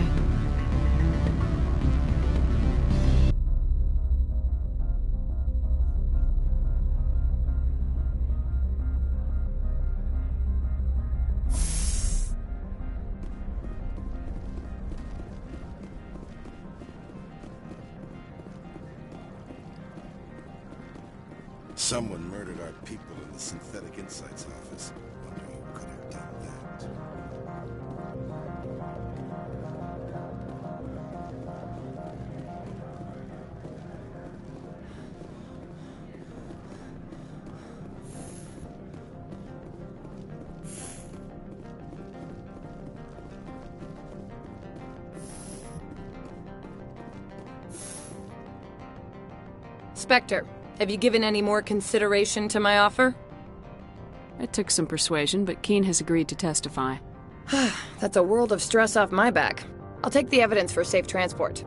Someone murdered our people in the Synthetic Insights office. Wonder who could have done that. Spectre, have you given any more consideration to my offer? It took some persuasion, but Keen has agreed to testify. That's a world of stress off my back. I'll take the evidence for safe transport.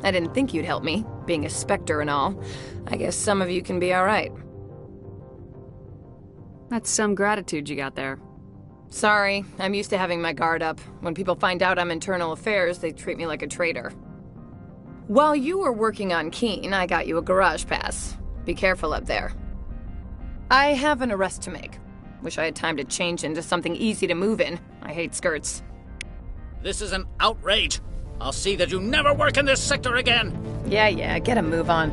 I didn't think you'd help me, being a Spectre and all. I guess some of you can be alright. That's some gratitude you got there. Sorry, I'm used to having my guard up. When people find out I'm internal affairs, they treat me like a traitor. While you were working on Keene, I got you a garage pass. Be careful up there. I have an arrest to make. Wish I had time to change into something easy to move in. I hate skirts. This is an outrage. I'll see that you never work in this sector again. Yeah, get a move on.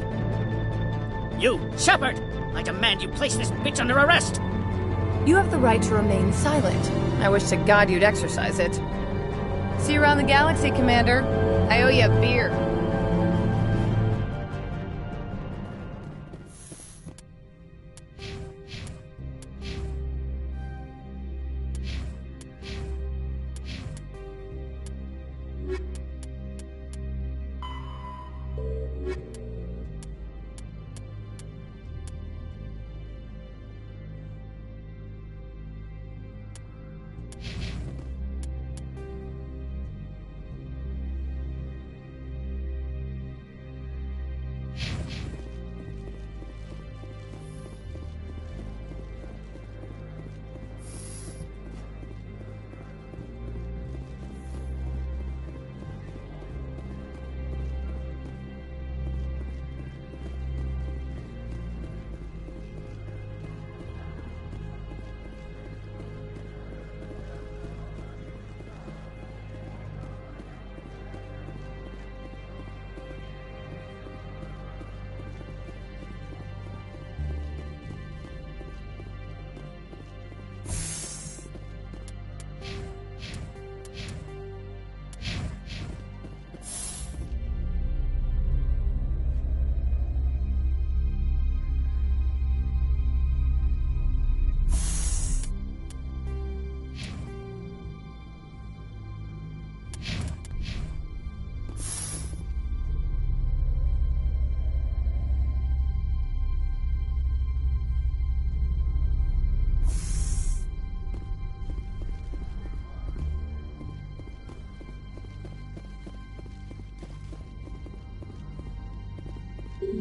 You, Shepard! I demand you place this bitch under arrest! You have the right to remain silent. I wish to God you'd exercise it. See you around the galaxy, Commander. I owe you a beer.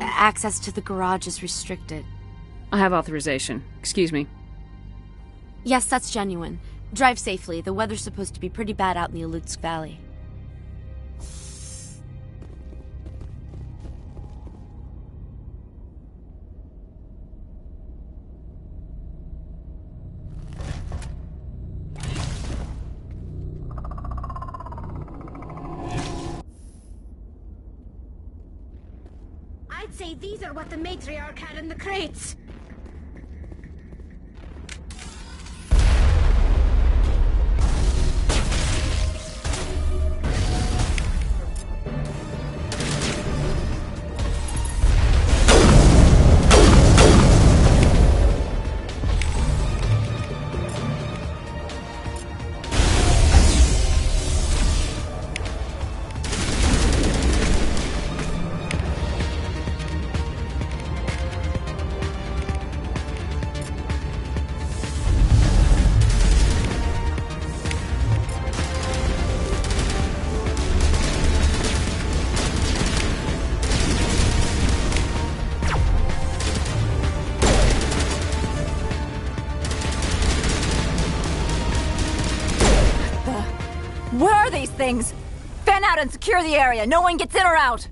Access to the garage is restricted. I have authorization. Excuse me. Yes, that's genuine. Drive safely. The weather's supposed to be pretty bad out in the Alutsk Valley. I'd say these are what the matriarch had in the crates. Where are these things? Fan out and secure the area. No one gets in or out.